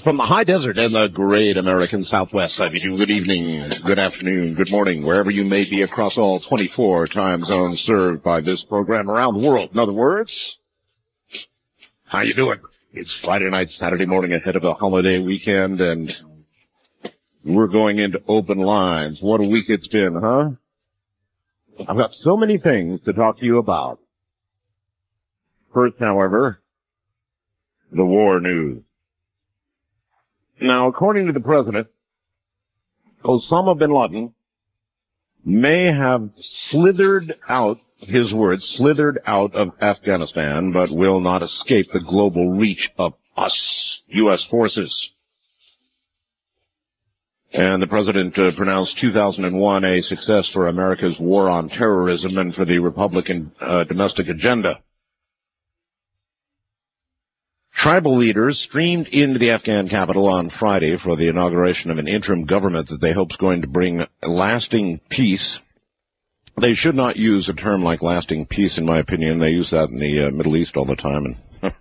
From the high desert and the great American Southwest, I bid you good evening, good afternoon, good morning, wherever you may be across all 24 time zones served by this program around the world. In other words, how you doing? It's Friday night, Saturday morning ahead of a holiday weekend, and we're going into open lines. What a week it's been, huh? I've got so many things to talk to you about. First, however, the war news. Now, according to the president, Osama bin Laden may have slithered out, his words, slithered out of Afghanistan, but will not escape the global reach of us, U.S. forces. And the president pronounced 2001 a success for America's war on terrorism and for the Republican domestic agenda. Tribal leaders streamed into the Afghan capital on Friday for the inauguration of an interim government that they hope is going to bring lasting peace. They should not use a term like lasting peace, in my opinion. They use that in the Middle East all the time, and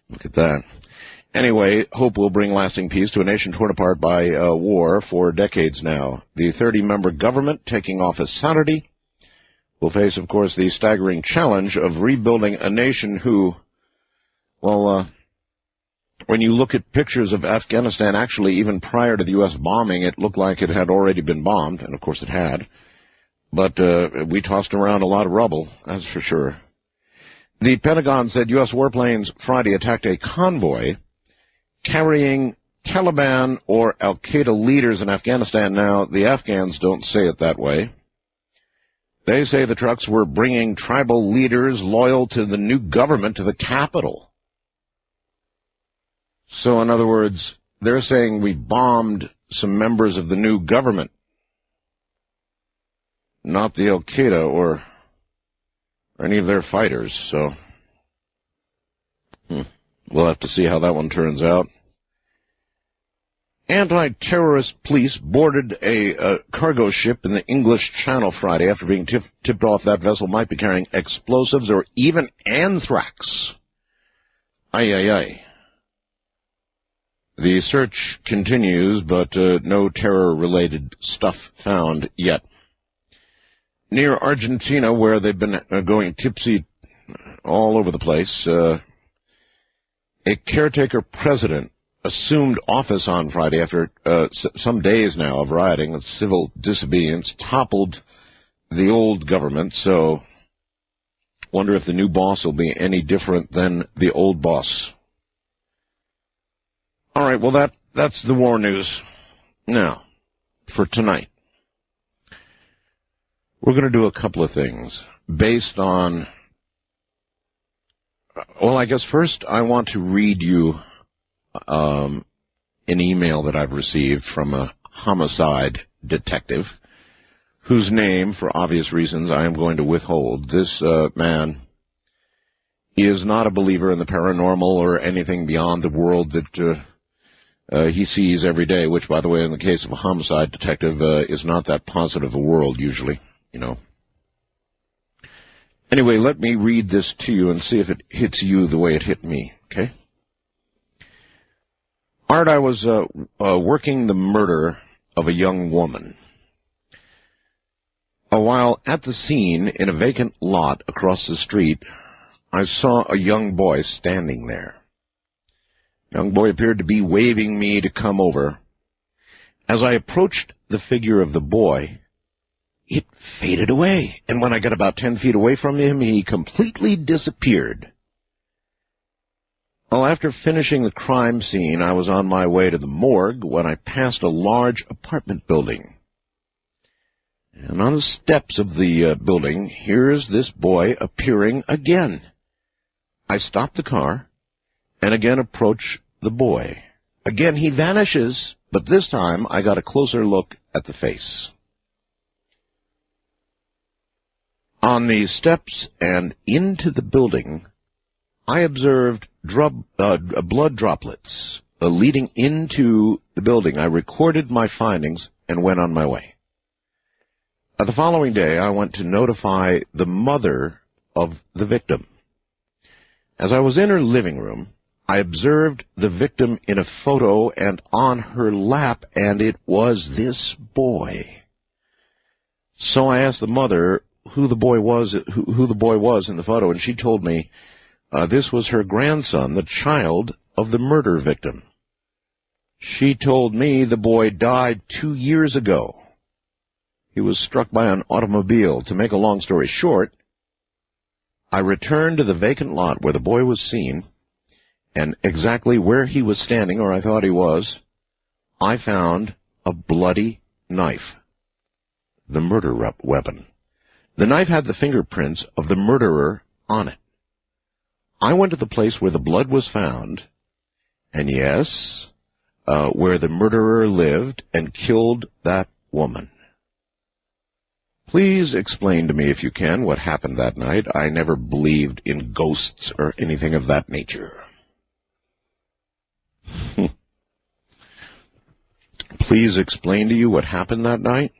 look at that. Anyway, hope will bring lasting peace to a nation torn apart by war for decades now. The 30-member government, taking office Saturday, will face, of course, the staggering challenge of rebuilding a nation who, well, when you look at pictures of Afghanistan, actually, even prior to the U.S. bombing, it looked like it had already been bombed, and of course it had. But we tossed around a lot of rubble, that's for sure. The Pentagon said U.S. warplanes Friday attacked a convoy carrying Taliban or al-Qaeda leaders in Afghanistan. Now, the Afghans don't say it that way. They say the trucks were bringing tribal leaders loyal to the new government to the capital. So, in other words, they're saying we bombed some members of the new government, not the al-Qaeda or any of their fighters. So, we'll have to see how that one turns out. Anti-terrorist police boarded a cargo ship in the English Channel Friday after being tipped off that vessel might be carrying explosives or even anthrax. Ay, ay, ay. The search continues, but no terror-related stuff found yet. Near Argentina, where they've been going tipsy all over the place, a caretaker president assumed office on Friday after some days now of rioting and civil disobedience, toppled the old government. So, wonder if the new boss will be any different than the old boss. All right, well, that's the war news. Now, for tonight, we're going to do a couple of things based on, well, I guess first I want to read you an email that I've received from a homicide detective whose name, for obvious reasons, I am going to withhold. This man is not a believer in the paranormal or anything beyond the world that he sees every day, which, by the way, in the case of a homicide detective, is not that positive a world usually, you know. Anyway, let me read this to you and see if it hits you the way it hit me, okay? Art, I was working the murder of a young woman. While at the scene in a vacant lot across the street, I saw a young boy standing there. The young boy appeared to be waving me to come over. As I approached the figure of the boy, it faded away, and when I got about 10 feet away from him, he completely disappeared. Well, after finishing the crime scene, I was on my way to the morgue when I passed a large apartment building. And on the steps of the building, here's this boy appearing again. I stopped the car and again approach the boy. Again, he vanishes, but this time I got a closer look at the face. On the steps and into the building, I observed blood droplets leading into the building. I recorded my findings and went on my way. The following day, I went to notify the mother of the victim. As I was in her living room, I observed the victim in a photo and on her lap, and it was this boy. So I asked the mother who the boy was in the photo, and she told me this was her grandson, the child of the murder victim. She told me the boy died 2 years ago. He was struck by an automobile. To make a long story short, I returned to the vacant lot where the boy was seen, and exactly where he was standing, or I thought he was, I found a bloody knife, the murder weapon. The knife had the fingerprints of the murderer on it. I went to the place where the blood was found, and yes, where the murderer lived and killed that woman. Please explain to me, if you can, what happened that night. I never believed in ghosts or anything of that nature. Please explain to you what happened that night.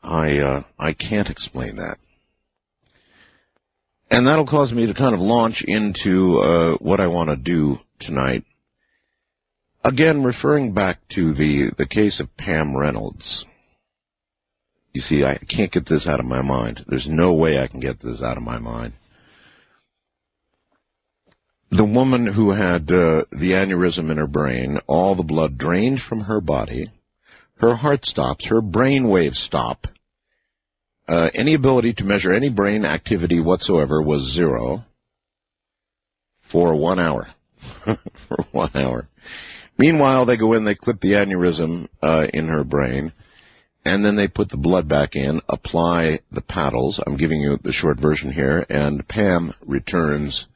I can't explain that. And that'll cause me to kind of launch into what I want to do tonight. Again, referring back to the case of Pam Reynolds. You see, I can't get this out of my mind. There's no way I can get this out of my mind. The woman who had the aneurysm in her brain, all the blood drained from her body, her heart stops, her brain waves stop. Any ability to measure any brain activity whatsoever was zero for 1 hour. For 1 hour. Meanwhile, they go in, they clip the aneurysm in her brain, and then they put the blood back in, apply the paddles. I'm giving you the short version here, and Pam returns.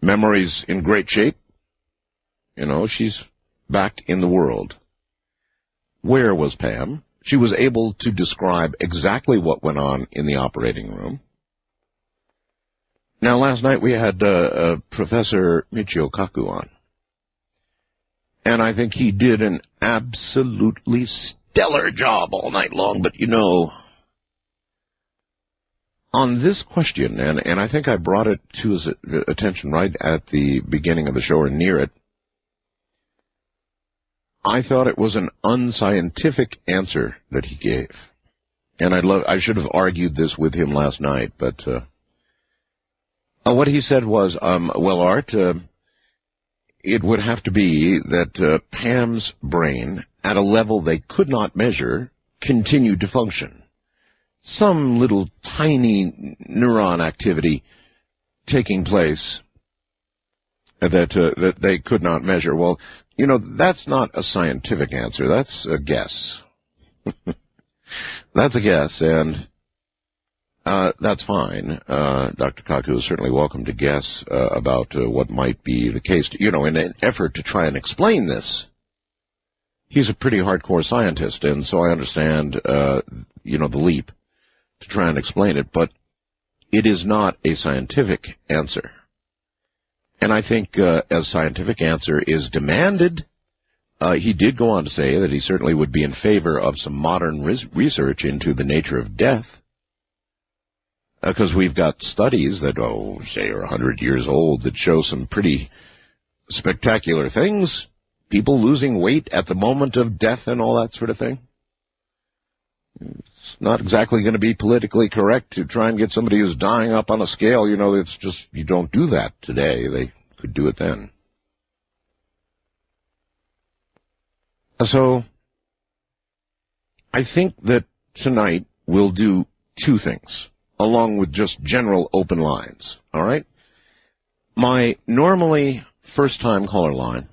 Memory's in great shape. You know, she's back in the world. Where was Pam? She was able to describe exactly what went on in the operating room. Now, last night we had Professor Michio Kaku on, and I think he did an absolutely stellar job all night long. But, you know, on this question, and I think I brought it to his attention right at the beginning of the show or near it, I thought it was an unscientific answer that he gave. And I should have argued this with him last night, but what he said was, well, Art, it would have to be that Pam's brain, at a level they could not measure, continued to function. Some little tiny neuron activity taking place that they could not measure. Well, you know, that's not a scientific answer. That's a guess. That's a guess, and that's fine. Dr. Kaku is certainly welcome to guess about what might be the case. You know, in an effort to try and explain this, he's a pretty hardcore scientist, and so I understand, you know, the leap to try and explain it, but it is not a scientific answer. And I think as scientific answer is demanded, he did go on to say that he certainly would be in favor of some modern research into the nature of death, because we've got studies that, say, are 100 years old that show some pretty spectacular things, people losing weight at the moment of death and all that sort of thing. It's not exactly going to be politically correct to try and get somebody who's dying up on a scale. You know, it's just, you don't do that today. They could do it then. So, I think that tonight we'll do two things, along with just general open lines, all right? My normally first-time caller line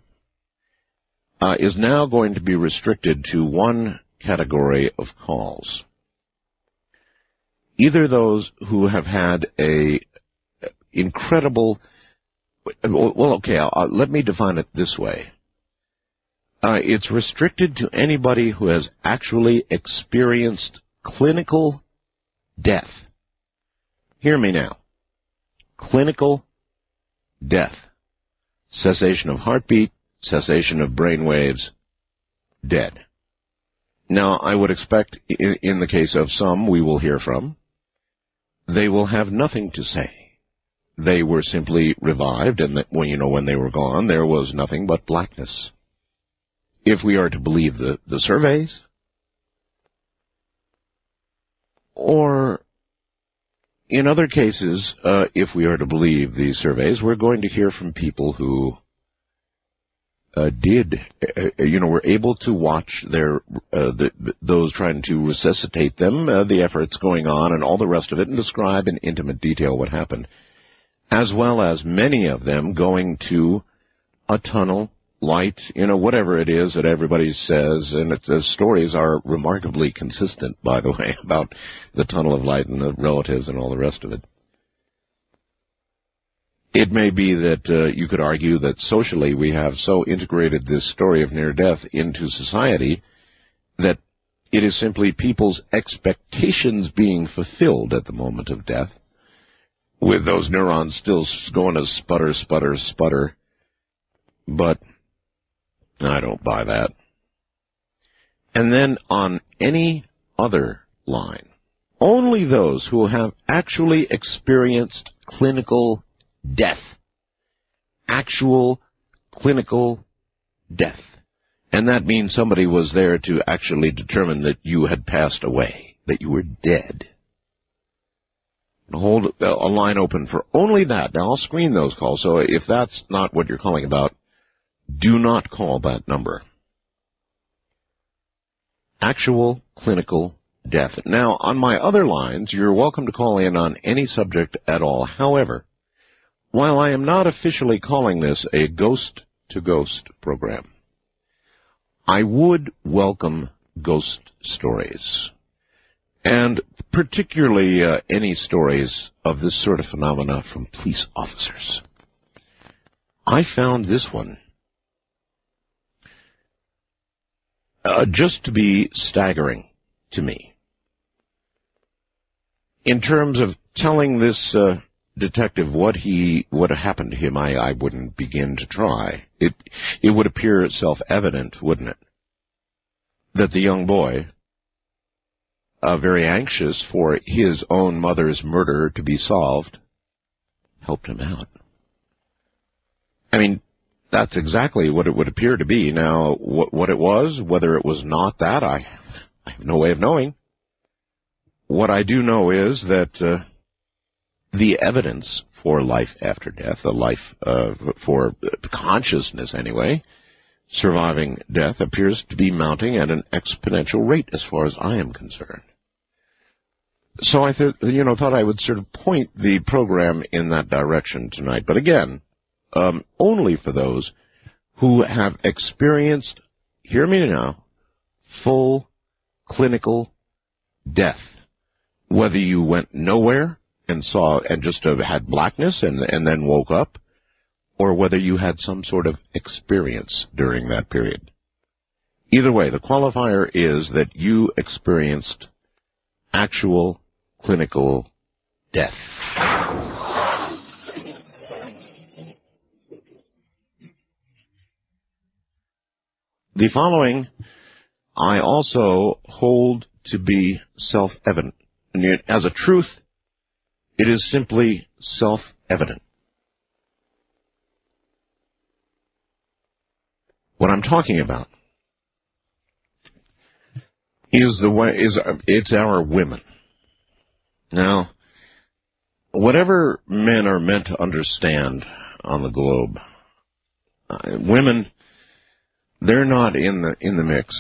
is now going to be restricted to one category of calls. Either those who have had a incredible, well, okay, let me define it this way. It's restricted to anybody who has actually experienced clinical death. Hear me now. Clinical death. Cessation of heartbeat, cessation of brain waves, dead. Now, I would expect in the case of some we will hear from, they will have nothing to say. They were simply revived, and when they were gone, there was nothing but blackness. If we are to believe the surveys, or in other cases, if we are to believe the surveys, we're going to hear from people who were able to watch those trying to resuscitate them, the efforts going on, and all the rest of it, and describe in intimate detail what happened, as well as many of them going to a tunnel, light, whatever it is that everybody says, and the stories are remarkably consistent, by the way, about the tunnel of light and the relatives and all the rest of it. It may be that you could argue that socially we have so integrated this story of near death into society that it is simply people's expectations being fulfilled at the moment of death, with those neurons still going to sputter, sputter, sputter. But I don't buy that. And then on any other line, only those who have actually experienced clinical death, actual clinical death. And that means somebody was there to actually determine that you had passed away, that you were dead. Hold a line open for only that. Now, I'll screen those calls, so if that's not what you're calling about, do not call that number. Actual clinical death. Now, on my other lines, you're welcome to call in on any subject at all. However, while I am not officially calling this a ghost-to-ghost program, I would welcome ghost stories, and particularly any stories of this sort of phenomena from police officers. I found this one just to be staggering to me. In terms of telling this detective what happened to him, I wouldn't begin to try. It would appear self-evident, wouldn't it, that the young boy, very anxious for his own mother's murder to be solved, helped him out. I mean, that's exactly what it would appear to be. Now, what it was, whether it was not that, I have no way of knowing. What I do know is that the evidence for life after death, a life for consciousness anyway, surviving death, appears to be mounting at an exponential rate as far as I am concerned. So I thought I would sort of point the program in that direction tonight. But again, only for those who have experienced, hear me now, full clinical death. Whether you went nowhere and saw and just had blackness and then woke up, or whether you had some sort of experience during that period. Either way, the qualifier is that you experienced actual clinical death. The following I also hold to be self-evident. And as a truth, it is simply self-evident. What I'm talking about it's our women. Now, whatever men are meant to understand on the globe, women, they're not in the mix.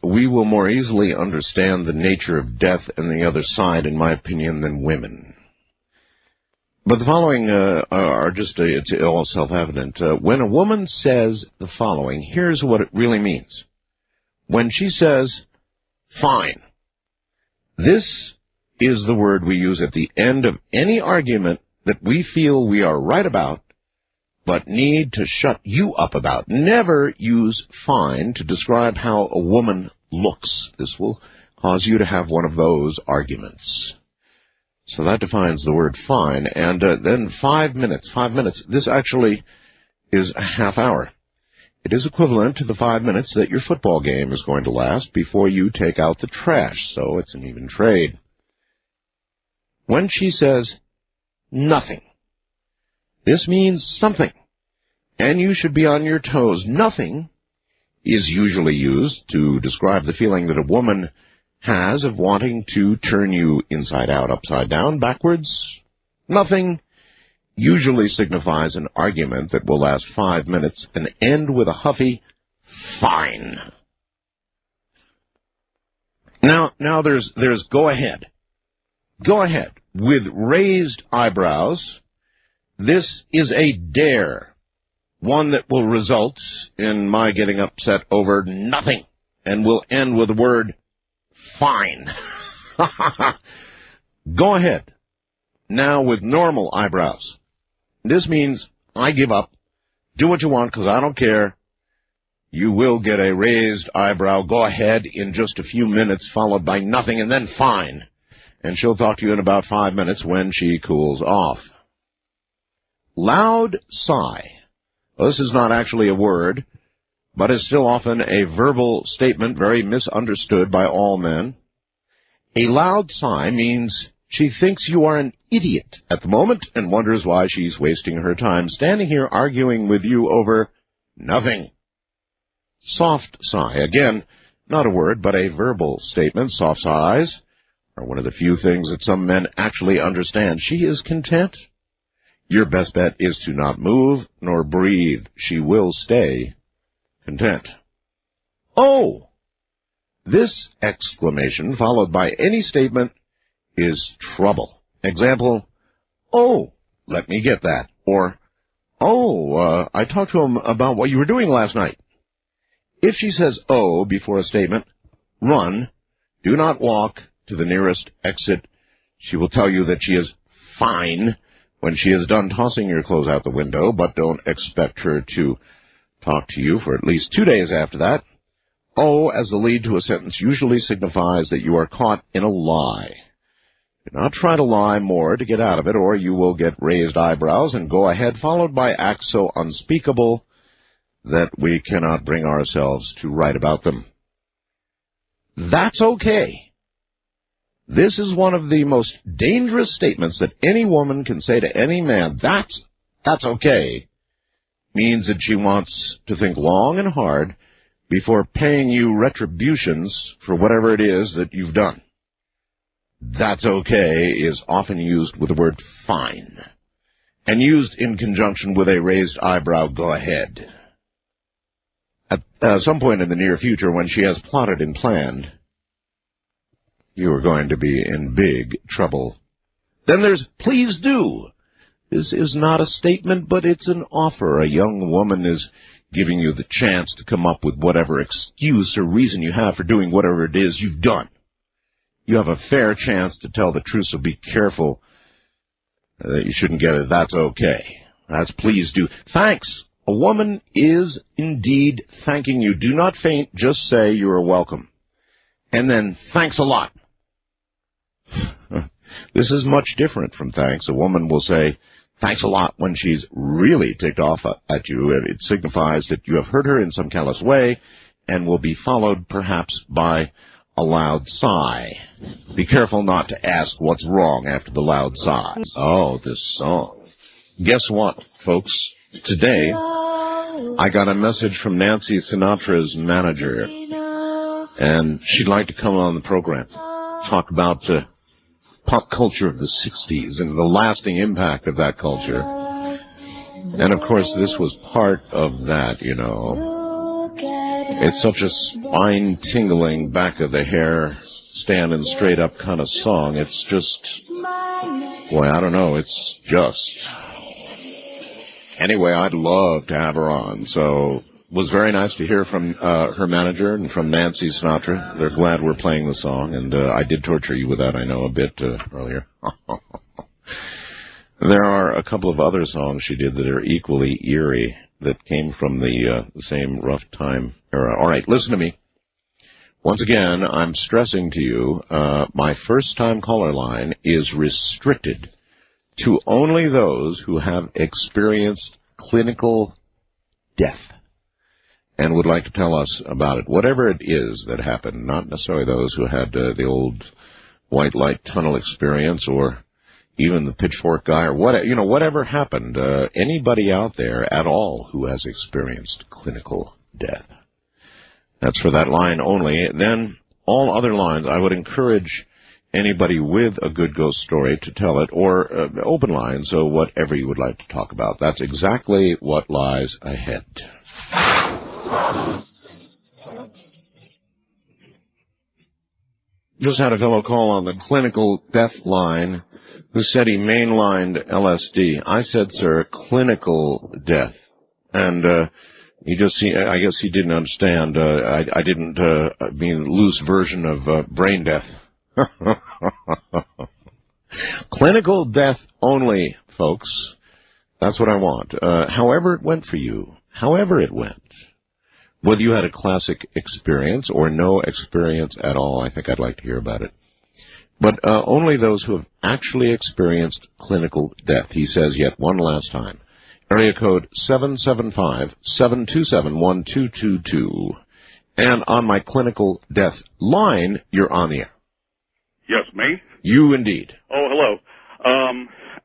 We will more easily understand the nature of death and the other side, in my opinion, than women. But the following are just, it's all self-evident. When a woman says the following, here's what it really means. When she says, fine, this is the word we use at the end of any argument that we feel we are right about, but need to shut you up about. Never use fine to describe how a woman looks. This will cause you to have one of those arguments. So that defines the word fine. And then 5 minutes. 5 minutes. This actually is a half hour. It is equivalent to the 5 minutes that your football game is going to last before you take out the trash. So it's an even trade. when she says nothing. This means something, and you should be on your toes. Nothing is usually used to describe the feeling that a woman has of wanting to turn you inside out, upside down, backwards. Nothing usually signifies an argument that will last 5 minutes and end with a huffy, fine. Now there's go ahead. Go ahead. With raised eyebrows, this is a dare. One that will result in my getting upset over nothing and will end with the word fine. Go ahead. Now with normal eyebrows. This means I give up. Do what you want because I don't care. You will get a raised eyebrow. Go ahead in just a few minutes, followed by nothing and then fine. And she'll talk to you in about 5 minutes when she cools off. Loud sigh. Well, this is not actually a word, but is still often a verbal statement very misunderstood by all men. A loud sigh means she thinks you are an idiot at the moment and wonders why she's wasting her time standing here arguing with you over nothing. Soft sigh. Again, not a word, but a verbal statement. Soft sighs are one of the few things that some men actually understand. She is content. Your best bet is to not move nor breathe. She will stay content. Oh! This exclamation, followed by any statement, is trouble. Example, oh, let me get that. Or, oh, I talked to him about what you were doing last night. If she says oh before a statement, run. Do not walk to the nearest exit. She will tell you that she is fine when she is done tossing your clothes out the window, but don't expect her to talk to you for at least 2 days after that. Oh, as the lead to a sentence, usually signifies that you are caught in a lie. Do not try to lie more to get out of it, or you will get raised eyebrows and go ahead, followed by acts so unspeakable that we cannot bring ourselves to write about them. That's okay. This is one of the most dangerous statements that any woman can say to any man. That's okay means that she wants to think long and hard before paying you retributions for whatever it is that you've done. That's okay is often used with the word fine and used in conjunction with a raised eyebrow, go ahead. At some point in the near future, when she has plotted and planned, you are going to be in big trouble. Then there's please do. This is not a statement, but it's an offer. A young woman is giving you the chance to come up with whatever excuse or reason you have for doing whatever it is you've done. You have a fair chance to tell the truth, so be careful that you shouldn't get it. That's okay. That's please do. Thanks. A woman is indeed thanking you. Do not faint. Just say you are welcome. And then thanks a lot. This is much different from thanks. A woman will say thanks a lot when she's really ticked off at you. It signifies that you have hurt her in some callous way and will be followed perhaps by a loud sigh. Be careful not to ask what's wrong after the loud sigh. Oh, this song. Guess what, folks? Today, I got a message from Nancy Sinatra's manager, and she'd like to come on the program, talk about pop culture of the 60s and the lasting impact of that culture. And, of course, this was part of that, you know. It's such a spine-tingling, back-of-the-hair, standing straight-up kind of song. It's just, boy, I don't know, it's just. Anyway, I'd love to have her on, so it was very nice to hear from her manager and from Nancy Sinatra. They're glad we're playing the song, and I did torture you with that, I know, a bit earlier. There are a couple of other songs she did that are equally eerie that came from the same rough time era. All right, listen to me. Once again, I'm stressing to you, my first-time caller line is restricted to only those who have experienced clinical death and would like to tell us about it, whatever it is that happened, not necessarily those who had the old white light tunnel experience or even the pitchfork guy, or whatever happened. Anybody out there at all who has experienced clinical death. That's for that line only. Then all other lines, I would encourage anybody with a good ghost story to tell it, or open lines, so whatever you would like to talk about. That's exactly what lies ahead. Just had a fellow call on the clinical death line who said he mainlined LSD. I said, sir, clinical death. And I guess he didn't understand. I didn't mean loose version of brain death. Clinical death only, folks. That's what I want. However it went for you, however it went. Whether you had a classic experience or no experience at all, I think I'd like to hear about it. But only those who have actually experienced clinical death. He says yet one last time. Area code 775-727-1222. And on my clinical death line, you're on the air. Yes, me? You indeed. Oh, hello.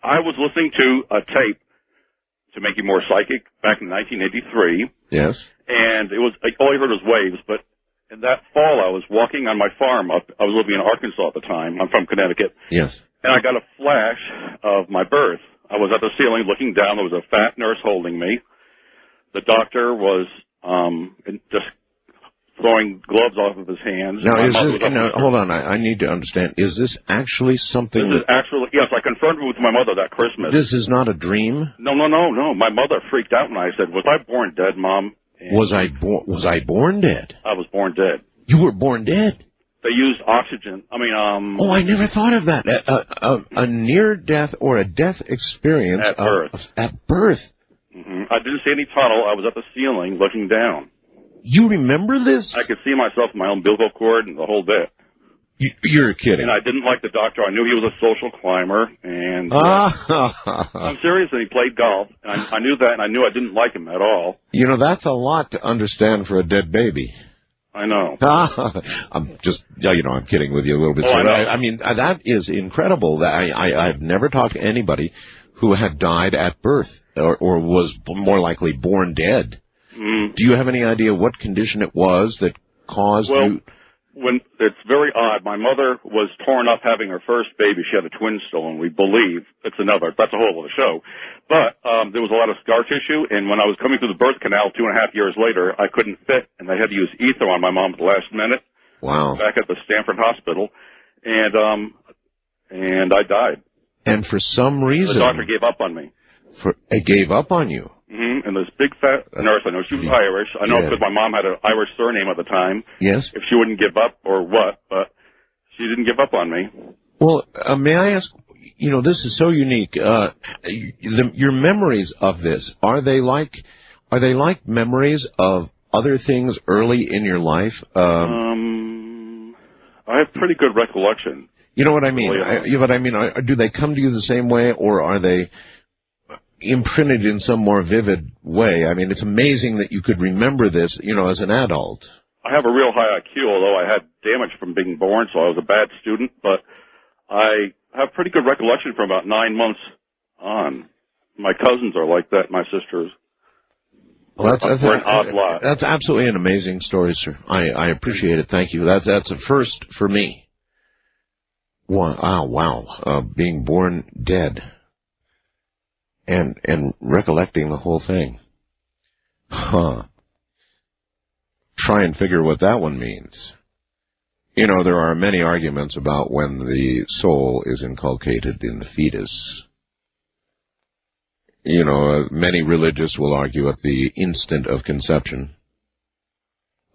I was listening to a tape to make you more psychic back in 1983. Yes. And it was all I heard was waves, but in that fall I was walking on my farm I was living in Arkansas at the time. I'm from Connecticut. Yes. And I got a flash of my birth. I was at the ceiling looking down. There was a fat nurse holding me. The doctor was just throwing gloves off of his hands. Now, hold on. I need to understand. Is this actually something? This is actually, yes, I confirmed it with my mother that Christmas. This is not a dream? No. My mother freaked out when I said, was I born dead, Mom? And was I born dead? I was born dead. You were born dead? They used oxygen. Oh, I never thought of that. A near-death or a death experience. At birth. At birth. Mm-hmm. I didn't see any tunnel. I was at the ceiling looking down. You remember this? I could see myself in my umbilical cord and the whole bit. You're kidding. And I didn't like the doctor. I knew he was a social climber. And I'm serious, and he played golf. And I knew that, and I knew I didn't like him at all. That's a lot to understand for a dead baby. I know. I'm just, I'm kidding with you a little bit. Oh, I mean, that is incredible. I've never talked to anybody who had died at birth or was more likely born dead. Mm. Do you have any idea what condition it was that caused you? Well, it's very odd. My mother was torn up having her first baby. She had a twin still, and we believe that's a whole other show. But there was a lot of scar tissue, and when I was coming through the birth canal 2.5 years later, I couldn't fit, and they had to use ether on my mom at the last minute. Wow. Back at the Stanford Hospital, and I died. And for some reason, the doctor gave up on me. It gave up on you. Mm-hmm. And this big fat nurse, I know she was Irish. I know because my mom had an Irish surname at the time. Yes. If she wouldn't give up or what, but she didn't give up on me. Well, may I ask? This is so unique. Your memories of this, are they like memories of other things early in your life? I have pretty good recollection. You know what I mean? Do they come to you the same way, or are they imprinted in some more vivid way? I mean, it's amazing that you could remember this, as an adult. I have a real high IQ, although I had damage from being born, so I was a bad student, but I have pretty good recollection from about 9 months on. My cousins are like that, my sisters. Well, we're an odd lot. That's absolutely an amazing story, sir. I appreciate it. Thank you. That's a first for me. Wow. Being born dead. And recollecting the whole thing. Try and figure what that one means. There are many arguments about when the soul is inculcated in the fetus. Many religious will argue at the instant of conception.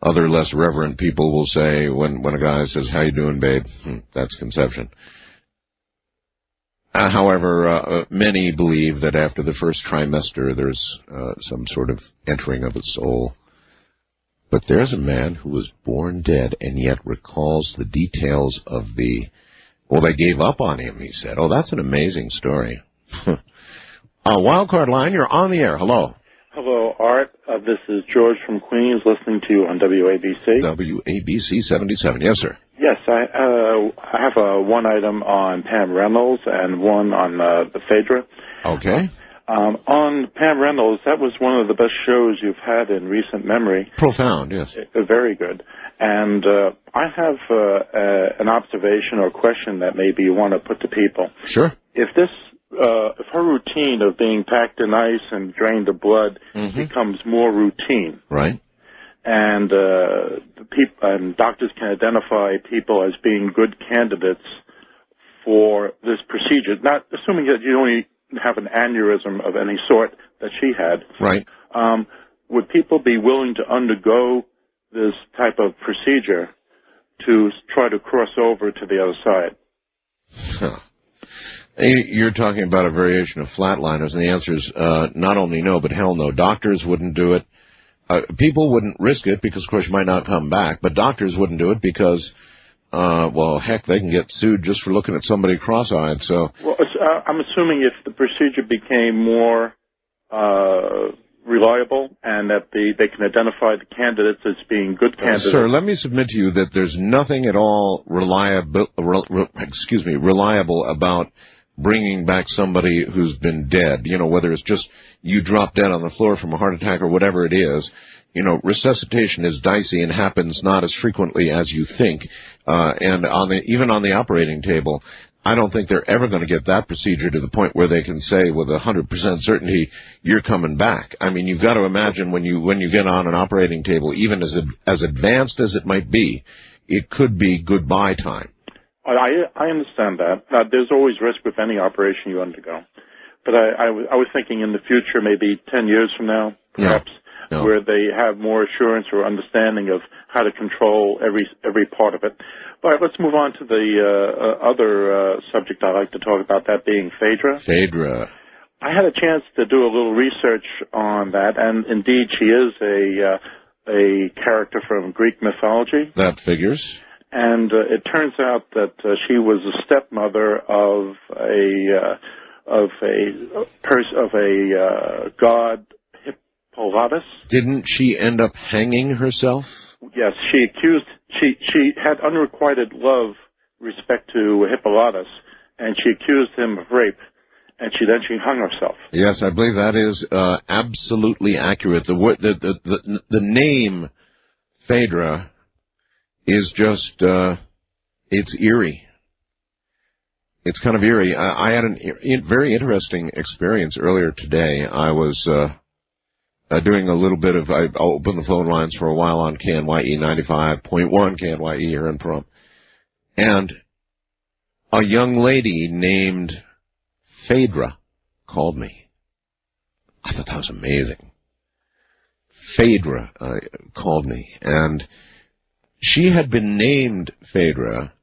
Other less reverent people will say when a guy says, "How you doing, babe?" That's conception. However, many believe that after the first trimester, there's some sort of entering of the soul. But there's a man who was born dead and yet recalls the details of they gave up on him, he said. Oh, that's an amazing story. Wildcard line, you're on the air. Hello. Hello, Art. This is George from Queens listening to you on WABC. WABC 77. Yes, sir. Yes, I have one item on Pam Reynolds and one on the Phaedra. Okay. On Pam Reynolds, that was one of the best shows you've had in recent memory. Profound, yes. Very good. And I have an observation or question that maybe you want to put to people. Sure. If her routine of being packed in ice and drained of blood becomes more routine, right, and and doctors can identify people as being good candidates for this procedure, not assuming that you only have an aneurysm of any sort that she had, right? Would people be willing to undergo this type of procedure to try to cross over to the other side? Huh. You're talking about a variation of flatliners, and the answer is not only no, but hell no. Doctors wouldn't do it. People wouldn't risk it because, of course, you might not come back, but doctors wouldn't do it because, well, heck, they can get sued just for looking at somebody cross-eyed. So, well, I'm assuming if the procedure became more reliable and that they can identify the candidates as being good candidates. Sir, let me submit to you that there's nothing at all reliable about bringing back somebody who's been dead. You know, whether it's just you drop dead on the floor from a heart attack or whatever it is. You know, resuscitation is dicey and happens not as frequently as you think. And even on the operating table, I don't think they're ever going to get that procedure to the point where they can say with 100% certainty you're coming back. I mean, you've got to imagine when you get on an operating table, even as advanced as it might be, it could be goodbye time. I understand that. There's always risk with any operation you undergo. But I was thinking in the future, maybe 10 years from now, perhaps, No. where they have more assurance or understanding of how to control every part of it. All right, let's move on to the other subject I'd like to talk about, that being Phaedra. Phaedra. I had a chance to do a little research on that, and indeed she is a character from Greek mythology. That figures. And it turns out that she was a stepmother of a god Hippolytus. Didn't she end up hanging herself? Yes, she had unrequited love respect to Hippolytus, and she accused him of rape, and she hung herself. Yes, I believe that is absolutely accurate. The name Phaedra is just it's eerie. It's kind of eerie. I had a very interesting experience earlier today. I was doing a little bit of, I opened the phone lines for a while on KNYE 95.1 KNYE here in Pahrump. And a young lady named Phaedra called me. I thought that was amazing. Phaedra called me, and she had been named Phaedra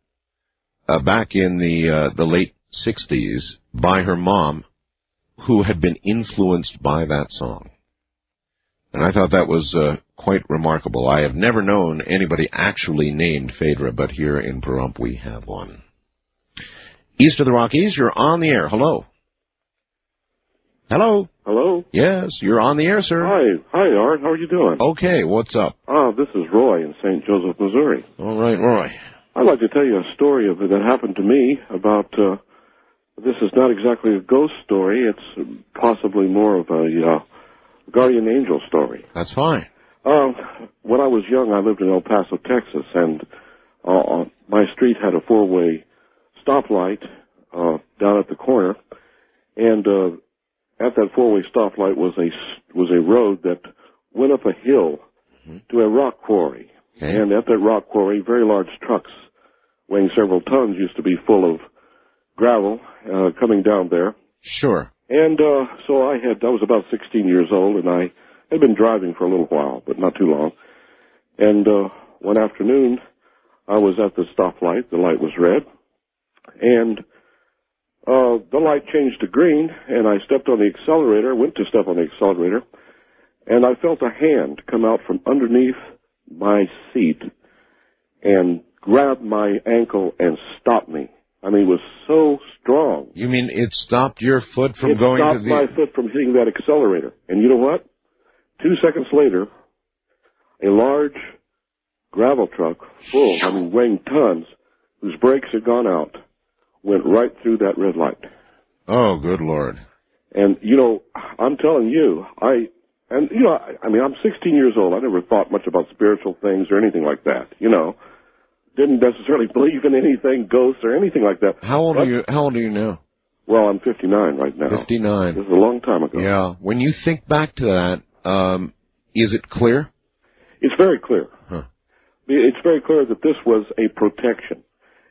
back in the late 60s by her mom, who had been influenced by that song. And I thought that was quite remarkable. I have never known anybody actually named Phaedra, but here in Pahrump we have one. East of the Rockies, you're on the air. Hello. Hello. Hello? Yes, you're on the air, sir. Hi, Art. How are you doing? Okay, what's up? This is Roy in St. Joseph, Missouri. All right, Roy. I'd like to tell you a story that happened to me about, this is not exactly a ghost story. It's possibly more of a guardian angel story. That's fine. When I was young, I lived in El Paso, Texas, and my street had a four-way stoplight down at the corner, and at that four-way stoplight was a road that went up a hill to a rock quarry. Okay. And at that rock quarry, very large trucks weighing several tons used to be full of gravel coming down there. Sure. And so I was about 16 years old, and I had been driving for a little while, but not too long. And one afternoon, I was at the stoplight. The light was red, and the light changed to green, and I stepped on the accelerator, went to step on the accelerator, and I felt a hand come out from underneath my seat and grab my ankle and stop me. I mean, it was so strong. You mean it stopped your foot from going to the... It stopped my foot from hitting that accelerator. And you know what? 2 seconds later, a large gravel truck full, weighing tons, whose brakes had gone out, went right through that red light. Oh, good Lord. And, I'm telling you, I'm 16 years old. I never thought much about spiritual things or anything like that, Didn't necessarily believe in anything, ghosts or anything like that. How old are you now? Well, I'm 59 right now. 59. This is a long time ago. Yeah. When you think back to that, is it clear? It's very clear. Huh. It's very clear that this was a protection.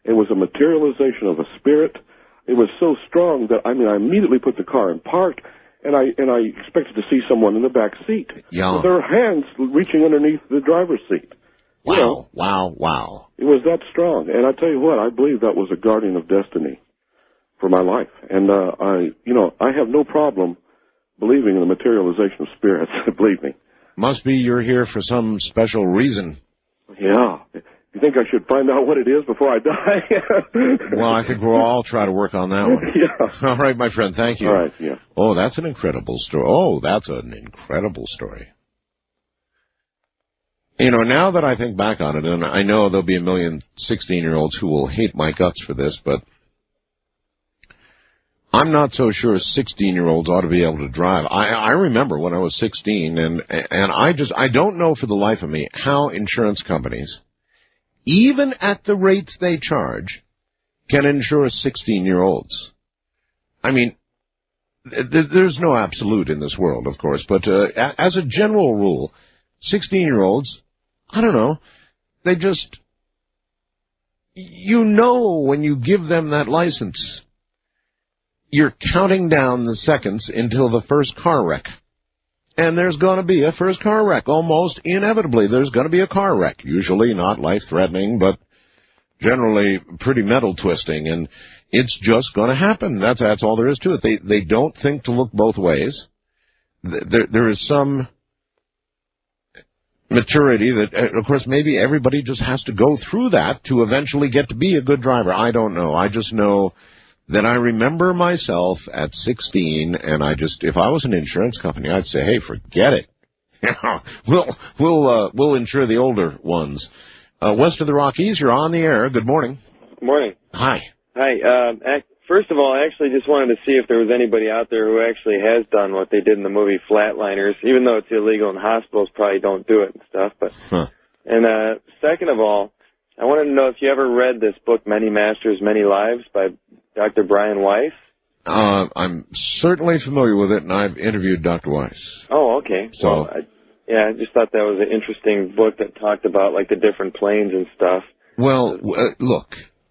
It was a materialization of a spirit. It was so strong that, I immediately put the car in park, and I expected to see someone in the back seat. Yeah. With their hands reaching underneath the driver's seat. Wow, wow. It was that strong. And I tell you what, I believe that was a guardian of destiny for my life. And, I have no problem believing in the materialization of spirits, believe me. Must be you're here for some special reason. Yeah. You think I should find out what it is before I die? Well, I think we'll all try to work on that one. Yeah. All right, my friend, thank you. All right, yeah. Oh, that's an incredible story. Now that I think back on it, and I know there'll be a million 16-year-olds who will hate my guts for this, but I'm not so sure 16-year-olds ought to be able to drive. I remember when I was 16, and I don't know for the life of me how insurance companies, even at the rates they charge, can insure 16-year-olds. There's no absolute in this world, of course, but as a general rule, 16-year-olds, I don't know, they just, when you give them that license, you're counting down the seconds until the first car wreck. And there's going to be a first car wreck. Almost inevitably, there's going to be a car wreck. Usually not life-threatening, but generally pretty metal-twisting. And it's just going to happen. That's all there is to it. They don't think to look both ways. There is some maturity that, of course, maybe everybody just has to go through that to eventually get to be a good driver. I don't know. I just know that I remember myself at 16, and if I was an insurance company, I'd say, hey, forget it. We'll insure the older ones. West of the Rockies, you're on the air. Good morning. Good morning. Hi. Hi. First of all, I actually just wanted to see if there was anybody out there who actually has done what they did in the movie Flatliners, even though it's illegal and hospitals probably don't do it and stuff. But And second of all, I wanted to know if you ever read this book, Many Masters, Many Lives, by Dr. Brian Weiss. I'm certainly familiar with it, and I've interviewed Dr. Weiss. Oh, okay. So, well, I just thought that was an interesting book that talked about, like, the different planes and stuff. Well, look,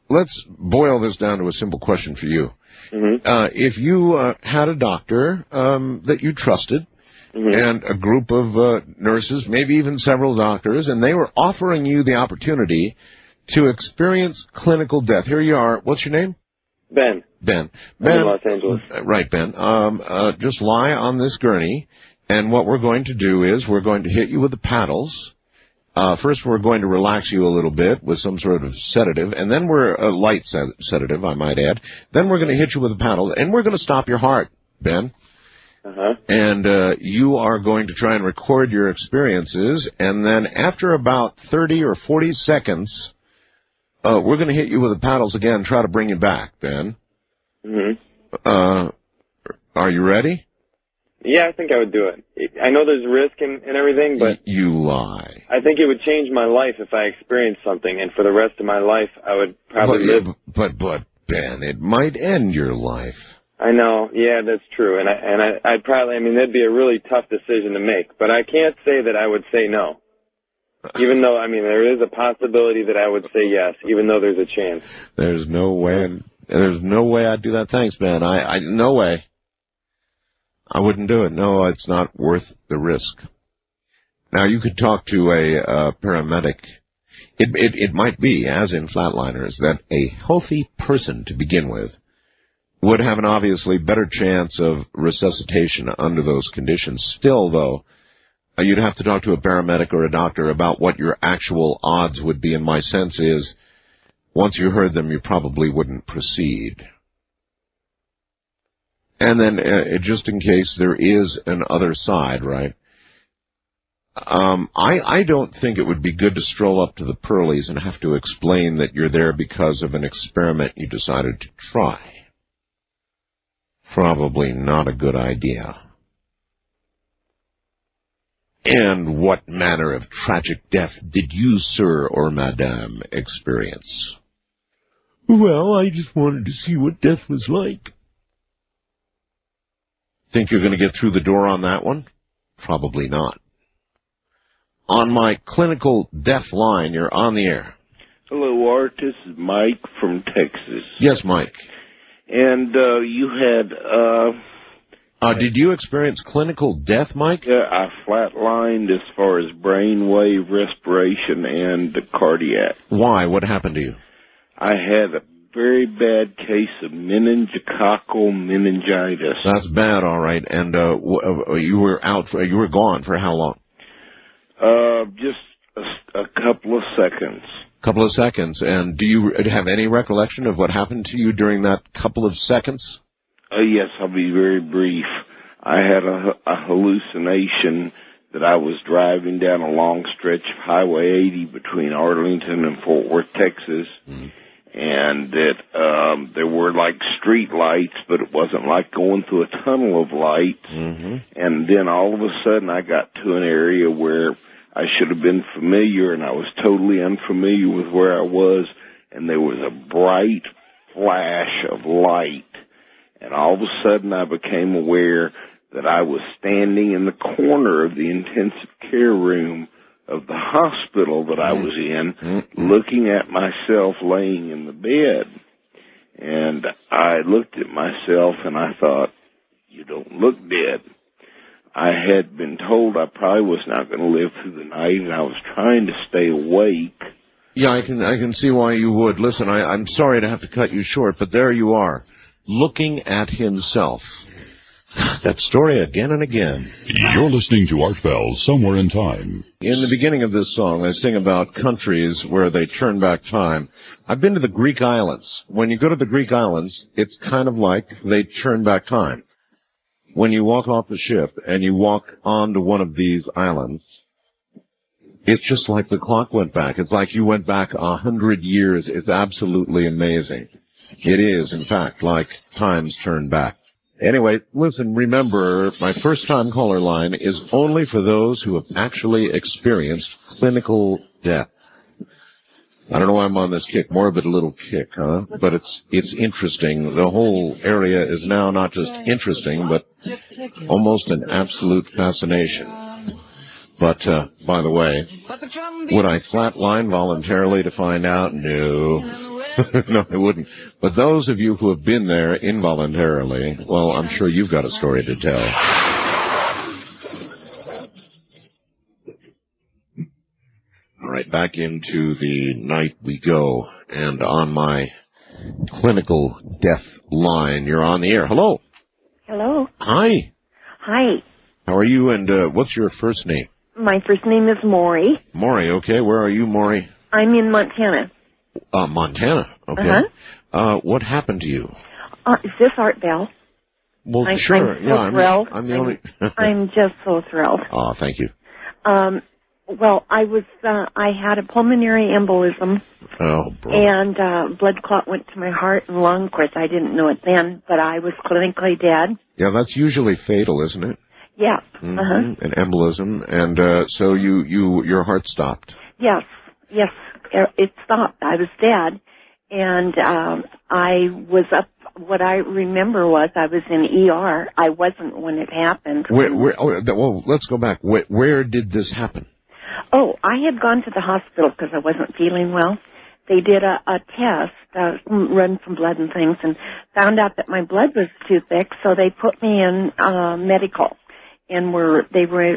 let's boil this down to a simple question for you. Mm-hmm. If you had a doctor that you trusted, and a group of nurses, maybe even several doctors, and they were offering you the opportunity to experience clinical death. Here you are. What's your name? Ben. Ben. I'm in Los Angeles. Right, Ben. Just lie on this gurney, and what we're going to do is we're going to hit you with the paddles. First, we're going to relax you a little bit with some sort of sedative, and then we're a light sedative, I might add. Then we're going to hit you with the paddles, and we're going to stop your heart, Ben. And you are going to try and record your experiences, and then after about 30 or 40 seconds, we're going to hit you with the paddles again, try to bring you back, Ben. Are you ready? Yeah, I think I would do it. I know there's risk and everything, but... You lie. I think it would change my life if I experienced something, and for the rest of my life, I would probably live... But, Ben, it might end your life. I know, yeah, that's true, and I'd probably, that'd be a really tough decision to make, but I can't say that I would say no. Even though, there is a possibility that I would say yes, even though there's a chance. There's no way I'd do that. Thanks, Ben. No way. I wouldn't do it. No, it's not worth the risk. Now, you could talk to a paramedic. It might be, as in Flatliners, that a healthy person to begin with would have an obviously better chance of resuscitation under those conditions. Still, though, you'd have to talk to a paramedic or a doctor about what your actual odds would be, and my sense is, once you heard them, you probably wouldn't proceed. And then, just in case there is an other side, right? I don't think it would be good to stroll up to the Pearlies and have to explain that you're there because of an experiment you decided to try. Probably not a good idea. And what manner of tragic death did you, sir or madame, experience? Well, I just wanted to see what death was like. Think you're going to get through the door on that one? Probably not. On my clinical death line, you're on the air. Hello, Art. This is Mike from Texas. Yes, Mike. And you had... did you experience clinical death, Mike? Yeah, I flatlined as far as brainwave, respiration, and the cardiac. Why? What happened to you? I had a very bad case of meningococcal meningitis. That's bad, all right. And you were gone for how long? Just a couple of seconds. Couple of seconds. And do you have any recollection of what happened to you during that couple of seconds? Yes, I'll be very brief. I had a hallucination that I was driving down a long stretch of Highway 80 between Arlington and Fort Worth, Texas, and that there were like street lights, but it wasn't like going through a tunnel of lights. And then all of a sudden I got to an area where I should have been familiar, and I was totally unfamiliar with where I was, and there was a bright flash of light. And all of a sudden I became aware that I was standing in the corner of the intensive care room of the hospital that I was in, looking at myself laying in the bed. And I looked at myself and I thought, you don't look dead. I had been told I probably was not going to live through the night, and I was trying to stay awake. Yeah, I can see why you would. Listen, I'm sorry to have to cut you short, but there you are, looking at himself. That story again and again. You're listening to Art Bell, Somewhere in Time. In the beginning of this song, I sing about countries where they turn back time. I've been to the Greek islands. When you go to the Greek islands, it's kind of like they turn back time. When you walk off the ship and you walk onto one of these islands, it's just like the clock went back. It's like you went back 100 years. It's absolutely amazing. It is, in fact, like time's turned back. Anyway, listen, remember, my first-time caller line is only for those who have actually experienced clinical death. I don't know why I'm on this kick, more of it a little kick, huh? But it's interesting. The whole area is now not just interesting, but almost an absolute fascination. But, by the way, would I flatline voluntarily to find out? No. No, I wouldn't. But those of you who have been there involuntarily, well, I'm sure you've got a story to tell. All right, back into the night we go. And on my clinical death line, you're on the air. Hello. Hello. Hi. Hi. How are you, and what's your first name? My first name is Maury. Maury, okay. Where are you, Maury? I'm in Montana. Montana, okay. What happened to you? Is this Art Bell? Well, I'm sure. so thrilled. I'm the only... I'm just so thrilled. Oh, thank you. Well, I had a pulmonary embolism. Oh, bro. And blood clot went to my heart and lung. Of course, I didn't know it then, but I was clinically dead. Yeah, that's usually fatal, isn't it? Yeah. An embolism, and so your heart stopped. Yes, it stopped. I was dead, and I was up. What I remember was I was in ER. I wasn't when it happened. Well, let's go back. Where did this happen? Oh, I had gone to the hospital because I wasn't feeling well. They did a test, run from blood and things, and found out that my blood was too thick, so they put me in medical. And they were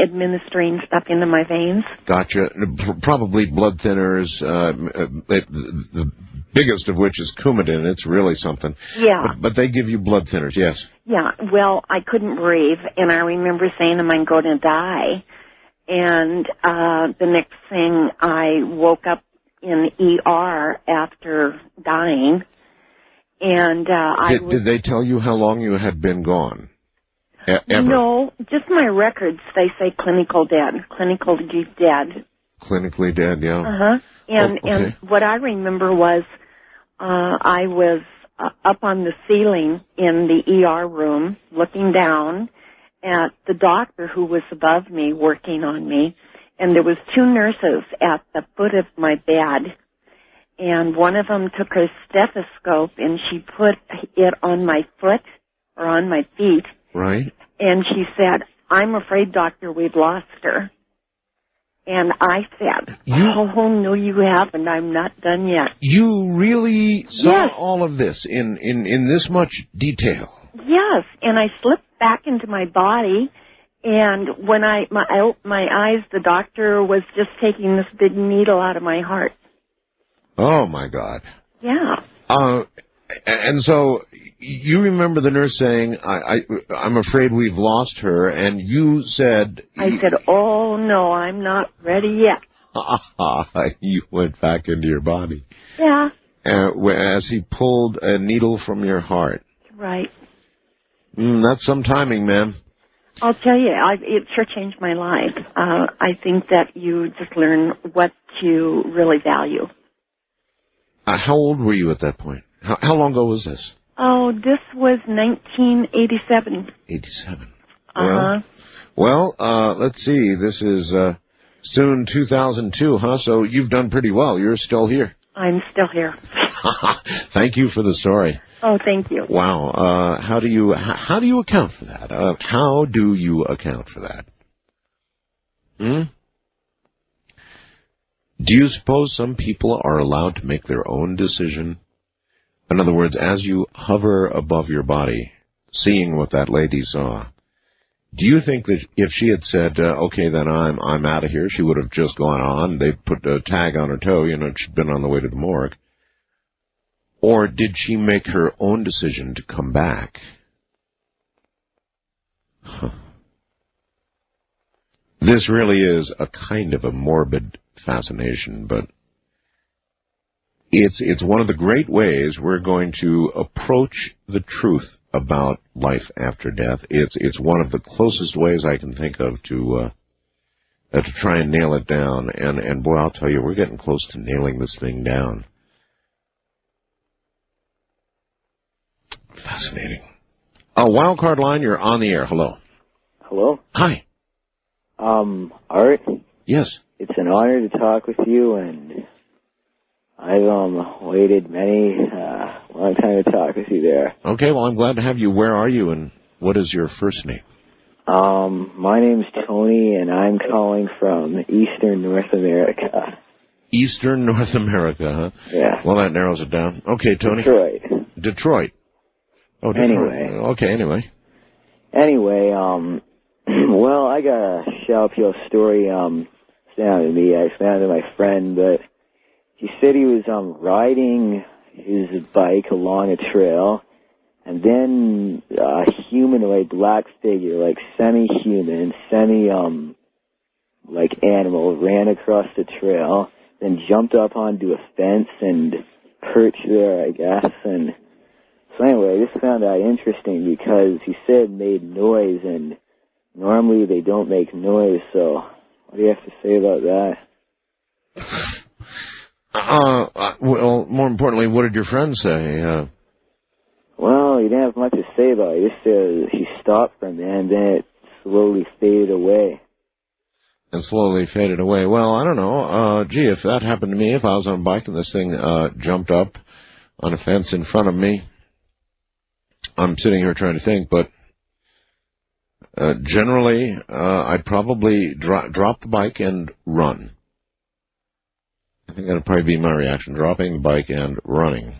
administering stuff into my veins. Gotcha. Probably blood thinners, the biggest of which is Coumadin. It's really something. Yeah. But they give you blood thinners, yes. Yeah. Well, I couldn't breathe, and I remember saying, am I going to die? And the next thing, I woke up in ER after dying. And Did they tell you how long you had been gone? Ever? No, just my records. They say clinically dead. Clinically dead, yeah. Uh-huh. And what I remember was I was up on the ceiling in the ER room looking down at the doctor who was above me working on me, and there was 2 nurses at the foot of my bed, and one of them took her stethoscope and she put it on my foot or on my feet. Right. And she said, "I'm afraid, doctor, we've lost her." And I said, "Oh, no, you haven't. I'm not done yet." You really saw all of this in this much detail? Yes, and I slipped back into my body, and when I opened my eyes, the doctor was just taking this big needle out of my heart. Oh, my God. Yeah. And so you remember the nurse saying, I'm afraid we've lost her, and you said... I said, "Oh, no, I'm not ready yet." You went back into your body. Yeah. As he pulled a needle from your heart. Right. That's some timing, ma'am. I'll tell you, it sure changed my life. I think that you just learn what you really value. How old were you at that point? How long ago was this? Oh, this was 1987. 87. Uh-huh. Well, let's see. This is soon 2002, huh? So you've done pretty well. You're still here. I'm still here. Thank you for the story. Oh, thank you. Wow. How do you account for that? How do you account for that? Do you suppose some people are allowed to make their own decision? In other words, as you hover above your body, seeing what that lady saw, do you think that if she had said, "Okay, then I'm out of here," she would have just gone on? They'd put a tag on her toe, she'd been on the way to the morgue. Or did she make her own decision to come back? This really is a kind of a morbid fascination, but it's one of the great ways we're going to approach the truth about life after death. It's one of the closest ways I can think of to try and nail it down. And boy, I'll tell you, we're getting close to nailing this thing down. Fascinating. Wildcard line, you're on the air. Hello. Hello. Hi. Art? Yes. It's an honor to talk with you, and I've waited long time to talk with you there. Okay, well, I'm glad to have you. Where are you, and what is your first name? My name's Tony, and I'm calling from Eastern North America. Eastern North America, huh? Yeah. Well, that narrows it down. Okay, Tony. Detroit. Oh, Detroit. Anyway. Okay, anyway. Well, I got a Shalpio story, it's not to me, it's not to my friend, but he said he was, riding his bike along a trail, and then a humanoid black figure, like semi-human, like animal, ran across the trail, then jumped up onto a fence and perched there, I guess, and so anyway, this found out interesting because he said it made noise, and normally they don't make noise, so what do you have to say about that? Well, more importantly, what did your friend say? Well, he didn't have much to say about it. He just said he stopped for a minute, and then it slowly faded away. And slowly faded away. Well, I don't know. Gee, if that happened to me, if I was on a bike and this thing jumped up on a fence in front of me, I'm sitting here trying to think, but generally, I'd probably drop the bike and run. I think that would probably be my reaction, dropping the bike and running.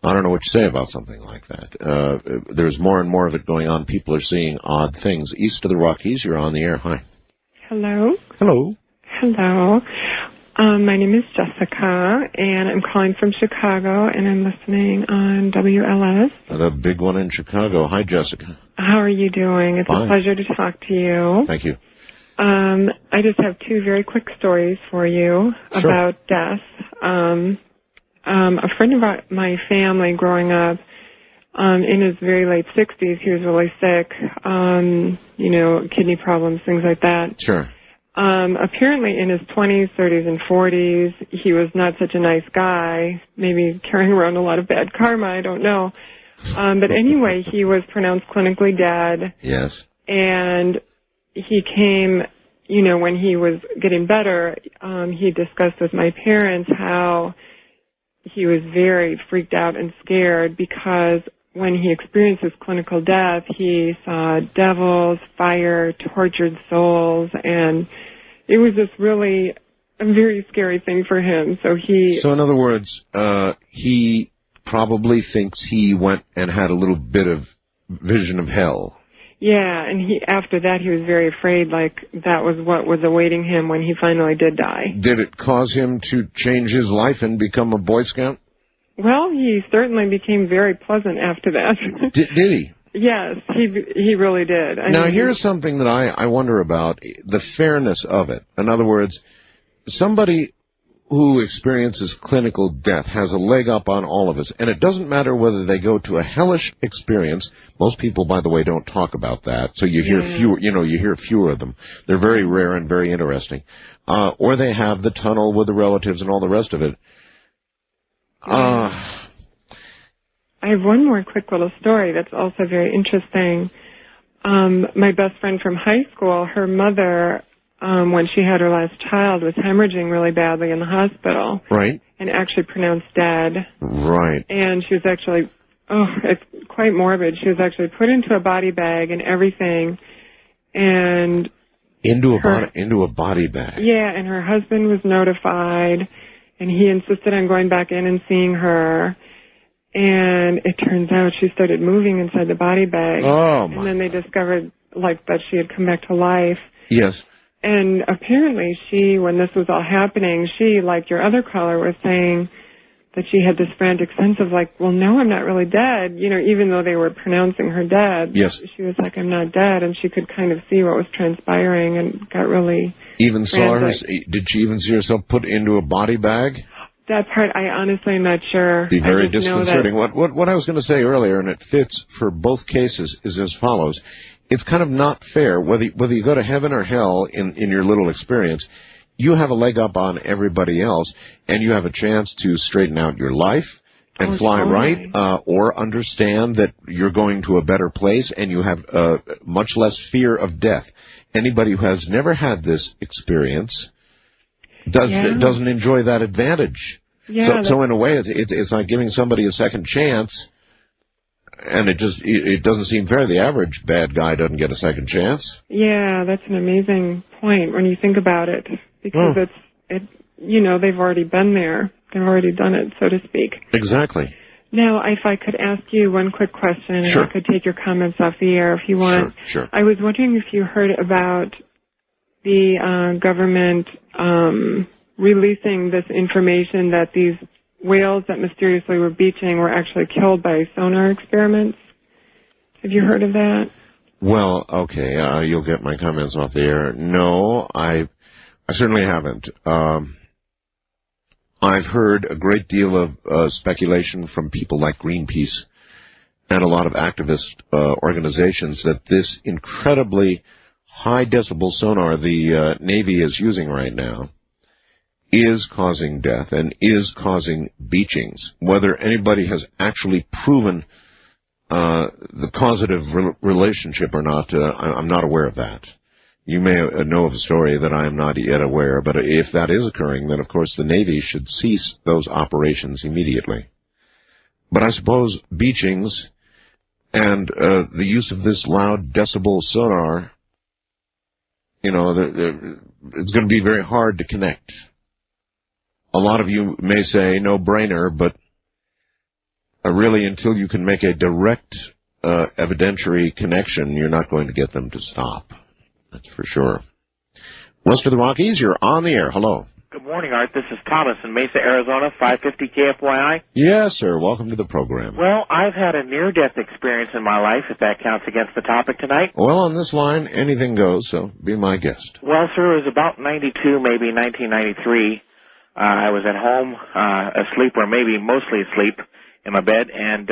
I don't know what to say about something like that. There's more and more of it going on. People are seeing odd things. East of the Rockies, you're on the air. Hi. Hello. Hello. Hello. My name is Jessica, and I'm calling from Chicago, and I'm listening on WLS. The big one in Chicago. Hi, Jessica. How are you doing? It's Fine. a pleasure to talk to you. Thank you. I just have 2 very quick stories for you about death. A friend of my family growing up in his very late 60s. He was really sick, kidney problems, things like that. Sure. Apparently in his 20s, 30s, and 40s, he was not such a nice guy, maybe carrying around a lot of bad karma, I don't know. But anyway, he was pronounced clinically dead. Yes. And he came, when he was getting better, he discussed with my parents how he was very freaked out and scared because when he experienced his clinical death, he saw devils, fire, tortured souls, and it was just really a very scary thing for him. So in other words, he probably thinks he went and had a little bit of vision of hell. Yeah, and after that he was very afraid, like that was what was awaiting him when he finally did die. Did it cause him to change his life and become a Boy Scout? Well, he certainly became very pleasant after that. Did he? Yes, he really did. Here's something that I wonder about, the fairness of it. In other words, somebody who experiences clinical death has a leg up on all of us, and it doesn't matter whether they go to a hellish experience. Most people, by the way, don't talk about that, so you hear fewer of them. They're very rare and very interesting. Or they have the tunnel with the relatives and all the rest of it. I have one more quick little story that's also very interesting. My best friend from high school, her mother, when she had her last child, was hemorrhaging really badly in the hospital. Right. And actually pronounced dead. Right. And she was actually, it's quite morbid. She was actually put into a body bag and everything. And into a body bag. Yeah, and her husband was notified, and he insisted on going back in and seeing her. And it turns out she started moving inside the body bag. Oh, my. And then they discovered, that she had come back to life. Yes. And apparently when this was all happening, she, like your other caller, was saying that she had this frantic sense of well, no, I'm not really dead. Even though they were pronouncing her dead. Yes. She was like, I'm not dead. And she could kind of see what was transpiring and got really Did she even see herself put into a body bag? That part, I honestly am not sure. Be very disconcerting. What I was going to say earlier, and it fits for both cases, is as follows. It's kind of not fair, whether you go to heaven or hell in your little experience, you have a leg up on everybody else, and you have a chance to straighten out your life and fly right, or understand that you're going to a better place, and you have much less fear of death. Anybody who has never had this experience doesn't enjoy that advantage. Yeah, so in a way, it's like giving somebody a second chance, and it doesn't seem fair. The average bad guy doesn't get a second chance. Yeah, that's an amazing point when you think about it, because they've already been there. They've already done it, so to speak. Exactly. Now, if I could ask you one quick question, and Sure. I could take your comments off the air if you want. Sure. I was wondering if you heard about the government releasing this information that these whales that mysteriously were beaching were actually killed by sonar experiments. Have you heard of that? Well, okay, you'll get my comments off the air. No, I certainly haven't. I've heard a great deal of speculation from people like Greenpeace and a lot of activist organizations that this incredibly high decibel sonar the Navy is using right now is causing death and is causing beachings. Whether anybody has actually proven the causative relationship or not, I'm not aware of that. You may know of a story that I am not yet aware, but if that is occurring, then of course the Navy should cease those operations immediately. But I suppose beachings and the use of this loud decibel sonar, it's going to be very hard to connect. A lot of you may say no-brainer, but really until you can make a direct evidentiary connection, you're not going to get them to stop. That's for sure. West of the Rockies, you're on the air. Hello. Good morning, Art. This is Thomas in Mesa, Arizona, 550 KFYI. Yes, sir. Welcome to the program. Well, I've had a near-death experience in my life, if that counts against the topic tonight. Well, on this line, anything goes, so be my guest. Well, sir, it was about 92, maybe 1993. I was at home, asleep, or maybe mostly asleep in my bed, and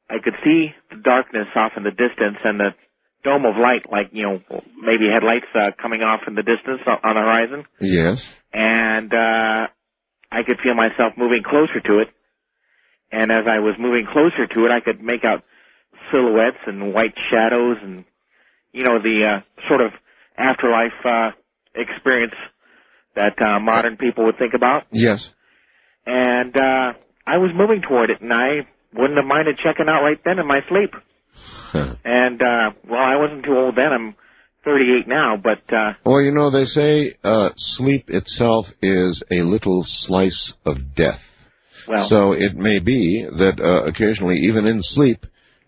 I could see the darkness off in the distance and the dome of light, like, maybe headlights coming off in the distance on the horizon. Yes. And I could feel myself moving closer to it. And as I was moving closer to it, I could make out silhouettes and white shadows and, the sort of afterlife experience that modern people would think about. Yes. And I was moving toward it, and I wouldn't have minded checking out right then in my sleep. Huh. And, I wasn't too old then. I'm 38 now, but... Well, they say sleep itself is a little slice of death. Well, so it may be that occasionally, even in sleep,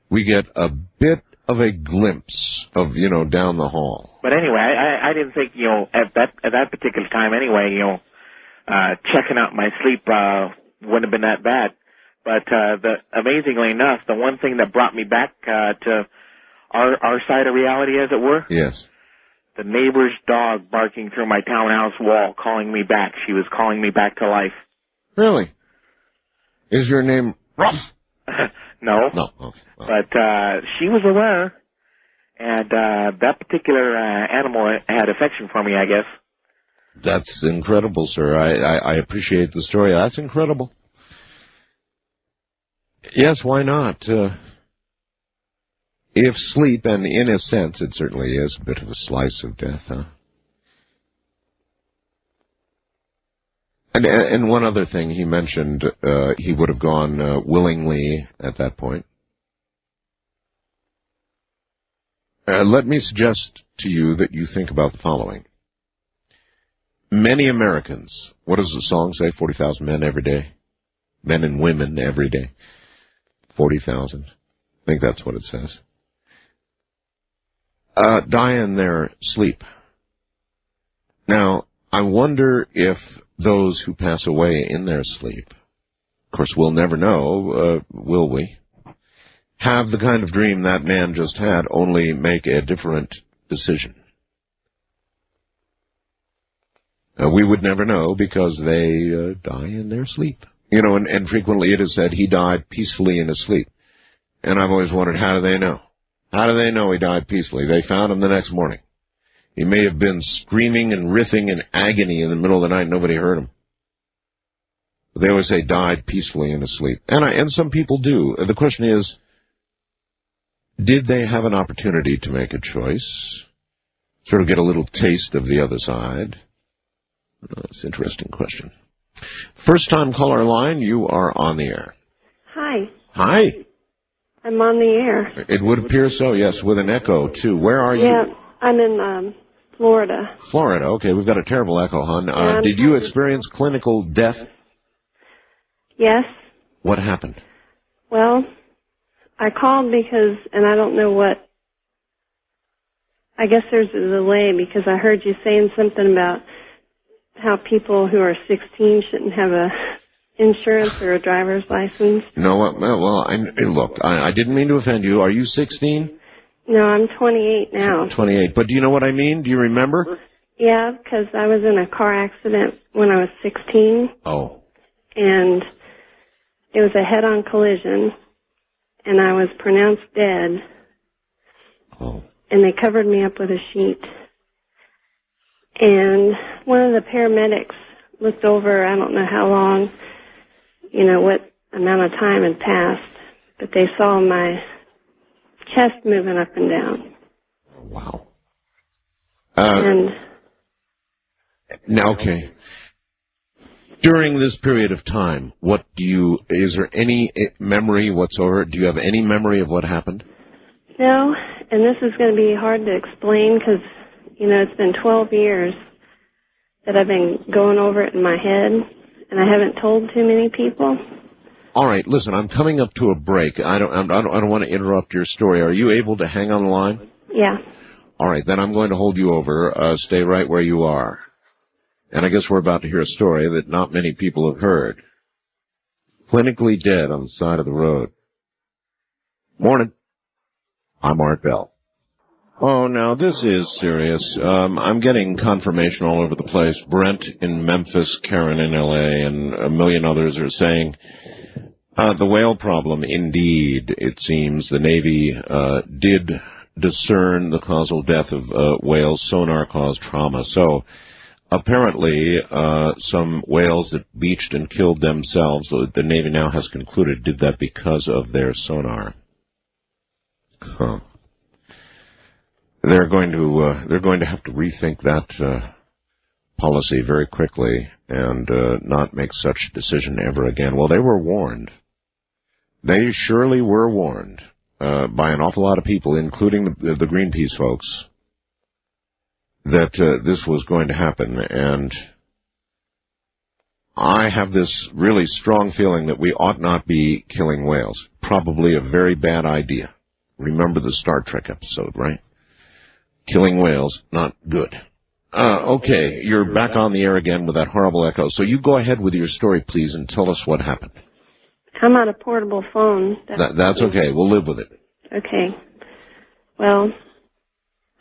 we get a bit of a glimpse of, down the hall. But anyway, I didn't think, at that particular time anyway, checking out my sleep wouldn't have been that bad. But amazingly enough, the one thing that brought me back to our side of reality, as it were, yes, the neighbor's dog barking through my townhouse wall, calling me back. She was calling me back to life. Really? Is your name Ruff? No. No. Oh, well. But she was aware, and that particular animal had affection for me, I guess. That's incredible, sir. I appreciate the story. That's incredible. Yes, why not? If sleep, and in a sense it certainly is a bit of a slice of death, huh? And one other thing he mentioned, he would have gone willingly at that point. Let me suggest to you that you think about the following. Many Americans, what does the song say? 40,000 men every day. Men and women every day. 40,000. I think that's what it says. Die in their sleep. Now, I wonder if those who pass away in their sleep, of course we'll never know, will we, have the kind of dream that man just had, only make a different decision. We would never know because they die in their sleep. And frequently it is said he died peacefully in his sleep. And I've always wondered, how do they know? How do they know he died peacefully? They found him the next morning. He may have been screaming and writhing in agony in the middle of the night. Nobody heard him. But they always say died peacefully in his sleep. And some people do. The question is, did they have an opportunity to make a choice? Sort of get a little taste of the other side? That's an interesting question. First-time caller line, you are on the air. Hi. Hi. I'm on the air. It would appear so, yes, with an echo, too. Where are you? Yeah, I'm in Florida. Florida, okay. We've got a terrible echo, hon. Did you experience clinical death? Yes. What happened? Well, I called because, and I don't know what, I guess there's a delay because I heard you saying something about how people who are 16 shouldn't have a insurance or a driver's license. No, well, look, I didn't mean to offend you. Are you 16? No, I'm 28 now. 28. But do you know what I mean? Do you remember? Yeah, because I was in a car accident when I was 16. Oh. And it was a head-on collision, and I was pronounced dead. Oh. And they covered me up with a sheet. And one of the paramedics looked over, I don't know how long, what amount of time had passed, but they saw my chest moving up and down. Wow. And now, okay. During this period of time, is there any memory whatsoever? Do you have any memory of what happened? no, and this is going to be hard to explain because, it's been 12 years that I've been going over it in my head, and I haven't told too many people. All right, listen, I'm coming up to a break. I don't want to interrupt your story. Are you able to hang on the line? Yeah. All right, then I'm going to hold you over. Stay right where you are. And I guess we're about to hear a story that not many people have heard. Clinically dead on the side of the road. Morning. I'm Art Bell. Oh, now this is serious. I'm getting confirmation all over the place. Brent in Memphis, Karen in L.A., and a million others are saying The whale problem, indeed, it seems the Navy did discern the causal death of whales, sonar-caused trauma. So apparently some whales that beached and killed themselves, the Navy now has concluded, did that because of their sonar. Huh. They're going to have to rethink that policy very quickly and not make such a decision ever again. Well, they were warned. They surely were warned by an awful lot of people, including the Greenpeace folks, that this was going to happen. And I have this really strong feeling that we ought not be killing whales. Probably a very bad idea. Remember the Star Trek episode, right? Killing whales, not good. Okay, you're back on the air again with that horrible echo. So you go ahead with your story, please, and tell us what happened. I'm on a portable phone. That's okay. We'll live with it. Okay. Well,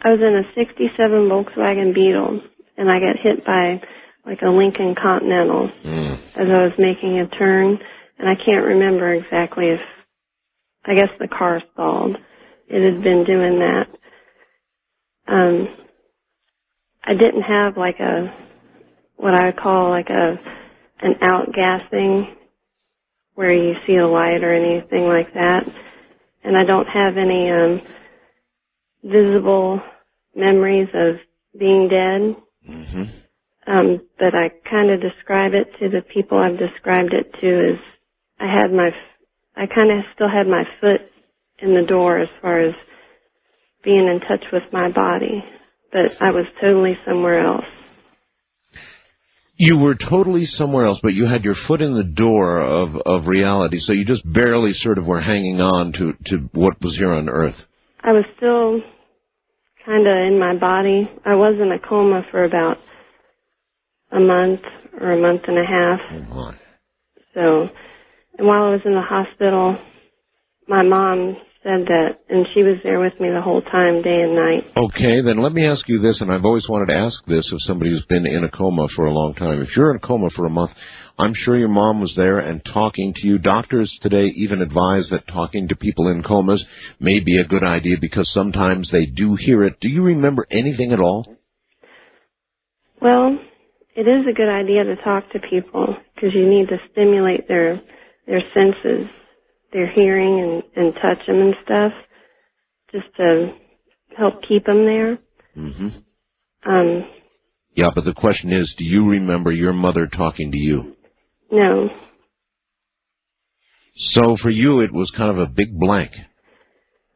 I was in a 67 Volkswagen Beetle, and I got hit by like a Lincoln Continental as I was making a turn, and I can't remember exactly if, I guess the car stalled. It had been doing that. I didn't have like what I would call like an outgassing where you see a light or anything like that. And I don't have any visible memories of being dead. Mm-hmm. But I kind of describe it to the people I've described it to as I kind of still had my foot in the door as far as being in touch with my body, but I was totally somewhere else. You were totally somewhere else, but you had your foot in the door of reality, so you just barely sort of were hanging on to what was here on Earth. I was still kind of in my body. I was in a coma for about a month or a month and a half. Oh, my. So, and while I was in the hospital, my mom said that, and she was there with me the whole time, day and night. Okay, then let me ask you this, and I've always wanted to ask this of somebody who's been in a coma for a long time. If you're in a coma for a month, I'm sure your mom was there and talking to you. Doctors today even advise that talking to people in comas may be a good idea because sometimes they do hear it. Do you remember anything at all? Well, it is a good idea to talk to people because you need to stimulate their senses, their hearing and touch them and stuff, just to help keep them there. Mm-hmm. Yeah, but the question is, do you remember your mother talking to you? No. So for you, it was kind of a big blank.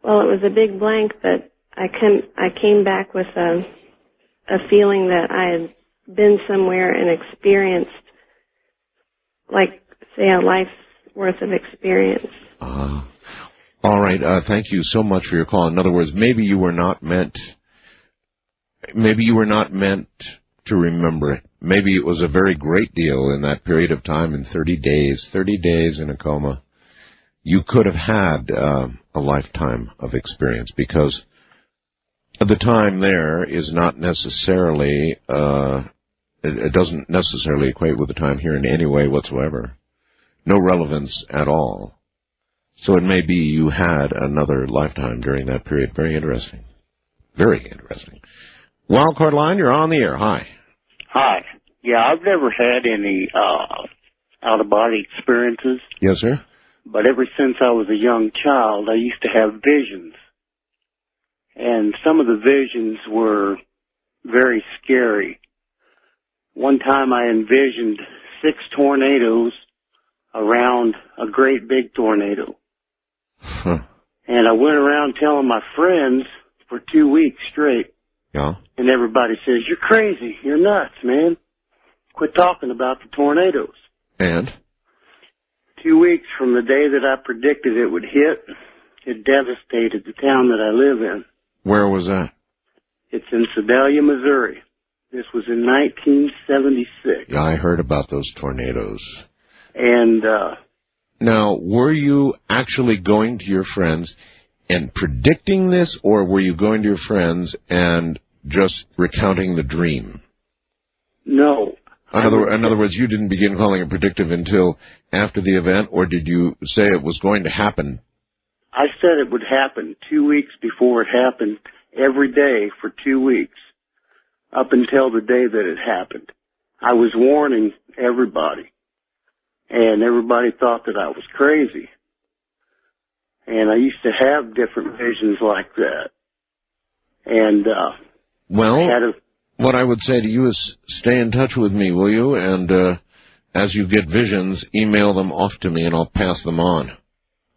Well, it was a big blank, but I came back with a feeling that I had been somewhere and experienced, like, say, a life's worth of experience. All right. Thank you so much for your call. In other words, maybe you were not meant to remember it. Maybe it was a very great deal in that period of time in 30 days in a coma. You could have had a lifetime of experience because the time there is not necessarily, it doesn't necessarily equate with the time here in any way whatsoever. No relevance at all. So it may be you had another lifetime during that period. Very interesting. Very interesting. Wildcard line, you're on the air. Hi. Hi. Yeah, I've never had any out-of-body experiences. Yes, sir? But ever since I was a young child, I used to have visions. And some of the visions were very scary. One time I envisioned 6 tornadoes around a great big tornado. Huh. And I went around telling my friends for 2 weeks straight. Yeah. And everybody says, "You're crazy. You're nuts, man. Quit talking about the tornadoes." And? 2 weeks from the day that I predicted it would hit, it devastated the town that I live in. Where was that? It's in Sedalia, Missouri. This was in 1976. Yeah, I heard about those tornadoes. And now, were you actually going to your friends and predicting this, or were you going to your friends and just recounting the dream? No. In other words, you didn't begin calling it predictive until after the event, or did you say it was going to happen? I said it would happen 2 weeks before it happened, every day for 2 weeks, up until the day that it happened. I was warning everybody, and everybody thought that I was crazy. And I used to have different visions like that. And, what I would say to you is stay in touch with me, will you? And as you get visions, email them off to me, and I'll pass them on.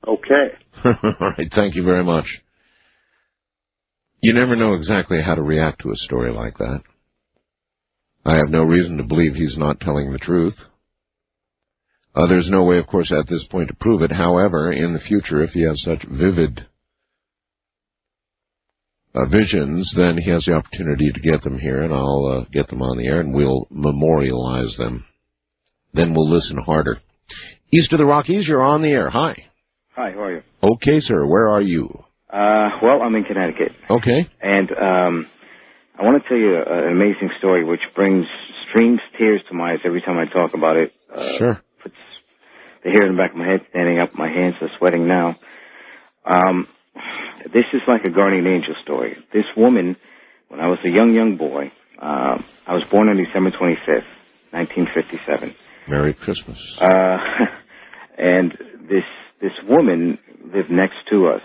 Okay. All right, thank you very much. You never know exactly how to react to a story like that. I have no reason to believe he's not telling the truth. There's no way, of course, at this point to prove it. However, in the future, if he has such vivid visions, then he has the opportunity to get them here, and I'll get them on the air, and we'll memorialize them. Then we'll listen harder. East of the Rockies, you're on the air. Hi. Hi, how are you? Okay, sir. Where are you? Well, I'm in Connecticut. Okay. And I want to tell you an amazing story which brings streams tears to my eyes every time I talk about it. Sure. Puts the hair in the back of my head standing up. My hands are sweating now. This is like a guardian angel story. This woman, when I was a young boy, I was born on December 25th, 1957. Merry Christmas. And this woman lived next to us.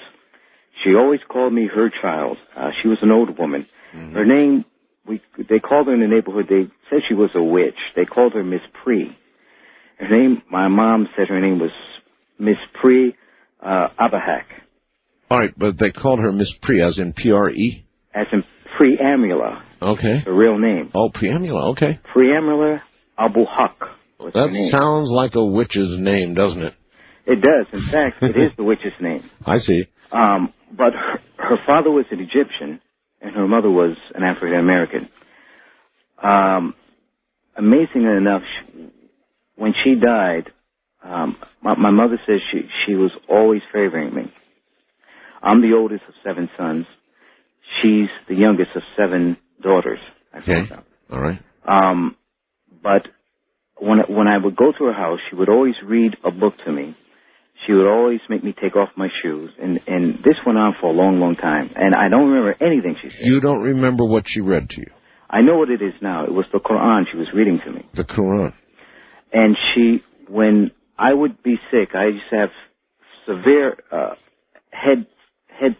She always called me her child. She was an old woman. Mm-hmm. Her name, they called her in the neighborhood, they said she was a witch. They called her Miss Pre. Her name, my mom said her name was Miss Pre Abahak. All right, but they called her Miss Pre, as in P-R-E? As in Preamula. Okay. Her real name. Oh, Preamula, okay. Preamula Abuhak. That sounds like a witch's name, doesn't it? It does. In fact, it is the witch's name. I see. But her father was an Egyptian, and her mother was an African American. Amazingly enough, when she died, my mother says she was always favoring me. I'm the oldest of 7 sons. She's the youngest of 7 daughters. Okay. All right. But when I would go to her house, she would always read a book to me. She would always make me take off my shoes, and this went on for a long time. And I don't remember anything she said. You don't remember what she read to you? I know what it is now. It was the Quran she was reading to me. The Quran. And when I would be sick, I used to have severe head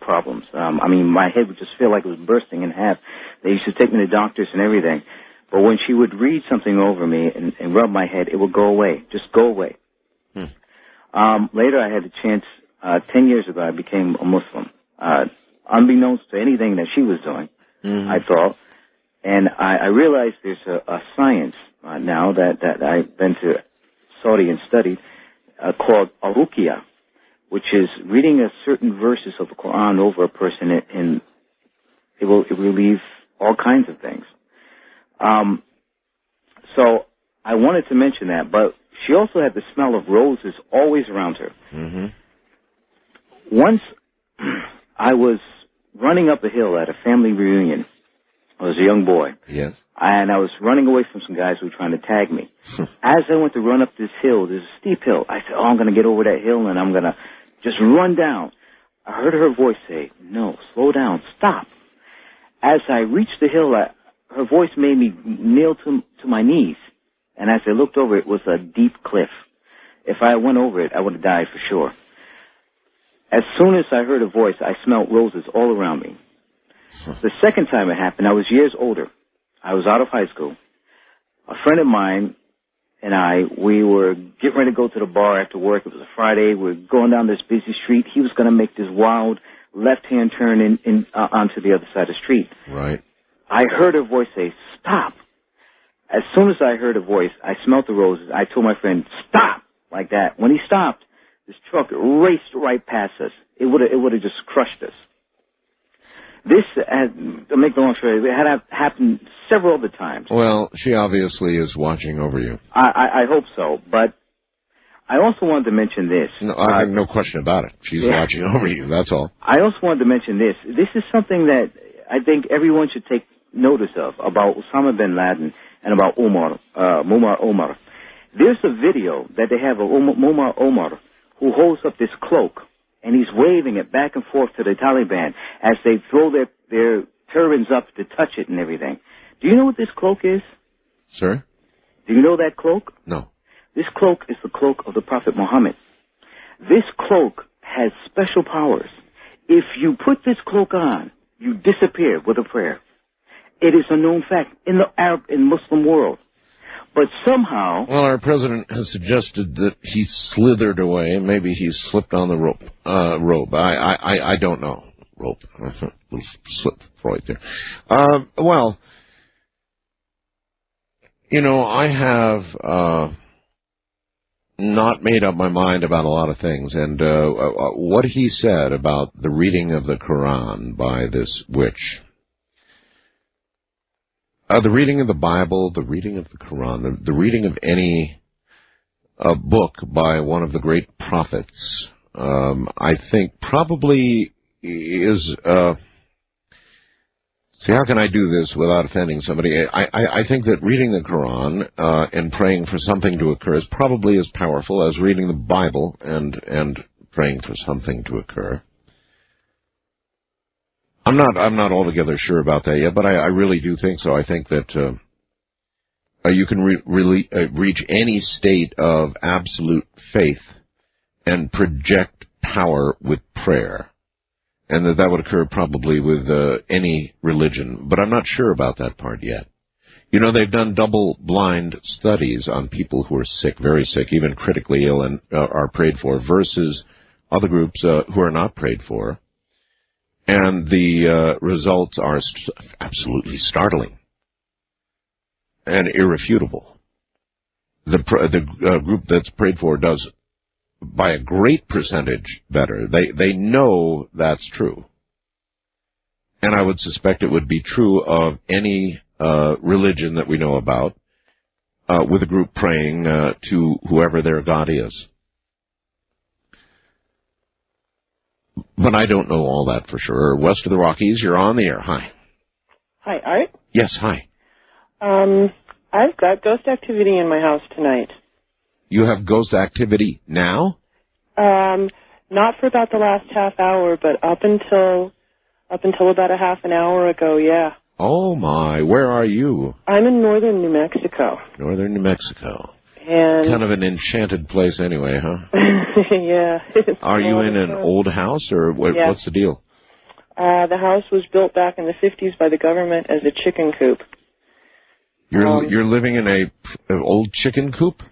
problems. My head would just feel like it was bursting in half. They used to take me to doctors and everything. But when she would read something over me and rub my head, it would go away. Just go away. Later, I had a chance, 10 years ago, I became a Muslim. Unbeknownst to anything that she was doing, I thought. And I realized there's a science now that I've been to Saudi and studied called al-ruqya, which is reading a certain verses of the Quran over a person, and it will relieve all kinds of things. So I wanted to mention that, but she also had the smell of roses always around her. Mm-hmm. Once I was running up a hill at a family reunion. I was a young boy. Yes. And I was running away from some guys who were trying to tag me. As I went to run up this hill, there's a steep hill. I said, I'm going to get over that hill and I'm going to just run down. I heard her voice say, no, slow down, stop. As I reached the hill, her voice made me kneel to my knees. And as I looked over, it was a deep cliff. If I went over it, I would have died for sure. As soon as I heard a voice, I smelled roses all around me. The second time it happened, I was years older. I was out of high school. A friend of mine and we were getting ready to go to the bar after work. It was a Friday. We were going down this busy street. He was going to make this wild left-hand turn onto the other side of the street. Right. I heard her voice say, stop. As soon as I heard her voice, I smelled the roses. I told my friend, stop, like that. When he stopped, this truck raced right past us. It would have just crushed us. This, to make the long story, it had happened several other times. Well, she obviously is watching over you. I hope so, but I also wanted to mention this. No, I have no question about it. She's watching over you, that's all. I also wanted to mention this. This is something that I think everyone should take notice of, about Osama bin Laden and about Muammar Omar. There's a video that they have of Omar who holds up this cloak, and he's waving it back and forth to the Taliban as they throw their turbans up to touch it and everything. Do you know what this cloak is? Sir? Do you know that cloak? No. This cloak is the cloak of the Prophet Muhammad. This cloak has special powers. If you put this cloak on, you disappear with a prayer. It is a known fact in the Arab and Muslim world. But somehow... Well, our president has suggested that he slithered away. Maybe he slipped on the robe. I don't know. Rope. Little slip right there. Well, you know, I have not made up my mind about a lot of things. And what he said about the reading of the Quran by this witch... the reading of the Bible, the reading of the Quran, the reading of any book by one of the great prophets, I think probably is... see, how can I do this without offending somebody? I think that reading the Quran and praying for something to occur is probably as powerful as reading the Bible and praying for something to occur. I'm not altogether sure about that yet, but I really do think so. I think that you can really reach any state of absolute faith and project power with prayer, and that would occur probably with any religion. But I'm not sure about that part yet. You know, they've done double-blind studies on people who are sick, very sick, even critically ill, and are prayed for, versus other groups who are not prayed for. And the results are absolutely startling and irrefutable. The group that's prayed for does, by a great percentage, better. They know that's true. And I would suspect it would be true of any religion that we know about, with a group praying to whoever their God is. But I don't know all that for sure. West of the Rockies, you're on the air. Hi. Hi, Art? Yes, hi. I've got ghost activity in my house tonight. You have ghost activity now? Not for about the last half hour, but up until about a half an hour ago, yeah. Oh my, where are you? I'm in northern New Mexico. Northern New Mexico. And kind of an enchanted place anyway, huh? Yeah. Are you in an old house, or Yeah. what's the deal? The house was built back in the 50s by the government as a chicken coop. You're living in an old chicken coop?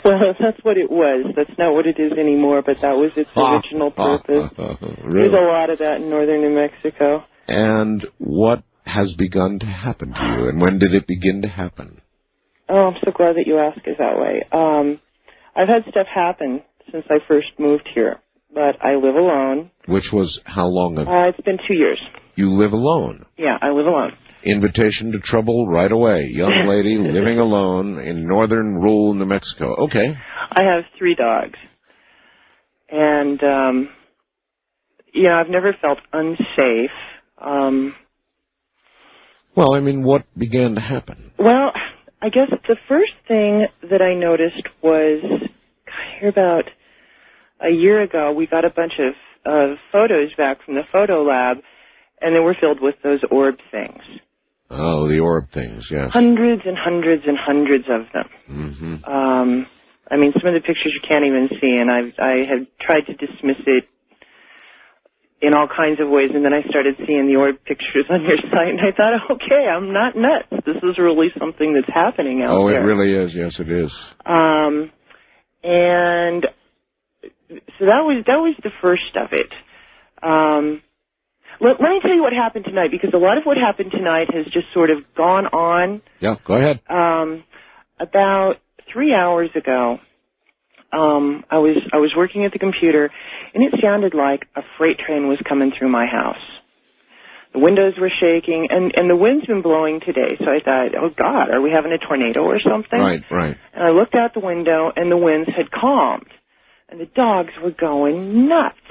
Well, that's what it was. That's not what it is anymore, but that was its original purpose. Really? There's a lot of that in northern New Mexico. And what has begun to happen to you, and when did it begin to happen? Oh, I'm so glad that you ask it that way. I've had stuff happen since I first moved here, but I live alone. Which was how long ago? It's been 2 years. You live alone? Yeah, I live alone. Invitation to trouble right away. Young lady living alone in northern rural New Mexico. Okay. I have 3 dogs. And, I've never felt unsafe. Well, I mean, what began to happen? Well, I guess the first thing that I noticed was, about a year ago, we got a bunch of photos back from the photo lab, and they were filled with those orb things. Oh, the orb things, yes. Hundreds and hundreds and hundreds of them. Mm-hmm. I mean, some of the pictures you can't even see, and I had tried to dismiss it in all kinds of ways, and then I started seeing the orb pictures on your site, and I thought, okay, I'm not nuts. This is really something that's happening out there. Oh, it really is. Yes, it is. And so that was the first of it. Let me tell you what happened tonight, because a lot of what happened tonight has just sort of gone on. Yeah, go ahead. About 3 hours ago, I was working at the computer, and it sounded like a freight train was coming through my house. The windows were shaking, and the wind's been blowing today, so I thought, oh, God, are we having a tornado or something? Right. And I looked out the window, and the winds had calmed, and the dogs were going nuts.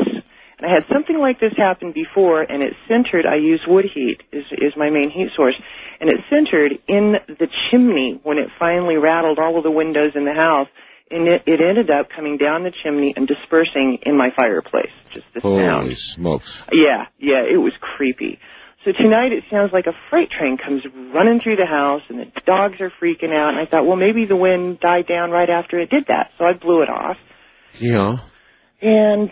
And I had something like this happen before, and it centered, I use wood heat, is my main heat source, and it centered in the chimney when it finally rattled all of the windows in the house, and it ended up coming down the chimney and dispersing in my fireplace. Just the sound. Holy smokes. Yeah, it was creepy. So tonight it sounds like a freight train comes running through the house, and the dogs are freaking out, and I thought, well, maybe the wind died down right after it did that, so I blew it off. Yeah. And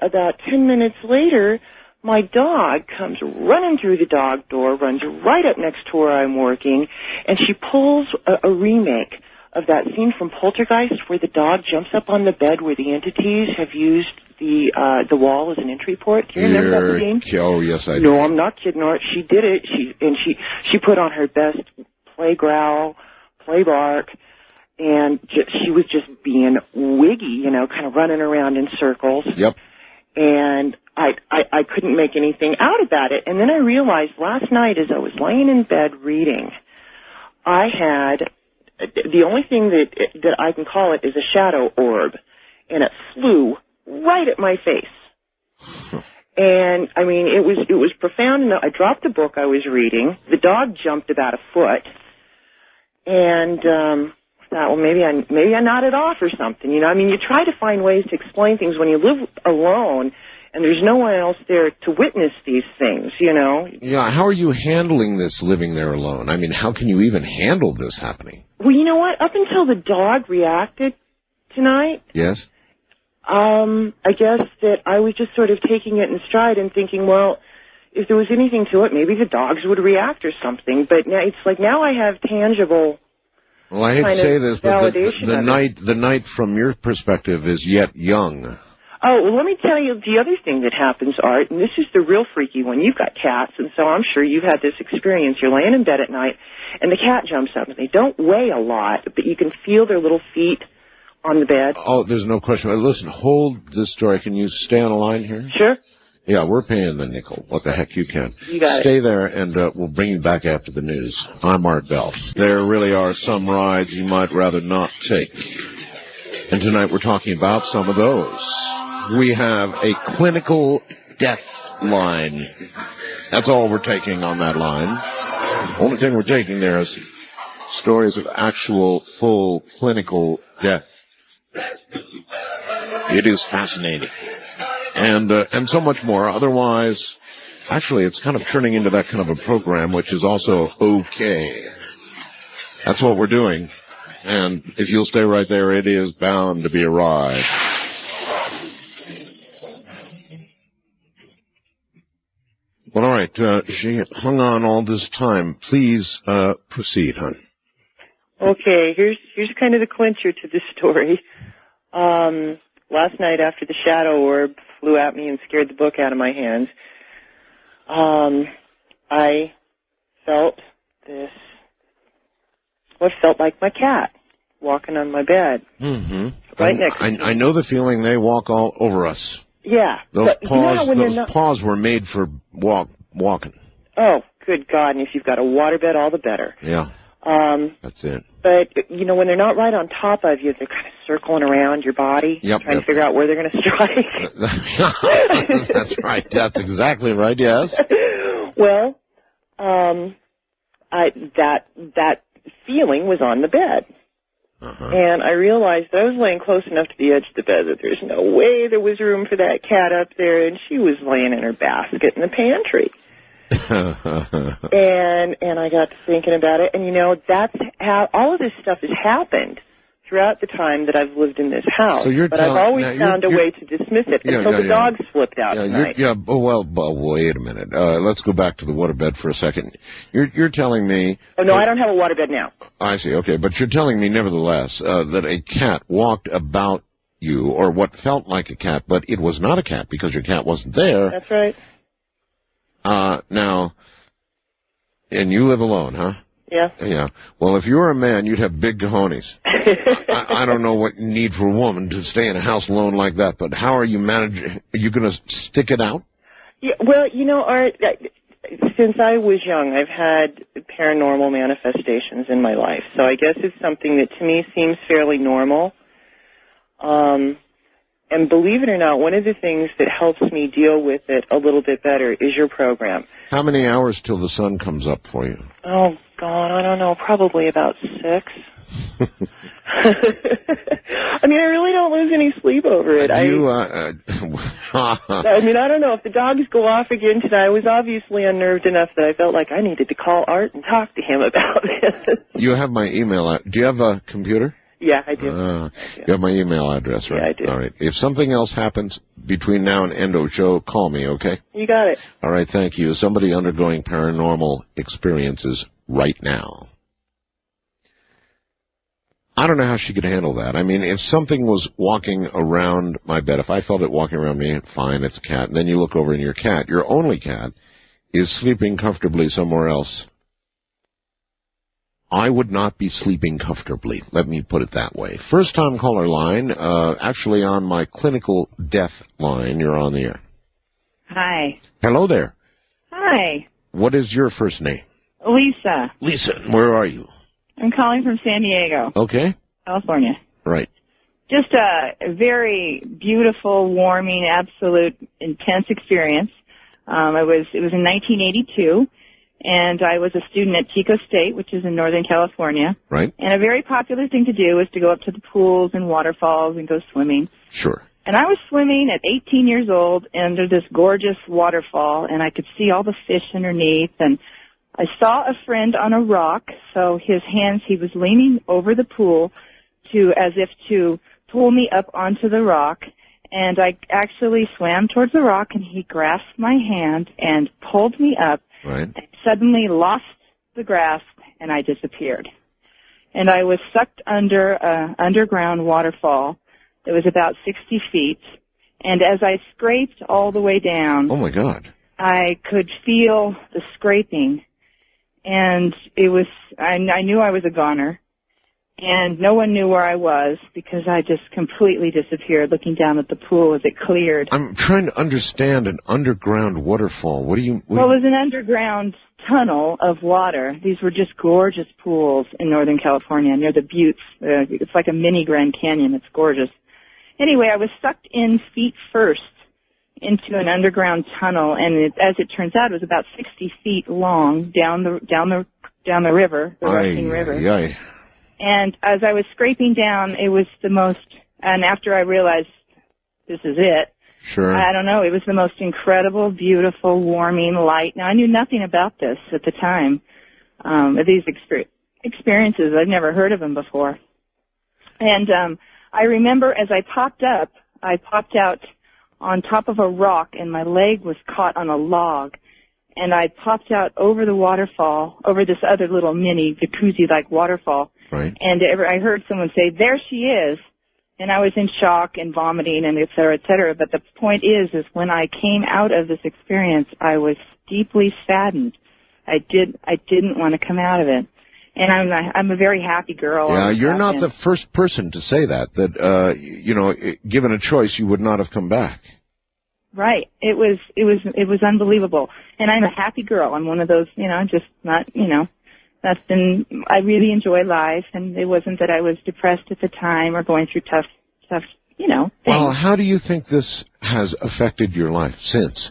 about 10 minutes later, my dog comes running through the dog door, runs right up next to where I'm working, and she pulls a remake of that scene from Poltergeist where the dog jumps up on the bed where the entities have used the wall as an entry port. Do you remember that scene? Oh, yes, I do. No, I'm not kidding, Art. She did it. She put on her best play growl, play bark, and she was just being wiggy, kind of running around in circles. Yep. And I couldn't make anything out about it. And then I realized last night as I was laying in bed reading, I had the only thing that I can call it is a shadow orb, and it flew right at my face. And I mean, it was profound enough. I dropped the book I was reading. The dog jumped about a foot, and I thought, well, maybe I nodded off or something. I mean, you try to find ways to explain things when you live alone, and there's no one else there to witness these things. Yeah. How are you handling this living there alone? I mean, how can you even handle this happening? Well, you know what? Up until the dog reacted tonight. Yes. I guess that I was just sort of taking it in stride and thinking, well, if there was anything to it, maybe the dogs would react or something. But now it's like now I have tangible. Well, I hate to say this, but the night from your perspective is yet young. Oh, well, let me tell you the other thing that happens, Art, and this is the real freaky one. You've got cats, and so I'm sure you've had this experience. You're laying in bed at night, and the cat jumps up, and they don't weigh a lot, but you can feel their little feet on the bed. Oh, there's no question. Listen, hold this story. Can you stay on the line here? Sure. Yeah, we're paying the nickel. What the heck, you can. You got Stay there, and we'll bring you back after the news. I'm Art Bell. There really are some rides you might rather not take. And tonight we're talking about some of those. We have a clinical death line. That's all we're taking on that line. The only thing we're taking there is stories of actual, full clinical death. It is fascinating. And so much more. Otherwise, actually, it's kind of turning into that kind of a program, which is also okay. That's what we're doing. And if you'll stay right there, it is bound to be a ride. Well, all right. She hung on all this time. Please proceed, hon. Okay, here's kind of the clincher to the story. Last night after the shadow orb flew at me and scared the book out of my hands, I felt what felt like my cat walking on my bed. Mm-hmm. Right next to me. I know the feeling. They walk all over us. Yeah. Those paws, paws were made for walking. Oh, good God. And if you've got a waterbed, all the better. Yeah. That's it. But, when they're not right on top of you, they're kind of circling around your body, trying to figure out where they're going to strike. That's right. That's exactly right, yes. Well, that feeling was on the bed. Uh-huh. And I realized that I was laying close enough to the edge of the bed that there's no way there was room for that cat up there, and she was laying in her basket in the pantry. and I got to thinking about it, and that's how all of this stuff has happened throughout the time that I've lived in this house. But I've always found a way to dismiss it until the dogs flipped out tonight. Well, wait a minute. Let's go back to the waterbed for a second. You're telling me... Oh, no, I don't have a waterbed now. I see, okay. But you're telling me, nevertheless, that a cat walked about you, or what felt like a cat, but it was not a cat because your cat wasn't there. That's right. Now, and you live alone, huh? Yeah. Yeah. Well, if you were a man, you'd have big cojones. I don't know what you need for a woman to stay in a house alone like that, but how are you managing? Are you going to stick it out? Yeah, well, Art, since I was young, I've had paranormal manifestations in my life, so I guess it's something that to me seems fairly normal. And believe it or not, one of the things that helps me deal with it a little bit better is your program. How many hours till the sun comes up for you? Oh, God, I don't know, probably about 6. I mean, I really don't lose any sleep over it. I mean, I don't know. If the dogs go off again today, I was obviously unnerved enough that I felt like I needed to call Art and talk to him about it. You have my email. Do you have a computer? Yeah, I do. You have my email address, right? Yeah, I do. All right. If something else happens between now and end of show, call me, okay? You got it. All right, thank you. Somebody undergoing paranormal experiences right now. I don't know how she could handle that. I mean, if something was walking around my bed, if I felt it walking around me, fine, it's a cat. And then you look over and your cat, your only cat, is sleeping comfortably somewhere else. I would not be sleeping comfortably. Let me put it that way. First-time caller line, actually on my clinical death line. You're on the air. Hi. Hello there. Hi. What is your first name? Lisa. Lisa, where are you? I'm calling from San Diego. Okay. California. Right. Just a very beautiful, warming, absolute, intense experience. It was in 1982. And I was a student at Chico State, which is in Northern California. Right. And a very popular thing to do is to go up to the pools and waterfalls and go swimming. Sure. And I was swimming at 18 years old under this gorgeous waterfall, and I could see all the fish underneath. And I saw a friend on a rock, so his hands, he was leaning over the pool as if to pull me up onto the rock. And I actually swam towards the rock, and he grasped my hand and pulled me up. Right. I suddenly lost the grasp, and I disappeared. And I was sucked under an underground waterfall that was about 60 feet. And as I scraped all the way down, oh my God, I could feel the scraping. And it was, I knew I was a goner. And no one knew where I was because I just completely disappeared looking down at the pool as it cleared. I'm trying to understand an underground waterfall. Well, it was an underground tunnel of water. These were just gorgeous pools in Northern California near the Buttes. It's like a mini Grand Canyon. It's gorgeous. Anyway, I was sucked in feet first into an underground tunnel, and as it turns out, it was about 60 feet long down the river, the rushing river. Aye. And as I was scraping down, it was the most, and after I realized this is it, sure. I don't know, it was the most incredible, beautiful, warming light. Now, I knew nothing about this at the time, these experiences. I'd never heard of them before. And I remember as I popped out on top of a rock, and my leg was caught on a log. And I popped out over the waterfall, over this other little mini jacuzzi-like waterfall. Right. And I heard someone say, "There she is." And I was in shock and vomiting and et cetera, et cetera. But the point is when I came out of this experience, I was deeply saddened. I didn't want to come out of it. And I'm a very happy girl. Yeah, you're not the first person to say that given a choice, you would not have come back. Right. It was unbelievable. And I'm a happy girl. I'm one of those, just not, I really enjoy life, and it wasn't that I was depressed at the time or going through tough, things. Well, how do you think this has affected your life since?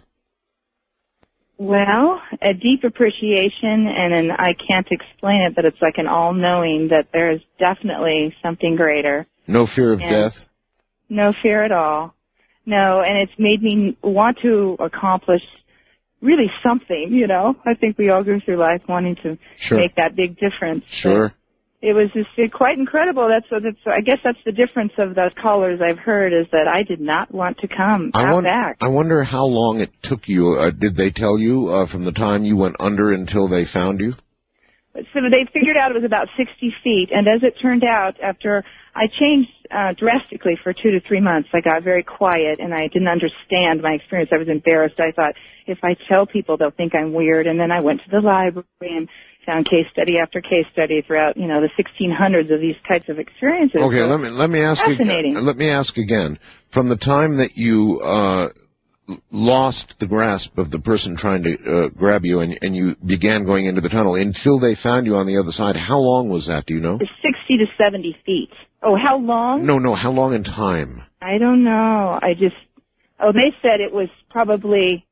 Well, a deep appreciation, and I can't explain it, but it's like an all-knowing that there is definitely something greater. No fear of death? No fear at all. No, and it's made me want to accomplish really something, I think we all go through life wanting to make that big difference. Sure. It was just quite incredible. I guess that's the difference of those callers I've heard, is that I did not want to come back. I wonder how long it took you. Did they tell you from the time you went under until they found you? So they figured out it was about 60 feet, and as it turned out, after I changed drastically for 2 to 3 months, I got very quiet, and I didn't understand my experience. I was embarrassed. I thought, if I tell people, they'll think I'm weird. And then I went to the library and found case study after case study throughout, the 1600s of these types of experiences. Okay, let me ask. Fascinating. Let me ask again. From the time that you lost the grasp of the person trying to grab you, and you began going into the tunnel until they found you on the other side, how long was that? Do you know? 60 to 70 feet. Oh, how long? No, how long in time? I don't know. They said it was probably,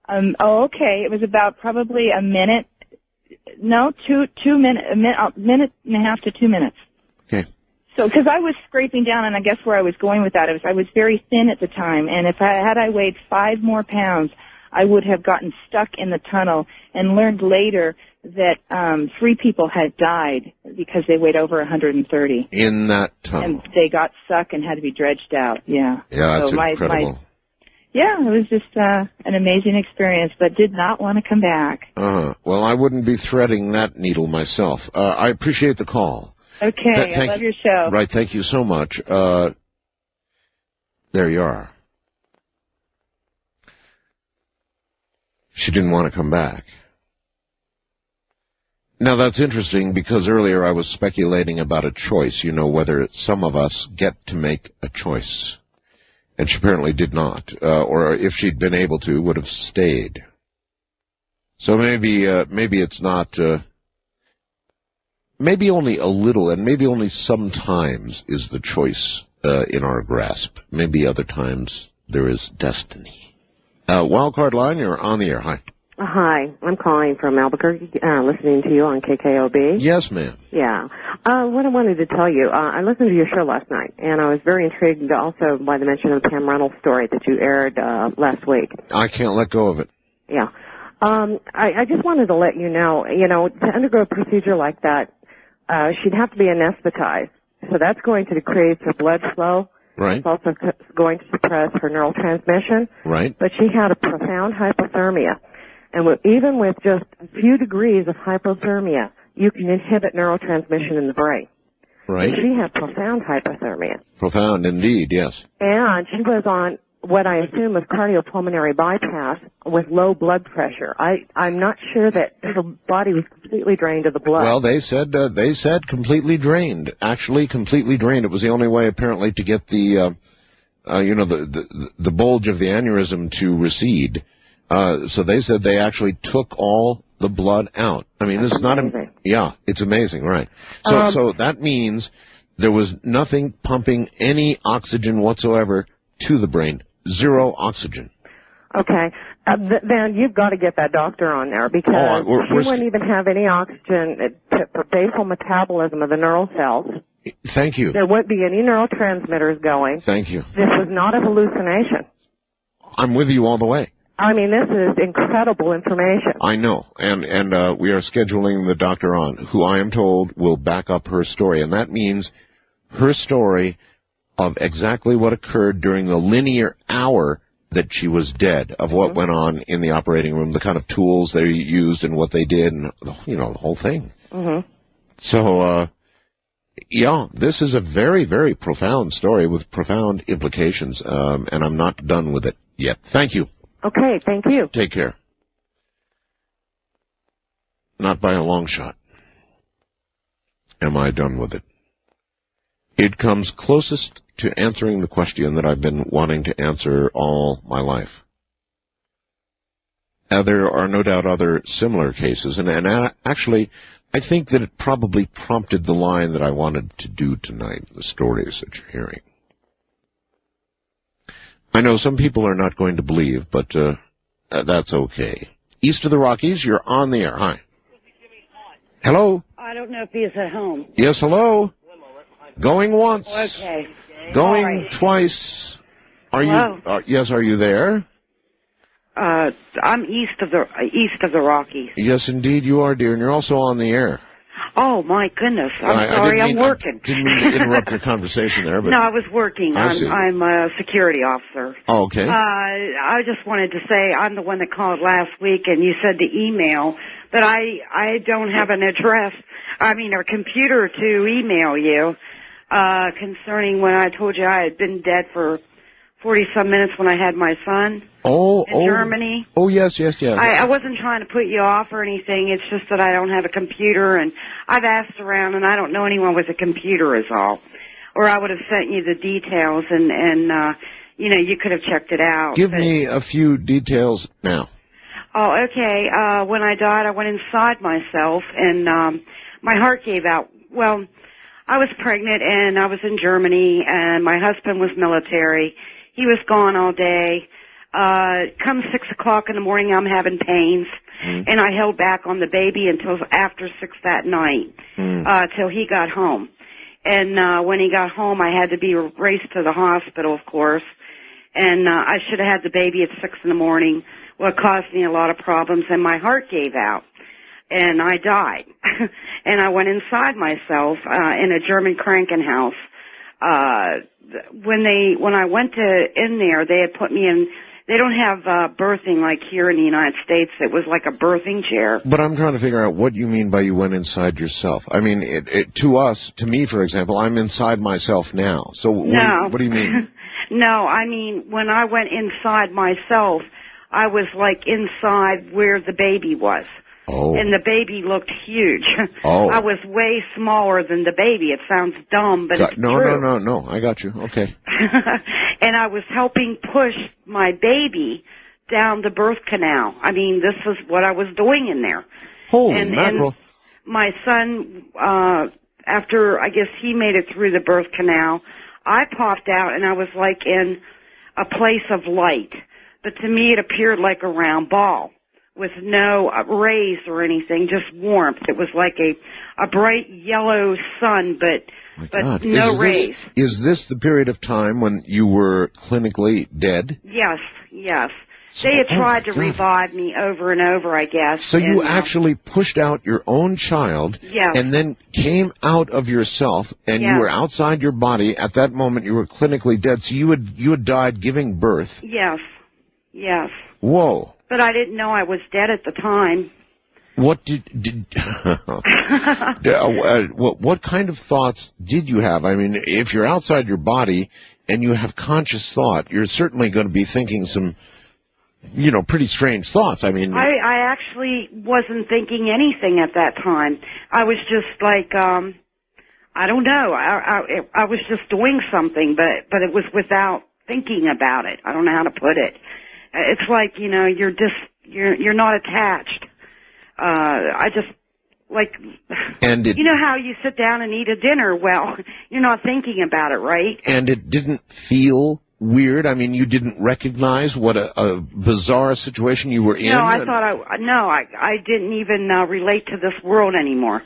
it was about probably a minute. No, 2 minutes, a minute and a half to 2 minutes. Okay. So, because I was scraping down, and I guess where I was going with that is I was very thin at the time, and if I weighed 5 more pounds, I would have gotten stuck in the tunnel and learned later that 3 people had died because they weighed over 130. In that tunnel. And they got stuck and had to be dredged out, yeah. Yeah, that's so incredible. Yeah, it was just an amazing experience, but did not want to come back. Well, I wouldn't be threading that needle myself. I appreciate the call. Okay, I love your show. Right, thank you so much. There you are. She didn't want to come back. Now, that's interesting because earlier I was speculating about a choice, whether some of us get to make a choice. And she apparently did not, or if she'd been able to, would have stayed. So maybe it's not, maybe only a little, and maybe only sometimes is the choice in our grasp. Maybe other times there is destiny. Wildcard line, you're on the air. Hi. Hi, I'm calling from Albuquerque, listening to you on KKOB. Yes, ma'am. Yeah. What I wanted to tell you, I listened to your show last night, and I was very intrigued also by the mention of the Pam Reynolds story that you aired last week. I can't let go of it. Yeah. I just wanted to let you know, to undergo a procedure like that, she'd have to be anesthetized. So that's going to decrease her blood flow. Right. It's also going to suppress her neurotransmission. Right. But she had a profound hypothermia. And even with just a few degrees of hypothermia, you can inhibit neurotransmission in the brain. Right. And she had profound hypothermia. Profound indeed, yes. And she was on what I assume is cardiopulmonary bypass with low blood pressure. I'm not sure that her body was completely drained of the blood. Well, they said completely drained. Actually, completely drained. It was the only way apparently to get the bulge of the aneurysm to recede. So they said they actually took all the blood out. I mean, this is not amazing. Yeah, it's amazing, right? So that means there was nothing pumping any oxygen whatsoever to the brain. 0 oxygen. Okay. Then you've got to get that doctor on there because she wouldn't even have any oxygen for basal metabolism of the neural cells. Thank you. There wouldn't be any neurotransmitters going. Thank you. This was not a hallucination. I'm with you all the way. I mean, this is incredible information. I know, and we are scheduling the doctor on, who I am told will back up her story, and that means her story of exactly what occurred during the linear hour that she was dead, of what went on in the operating room, the kind of tools they used and what they did, and the whole thing. Mm-hmm. So, yeah, this is a very, very profound story with profound implications, and I'm not done with it yet. Thank you. Okay, thank you. Take care. Not by a long shot am I done with it. It comes closest to answering the question that I've been wanting to answer all my life. There are no doubt other similar cases, and actually, I think that it probably prompted the line that I wanted to do tonight, the stories that you're hearing. I know some people are not going to believe, but that's okay. East of the Rockies, you're on the air. Hi. Hello? I don't know if he is at home. Yes, hello? Going once. Okay. Going right. twice. Are Hello? you? Yes, are you there? I'm east of the Rockies. Yes, indeed you are, dear, and you're also on the air. Oh my goodness! I'm sorry, I'm working. I didn't mean to interrupt your conversation there, but no, I was working. I'm a security officer. Oh, okay. I just wanted to say I'm the one that called last week, and you said to email, but I don't have an address. I mean, or computer to email you concerning when I told you I had been dead for 40-some minutes when I had my son in Germany. Oh, yes. I wasn't trying to put you off or anything. It's just that I don't have a computer, and I've asked around, and I don't know anyone with a computer is all. Or I would have sent you the details, and you could have checked it out. Give me a few details now. Oh, okay. When I died, I went inside myself, and my heart gave out. Well, I was pregnant, and I was in Germany, and my husband was military. He was gone all day. Come 6 o'clock in the morning, I'm having pains, and I held back on the baby until after 6 that night, till he got home. And when he got home, I had to be raced to the hospital, of course. And I should have had the baby at 6 in the morning. Well, it caused me a lot of problems, and my heart gave out. And I died. And I went inside myself in a German Krankenhaus. When I went in there, they had put me in. They don't have birthing like here in the United States. It was like a birthing chair. But I'm trying to figure out what you mean by you went inside yourself. I mean, to me, for example, I'm inside myself now. So No. What do you mean? No, I mean, when I went inside myself, I was like inside where the baby was. Oh. And the baby looked huge. Oh. I was way smaller than the baby. It sounds dumb, but it's true. No. I got you. Okay. And I was helping push my baby down the birth canal. I mean, this is what I was doing in there. Holy mackerel. And my son, after I guess he made it through the birth canal, I popped out and I was like in a place of light. But to me, it appeared like a round ball with no rays or anything, just warmth. It was like a bright yellow sun, but no rays. Is this the period of time when you were clinically dead? Yes. They had tried to revive me over and over, I guess. So you actually pushed out your own child and then came out of yourself, and you were outside your body. At that moment, you were clinically dead. So you had died giving birth. Yes. Whoa. But I didn't know I was dead at the time. What what kind of thoughts did you have? I mean, if you're outside your body and you have conscious thought, you're certainly going to be thinking some, pretty strange thoughts. I mean, I actually wasn't thinking anything at that time. I was just like, I don't know. I was just doing something, but it was without thinking about it. I don't know how to put it. It's like, you're not attached. I just, like, you know how you sit down and eat a dinner? Well, you're not thinking about it, right? And it didn't feel weird? I mean, you didn't recognize what a bizarre situation you were in? No, I didn't even relate to this world anymore.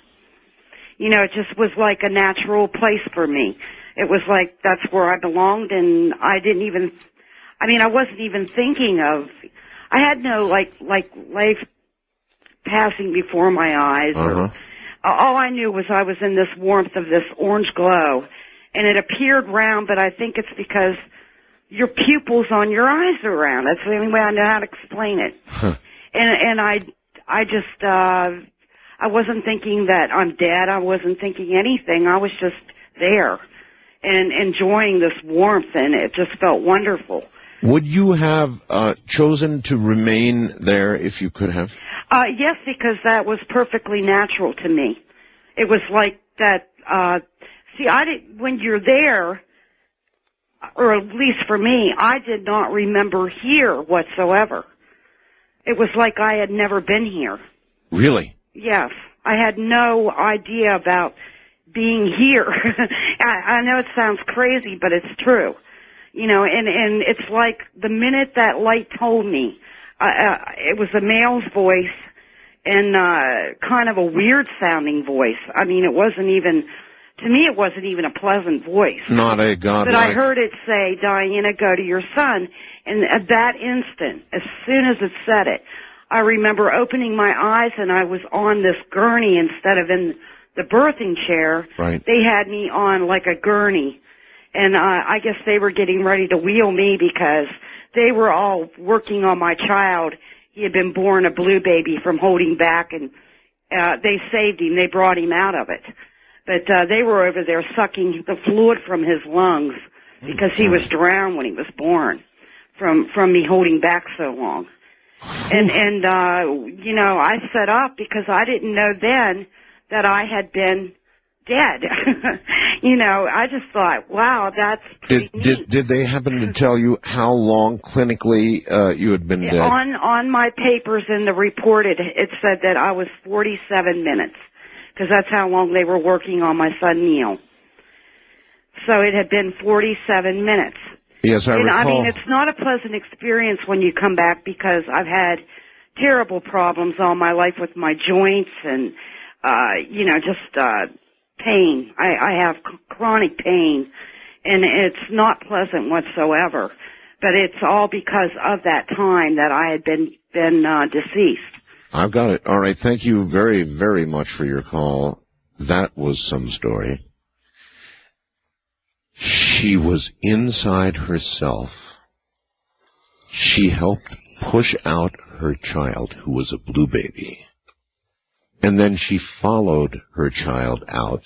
It just was like a natural place for me. It was like that's where I belonged, and I wasn't even thinking of, I had no, like life passing before my eyes. Or, all I knew was I was in this warmth of this orange glow, and it appeared round, but I think it's because your pupils on your eyes are round. That's the only way I know how to explain it. And I just, I wasn't thinking that I'm dead. I wasn't thinking anything. I was just there and enjoying this warmth, and it just felt wonderful. Would you have chosen to remain there if you could have? Yes, because that was perfectly natural to me. It was like that. When you're there, or at least for me, I did not remember here whatsoever. It was like I had never been here. Really? Yes. I had no idea about being here. I know it sounds crazy, but it's true. And it's like the minute that light told me, it was a male's voice and kind of a weird sounding voice. I mean, to me, it wasn't even a pleasant voice. Not a godlike. But I heard it say, Diana, go to your son. And at that instant, as soon as it said it, I remember opening my eyes and I was on this gurney instead of in the birthing chair. Right. They had me on like a gurney. And I guess they were getting ready to wheel me because they were all working on my child. He had been born a blue baby from holding back, and they saved him. They brought him out of it. But they were over there sucking the fluid from his lungs because he was drowned when he was born from me holding back so long. And I set up because I didn't know then that I had been dead. I just thought, wow, that's pretty neat. Did they happen to tell you how long clinically you had been dead? On my papers in the report, it said that I was 47 minutes, because that's how long they were working on my son Neil. So it had been 47 minutes. Yes, I recall. I mean, it's not a pleasant experience when you come back, because I've had terrible problems all my life with my joints and, just pain. I have chronic pain, and it's not pleasant whatsoever. But it's all because of that time that I had been deceased. I've got it. All right. Thank you very, very much for your call. That was some story. She was inside herself. She helped push out her child, who was a blue baby. And then she followed her child out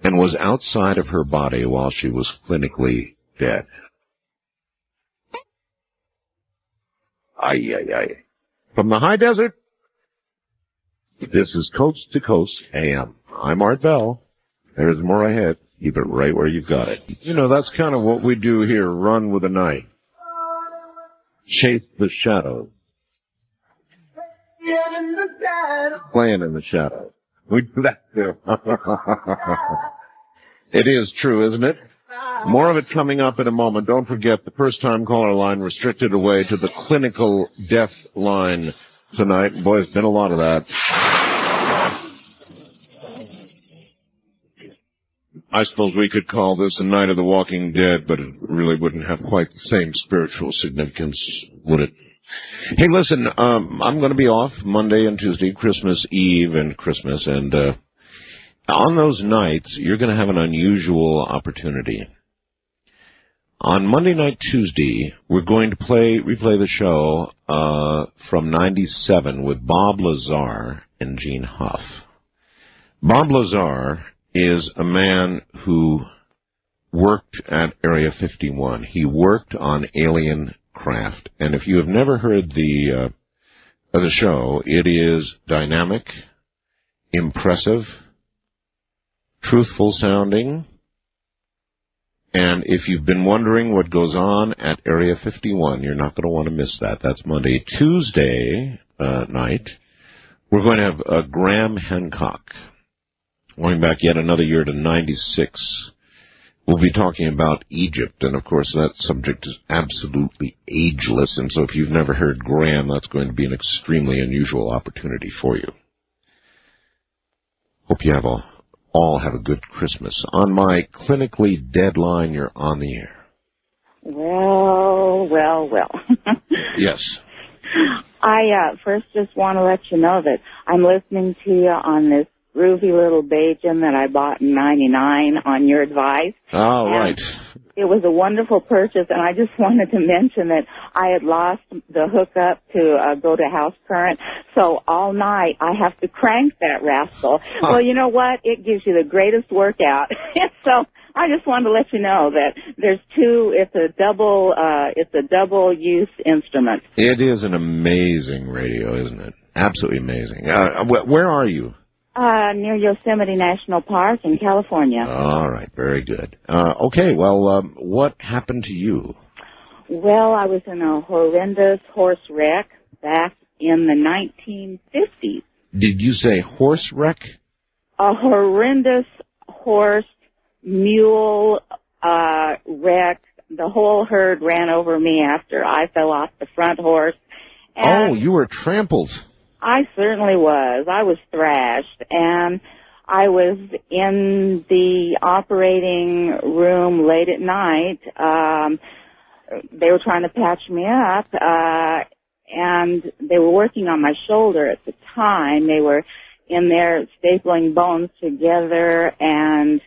and was outside of her body while she was clinically dead. Ay, ay, ay. From the high desert, this is Coast to Coast AM. I'm Art Bell. There's more ahead. Keep it right where you've got it. You know, that's kind of what we do here, run with the night. Chase the shadows. Playing in the shadows. We do that too. It is true, isn't it? More of it coming up in a moment. Don't forget the first-time caller line restricted away to the clinical death line tonight. Boy, it's been a lot of that. I suppose we could call this a Night of the Walking Dead, but it really wouldn't have quite the same spiritual significance, would it? Hey, listen, I'm going to be off Monday and Tuesday, Christmas Eve and Christmas, and on those nights, you're going to have an unusual opportunity. On Monday night, Tuesday, we're going to replay the show from 97 with Bob Lazar and Gene Huff. Bob Lazar is a man who worked at Area 51. He worked on alien craft. And if you have never heard the show, it is dynamic, impressive, truthful sounding. And if you've been wondering what goes on at Area 51, you're not going to want to miss that. That's Monday. Tuesday night, we're going to have Graham Hancock. Going back yet another year to 96. We'll be talking about Egypt, and of course that subject is absolutely ageless, and so if you've never heard Graham, that's going to be an extremely unusual opportunity for you. Hope you all have a good Christmas. On my clinically dead line, you're on the air. Well. Yes. I first just want to let you know that I'm listening to you on this groovy little Bajan that I bought in '99 on your advice. Oh, right. It was a wonderful purchase, and I just wanted to mention that I had lost the hookup to go to house current, so all night I have to crank that rascal. Huh. Well, you know what? It gives you the greatest workout. So I just wanted to let you know that there's two. It's a double use instrument. It is an amazing radio, isn't it? Absolutely amazing. Where are you? Near Yosemite National Park in California. All right, very good. Okay, well, what happened to you? Well, I was in a horrendous horse wreck back in the 1950s. Did you say horse wreck? A horrendous horse mule wreck. The whole herd ran over me after I fell off the front horse. And you were trampled. I certainly was. I was thrashed, and I was in the operating room late at night. They were trying to patch me up, and they were working on my shoulder at the time. They were in there stapling bones together, and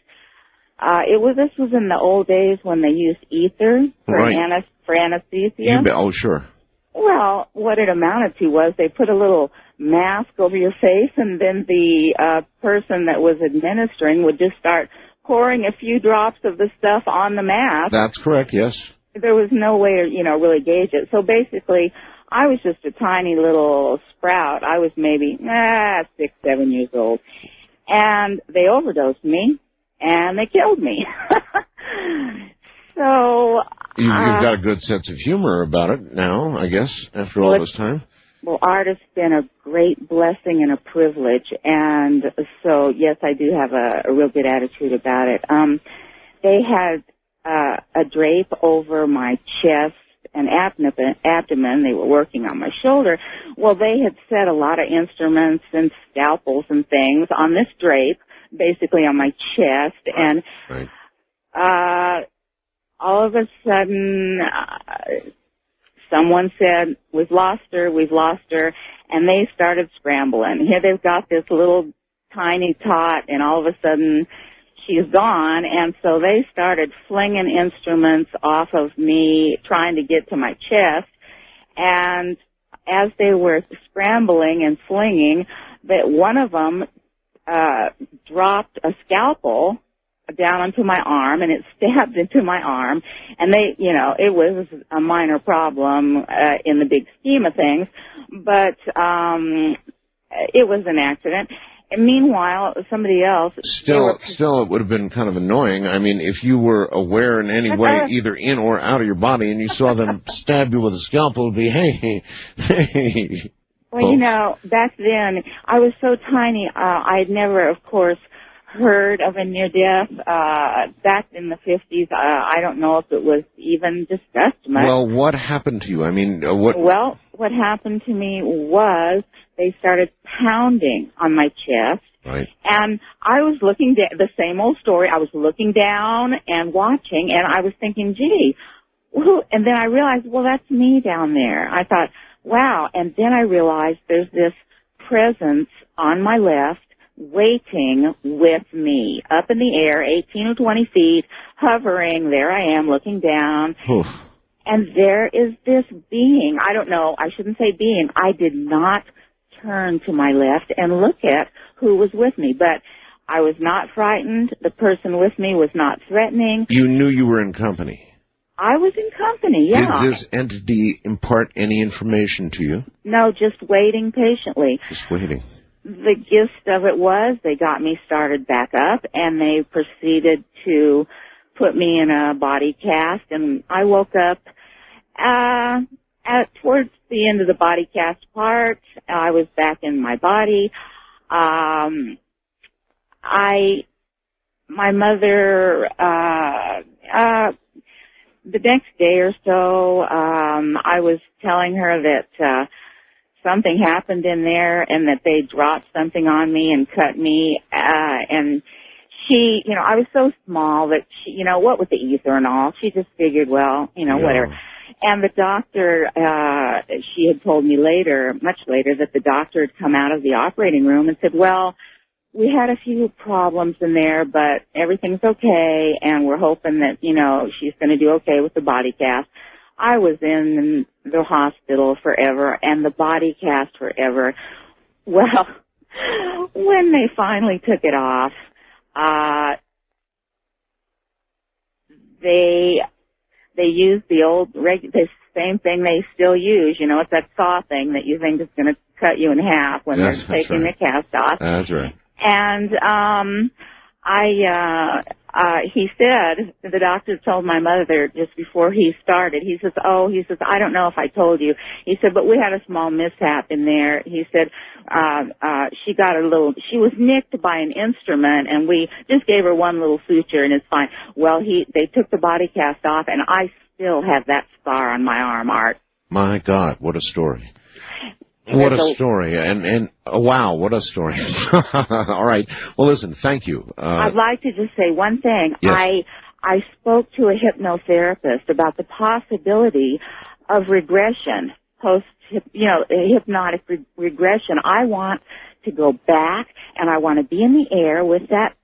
this was in the old days when they used ether for anesthesia. Oh, sure. Well, what it amounted to was they put a little mask over your face, and then the person that was administering would just start pouring a few drops of the stuff on the mask. That's correct, yes. There was no way to, really gauge it. So basically, I was just a tiny little sprout. I was maybe 6, 7 years old. And they overdosed me, and they killed me. So You've got a good sense of humor about it now, I guess, after all this time. Well, art has been a great blessing and a privilege, and so, yes, I do have a real good attitude about it. They had a drape over my chest and abdomen. They were working on my shoulder. Well, they had set a lot of instruments and scalpels and things on this drape basically on my chest, and all of a sudden, someone said, we've lost her, and they started scrambling. Here they've got this little tiny tot, and all of a sudden, she's gone, and so they started flinging instruments off of me, trying to get to my chest, and as they were scrambling and flinging, that one of them dropped a scalpel down onto my arm, and it stabbed into my arm, and it was a minor problem in the big scheme of things, but it was an accident. And meanwhile, somebody else... Still, it would have been kind of annoying. I mean, if you were aware in any way, either in or out of your body, and you saw them stab you with a scalpel, it would be, hey. Well, back then, I was so tiny, I had never, of course, heard of a near-death. Back in the 50s, I don't know if it was even discussed much. Well, what happened to you? I mean, what... Well, what happened to me was they started pounding on my chest. Right. And I was looking down, the same old story. I was looking down and watching, and I was thinking, gee, and then I realized, well, that's me down there. I thought, wow. And then I realized there's this presence on my left waiting with me up in the air, 18 or 20 feet, hovering. There I am looking down. Oof. And there is this being. I don't know. I shouldn't say being. I did not turn to my left and look at who was with me, but I was not frightened. The person with me was not threatening. You knew you were in company. I was in company, yeah. Did this entity impart any information to you? No, just waiting patiently. Just waiting. The gist of it was they got me started back up, and they proceeded to put me in a body cast, and I woke up towards the end of the body cast part. I was back in my body. My mother, the next day or so, I was telling her that something happened in there and that they dropped something on me and cut me, and she, I was so small that she, what with the ether and all, she just figured, well, whatever. And the doctor, she had told me later, much later, that the doctor had come out of the operating room and said, well, we had a few problems in there, but everything's okay, and we're hoping that, she's going to do okay with the body cast. I was in the hospital forever and the body cast forever. Well, when they finally took it off, they used the same thing they still use. It's that saw thing that you think is going to cut you in half when they're taking the cast off. That's right. And he said, the doctor told my mother just before he started, he says, I don't know if I told you. He said, but we had a small mishap in there. He said, she was nicked by an instrument, and we just gave her one little suture, and it's fine. Well, they took the body cast off, and I still have that scar on my arm, Art. My God, what a story. What a story. And wow, what a story. All right. Well, listen, thank you. I'd like to just say one thing. Yes. I spoke to a hypnotherapist about the possibility of regression, hypnotic regression. I want to go back, and I want to be in the air with that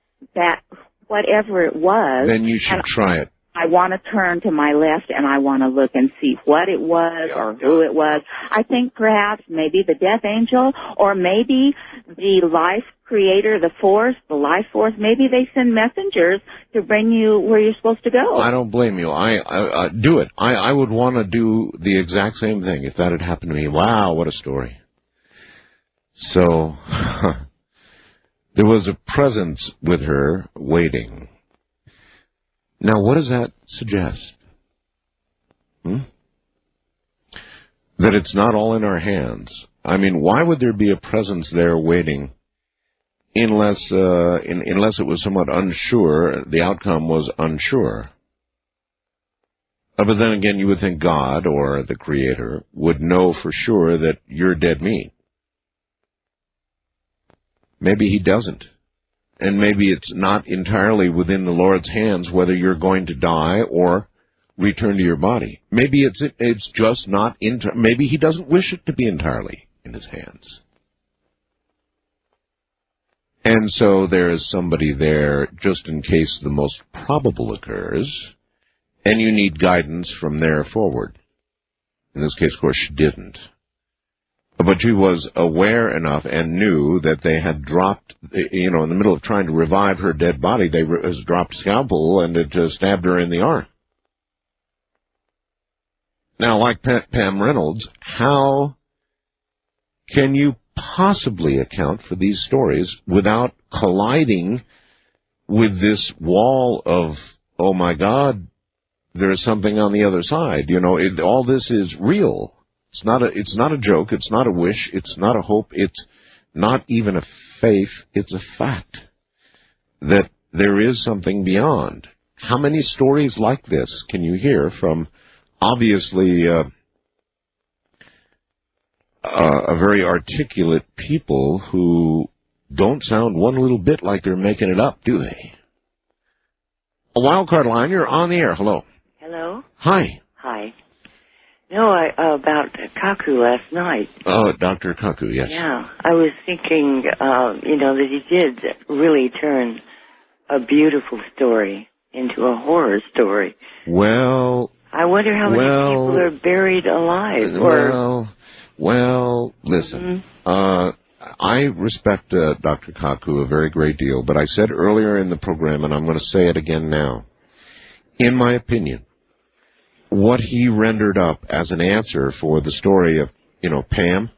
whatever it was. Then you should try it. I want to turn to my left, and I want to look and see what it was or who it was. I think perhaps maybe the death angel, or maybe the life creator, the life force. Maybe they send messengers to bring you where you're supposed to go. I don't blame you. I do it. I would want to do the exact same thing if that had happened to me. Wow, what a story. So, there was a presence with her waiting. Now, what does that suggest? That it's not all in our hands. I mean, why would there be a presence there waiting unless it was somewhat unsure, the outcome was unsure? But then again, you would think God or the Creator would know for sure that you're dead meat. Maybe He doesn't. And maybe it's not entirely within the Lord's hands whether you're going to die or return to your body. Maybe it's just not maybe he doesn't wish it to be entirely in his hands. And so there is somebody there just in case the most probable occurs, and you need guidance from there forward. In this case, of course, she didn't. But she was aware enough and knew that they had dropped, in the middle of trying to revive her dead body, they dropped a scalpel and it stabbed her in the arm. Now, like Pam Reynolds, how can you possibly account for these stories without colliding with this wall of, oh my God, there's something on the other side? All this is real. It's not a joke. It's not a wish. It's not a hope. It's not even a faith. It's a fact that there is something beyond. How many stories like this can you hear from obviously a very articulate people who don't sound one little bit like they're making it up, do they? A wildcard line, you're on the air. Hello. Hello? Hi. Hi. No, about Kaku last night. Oh, Dr. Kaku, yes. Yeah, I was thinking, that he did really turn a beautiful story into a horror story. Well... I wonder how many people are buried alive. Well, listen. I respect Dr. Kaku a very great deal, but I said earlier in the program, and I'm going to say it again now, in my opinion, what he rendered up as an answer for the story of, Pam,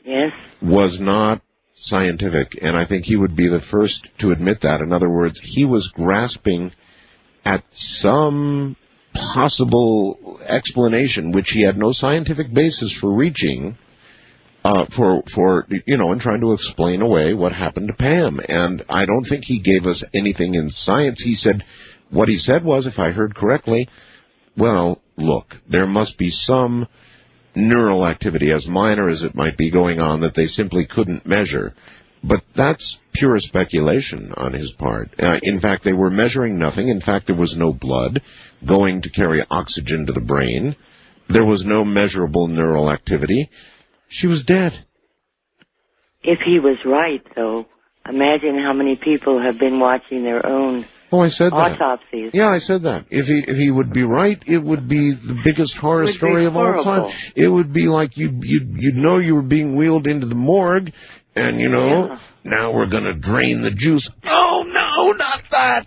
yes, was not scientific, and I think he would be the first to admit that. In other words, he was grasping at some possible explanation which he had no scientific basis for reaching, and trying to explain away what happened to Pam. And I don't think he gave us anything in science. What he said was, if I heard correctly, well, look, there must be some neural activity, as minor as it might be, going on that they simply couldn't measure. But that's pure speculation on his part. In fact, they were measuring nothing. In fact, there was no blood going to carry oxygen to the brain. There was no measurable neural activity. She was dead. If he was right, though, imagine how many people have been watching their own autopsies. Yeah, I said that. If he would be right, it would be the biggest horror story of all time. It would be like you'd know you were being wheeled into the morgue, and now we're going to drain the juice. Oh no, not that.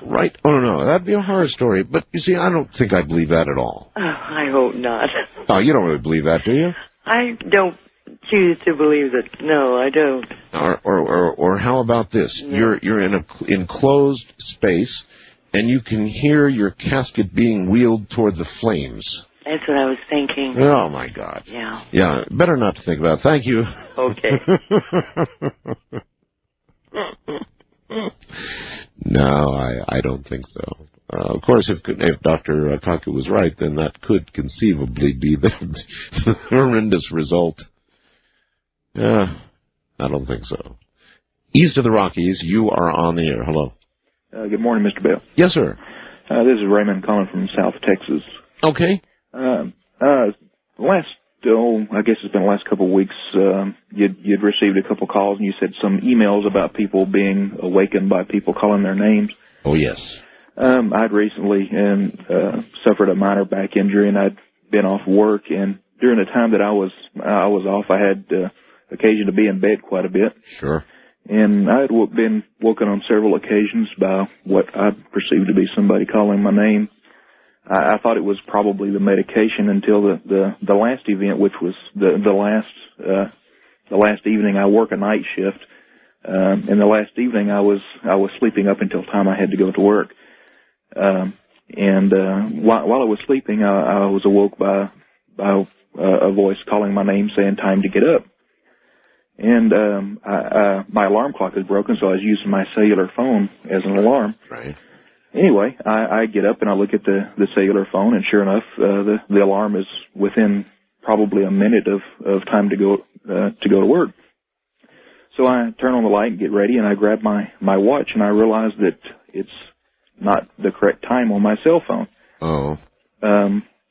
Right? Oh no, that'd be a horror story. But you see, I don't think I believe that at all. Oh, I hope not. Oh, you don't really believe that, do you? I don't choose to believe it. No, I don't. Or how about this? No. You're in an enclosed space, and you can hear your casket being wheeled toward the flames. That's what I was thinking. Oh my God. Yeah. Yeah. Better not to think about it. Thank you. Okay. No, I don't think so. Of course, if Dr. Kaku was right, then that could conceivably be the horrendous result. Yeah, I don't think so. East of the Rockies, you are on the air. Hello. Good morning, Mr. Bell. Yes, sir. This is Raymond calling from South Texas. Okay. I guess it's been the last couple of weeks, you'd received a couple calls, and you said some emails about people being awakened by people calling their names. Oh, yes. I'd recently suffered a minor back injury, and I'd been off work, and during the time that I was off, I had occasion to be in bed quite a bit. Sure. And I had been woken on several occasions by what I perceived to be somebody calling my name. I thought it was probably the medication until the last event, which was the last evening. I work a night shift, and the last evening I was sleeping up until time I had to go to work. While I was sleeping, I was awoke by a voice calling my name, saying time to get up. And my alarm clock is broken, so I was using my cellular phone as an alarm. Right. Anyway, I get up and I look at the cellular phone, and sure enough, the alarm is within probably a minute of time to go to work. So I turn on the light and get ready, and I grab my watch, and I realize that it's not the correct time on my cell phone. Oh.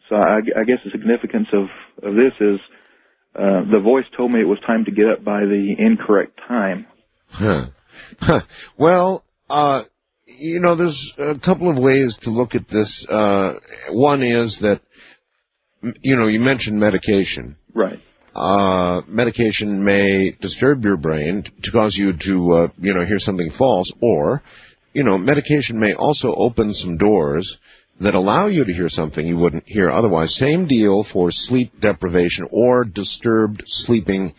So I guess the significance of this is the voice told me it was time to get up by the incorrect time. Huh. Well, there's a couple of ways to look at this. One is that, you mentioned medication. Right. Medication may disturb your brain to cause you to, hear something false, or, medication may also open some doors that allow you to hear something you wouldn't hear otherwise. Same deal for sleep deprivation or disturbed sleeping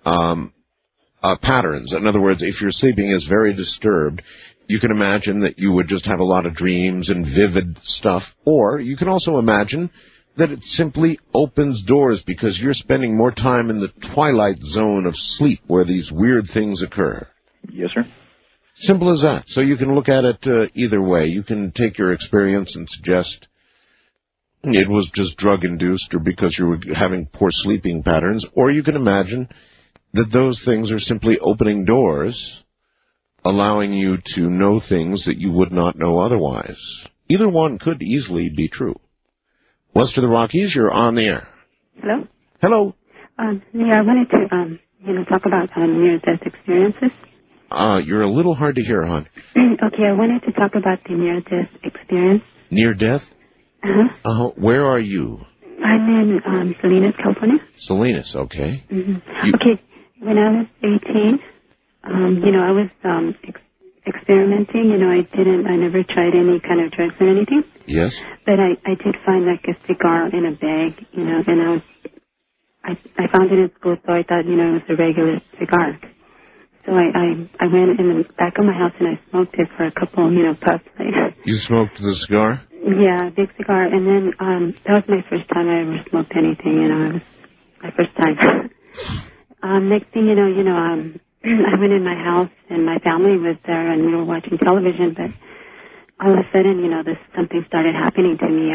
patterns. In other words, if your sleeping is very disturbed, you can imagine that you would just have a lot of dreams and vivid stuff, or you can also imagine that it simply opens doors because you're spending more time in the twilight zone of sleep where these weird things occur. Yes, sir. Simple as that. So you can look at it either way. You can take your experience and suggest it was just drug-induced or because you were having poor sleeping patterns, or you can imagine that those things are simply opening doors, allowing you to know things that you would not know otherwise. Either one could easily be true. West of the Rockies, you're on the air. Hello? Hello. Yeah, I wanted to, talk about near-death experiences. You're a little hard to hear, hon. Okay, I wanted to talk about the near-death experience. Near death? Uh-huh. Where are you? I'm in Salinas, California. Salinas, okay. Mm-hmm. Okay, when I was 18, I was experimenting. I never tried any kind of drugs or anything. Yes. But I did find like a cigar in a bag, and I found it in school, so I thought, it was a regular cigar. So I went in the back of my house and I smoked it for a couple, puffs. You smoked the cigar? Yeah, big cigar. And then that was my first time I ever smoked anything. It was my first time. Next thing you know, I went in my house and my family was there and we were watching television. But all of a sudden, something started happening to me.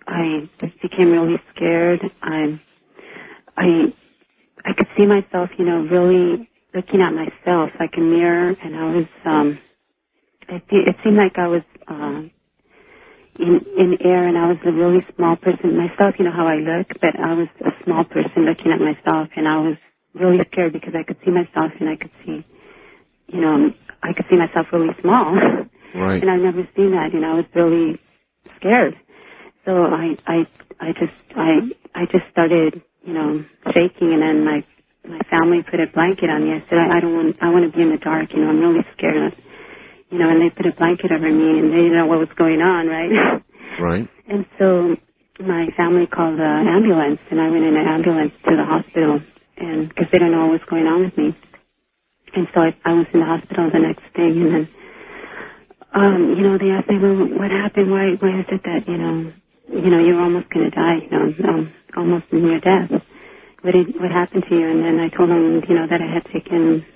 I just became really scared. I could see myself, really looking at myself like a mirror, and I was, it seemed like I was in air, and I was a really small person myself. You know how I look, but I was a small person looking at myself, and I was really scared because I could see myself, and I could see, I could see myself really small. Right. And I've never seen that. I was really scared. So I just started, shaking, and then my family put a blanket on me. I said, I want to be in the dark, I'm really scared. And they put a blanket over me, and they didn't know what was going on, right? Right. And so my family called the ambulance, and I went in an ambulance to the hospital, and because they don't know what was going on with me. And so I was in the hospital the next day, and then, they asked me, well, what happened? Why is it that, you're almost going to die, almost near death? What happened to you? And then I told them, that I had taken...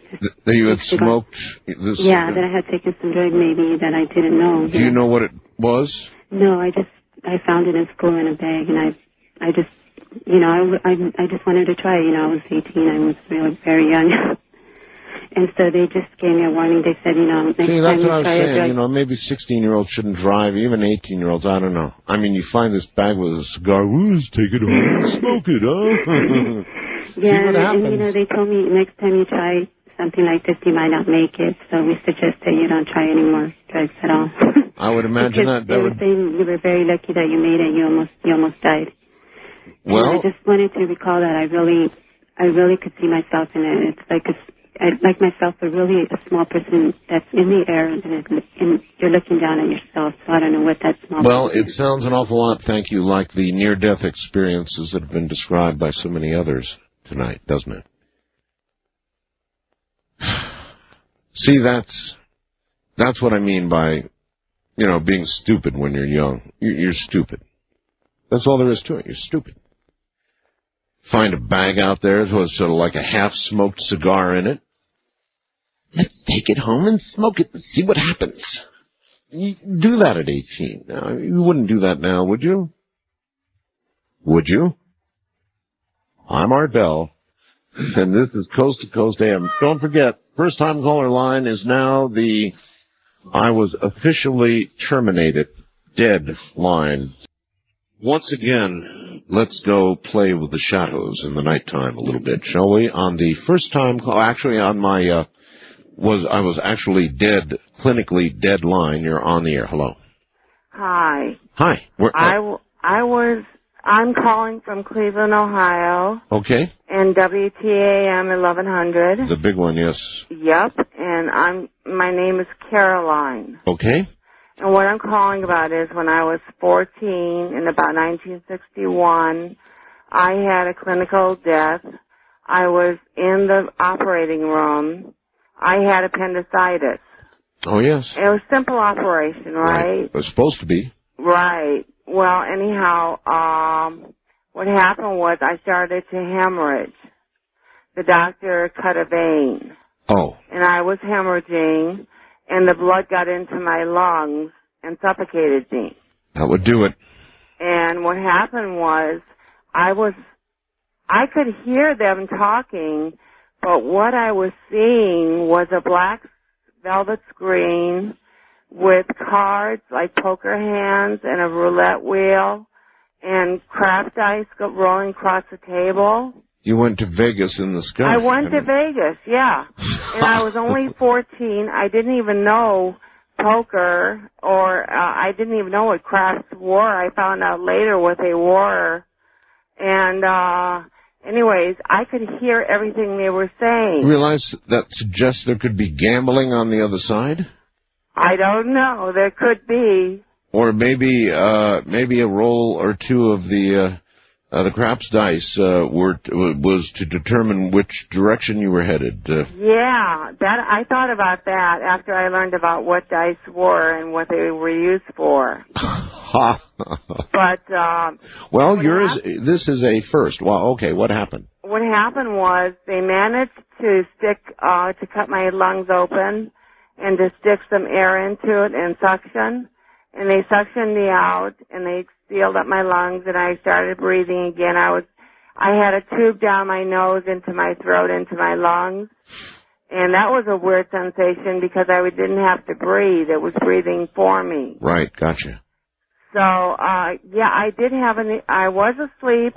That you had smoked this... Yeah, that I had taken some drug maybe that I didn't know. Do you know what it was? No, I found it in school in a bag, and I just, I just wanted to try. I was 18. I was really very young. And so they just gave me a warning. They said, next See, time that's you what I was try a saying. drug... Maybe 16-year-olds shouldn't drive, even 18-year-olds. I don't know. I mean, you find this bag with a cigar. Ooh, take it home and smoke it, huh? Yeah, See what happens. and they told me next time you try something like this, you might not make it. So we suggest that you don't try any more drugs at all. I would imagine because that they were saying you were very lucky that you made it. You almost died. Well, and I just wanted to recall that I really could see myself in it. It's like like myself, but really a small person that's in the air, and you're looking down at yourself. So I don't know what that small. Well, person it sounds an awful lot, thank you, like the near-death experiences that have been described by so many others tonight, doesn't it? See, that's what I mean by, being stupid when you're young. You're stupid. That's all there is to it. You're stupid. Find a bag out there with sort of like a half-smoked cigar in it. Let's take it home and smoke it and see what happens. You do that at 18. Now, you wouldn't do that now, would you? Would you? I'm Art Bell. And this is Coast to Coast AM. Don't forget, first-time caller line is now the I was officially terminated dead line. Once again, let's go play with the shadows in the nighttime a little bit, shall we? On the first-time call, actually on my, I was actually dead, clinically dead line. You're on the air. Hello. Hi. Hi. I'm calling from Cleveland, Ohio. Okay. And WTAM 1100. The big one, yes. Yep. And my name is Caroline. Okay. And what I'm calling about is when I was 14 in about 1961, I had a clinical death. I was in the operating room. I had appendicitis. Oh, yes. It was a simple operation, right? It was supposed to be. Right. Well, anyhow, what happened was I started to hemorrhage. The doctor cut a vein. Oh. And I was hemorrhaging, and the blood got into my lungs and suffocated me. That would do it. And what happened was I could hear them talking, but what I was seeing was a black velvet screen with cards like poker hands and a roulette wheel and crap dice rolling across the table. You went to Vegas in the sky. I went to Vegas, yeah. And I was only 14. I didn't even know poker, or I didn't even know what craps were. I found out later what they were. And anyways, I could hear everything they were saying. Realize that suggests there could be gambling on the other side? I don't know. There could be. Or maybe a roll or two of the craps dice was to determine which direction you were headed. Yeah, that I thought about that after I learned about what dice were and what they were used for. But well, this is a first. Well, okay, what happened? What happened was they managed to to cut my lungs open and to stick some air into it and suction. And they suctioned me out, and they sealed up my lungs, and I started breathing again. I had a tube down my nose, into my throat, into my lungs. And that was a weird sensation because I didn't have to breathe. It was breathing for me. Right, gotcha. So, yeah, I was asleep.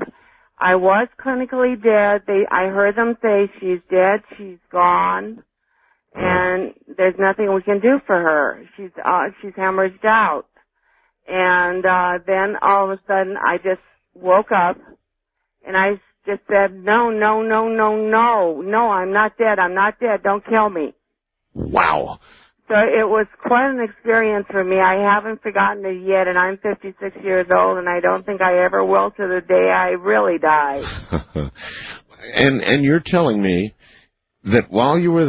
I was clinically dead. I heard them say, she's dead, she's gone. And there's nothing we can do for her. She's hemorrhaged out. And then all of a sudden I just woke up and I just said, no, I'm not dead, don't kill me. Wow. So it was quite an experience for me. I haven't forgotten it yet, and I'm 56 years old, and I don't think I ever will to the day I really die. And you're telling me that while you were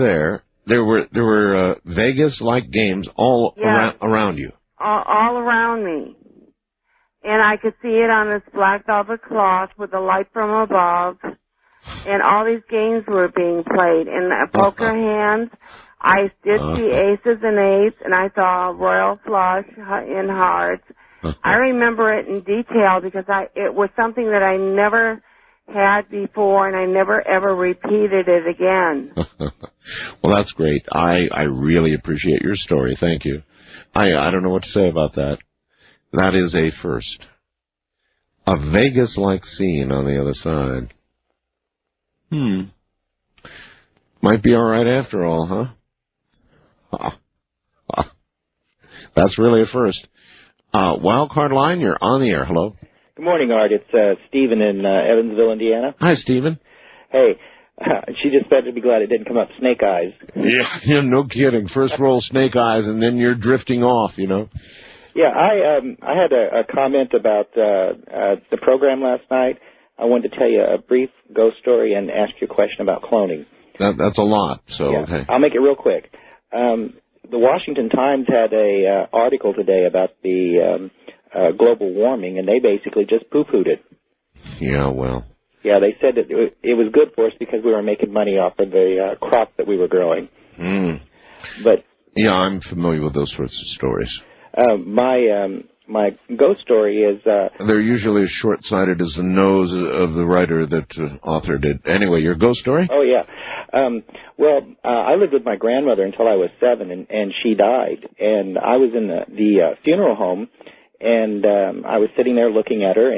there were Vegas-like games all around you. All around me. And I could see it on this black velvet cloth with the light from above. And all these games were being played. And poker hands, I did see aces and eights, and I saw royal flush in hearts. I remember it in detail because it was something that I never had before, and I never ever repeated it again. Well, that's great. I really appreciate your story. Thank you. I don't know what to say about that. That is a first. A Vegas-like scene on the other side. Might be all right after all, huh? That's really a first. Wildcard line, you're on the air. Hello. Good morning, Art. It's Stephen in Evansville, Indiana. Hi, Stephen. Hey, she just said to be glad it didn't come up snake eyes. Yeah, no kidding. First roll snake eyes, and then you're drifting off, you know. Yeah, I had a comment about the program last night. I wanted to tell you a brief ghost story and ask you a question about cloning. That's a lot, so yeah, okay. I'll make it real quick. The Washington Times had a article today about the global warming, and they basically just poo-pooed it. Yeah, well. Yeah, they said that it was good for us because we were making money off of the crop that we were growing. But yeah, I'm familiar with those sorts of stories. my ghost story is... They're usually as short-sighted as the nose of the writer that authored it. Anyway, your ghost story? Oh, yeah. I lived with my grandmother until I was 7, and she died. And I was in the funeral home, and I was sitting there looking at her,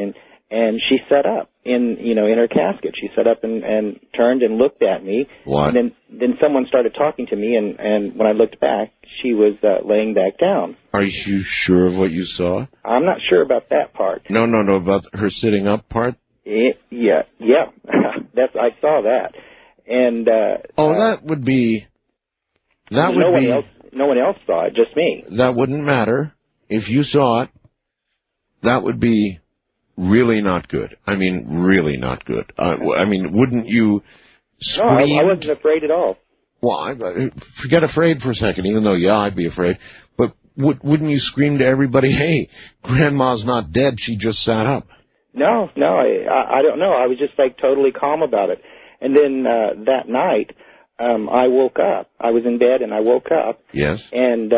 and she sat up in her casket. She sat up and turned and looked at me. What? And then someone started talking to me, and when I looked back, she was laying back down. Are you sure of what you saw? I'm not sure about that part. No, about her sitting up part? Yeah. I saw that. And that would be... No one else saw it, just me. That wouldn't matter. If you saw it, that would be really not good. I mean, really not good. Wouldn't you scream? No, I wasn't afraid at all. Well, forget afraid for a second, even though, I'd be afraid. But wouldn't you scream to everybody, hey, Grandma's not dead, she just sat up? No, I don't know. I was just totally calm about it. And then that night, I woke up. I was in bed and I woke up. Yes. And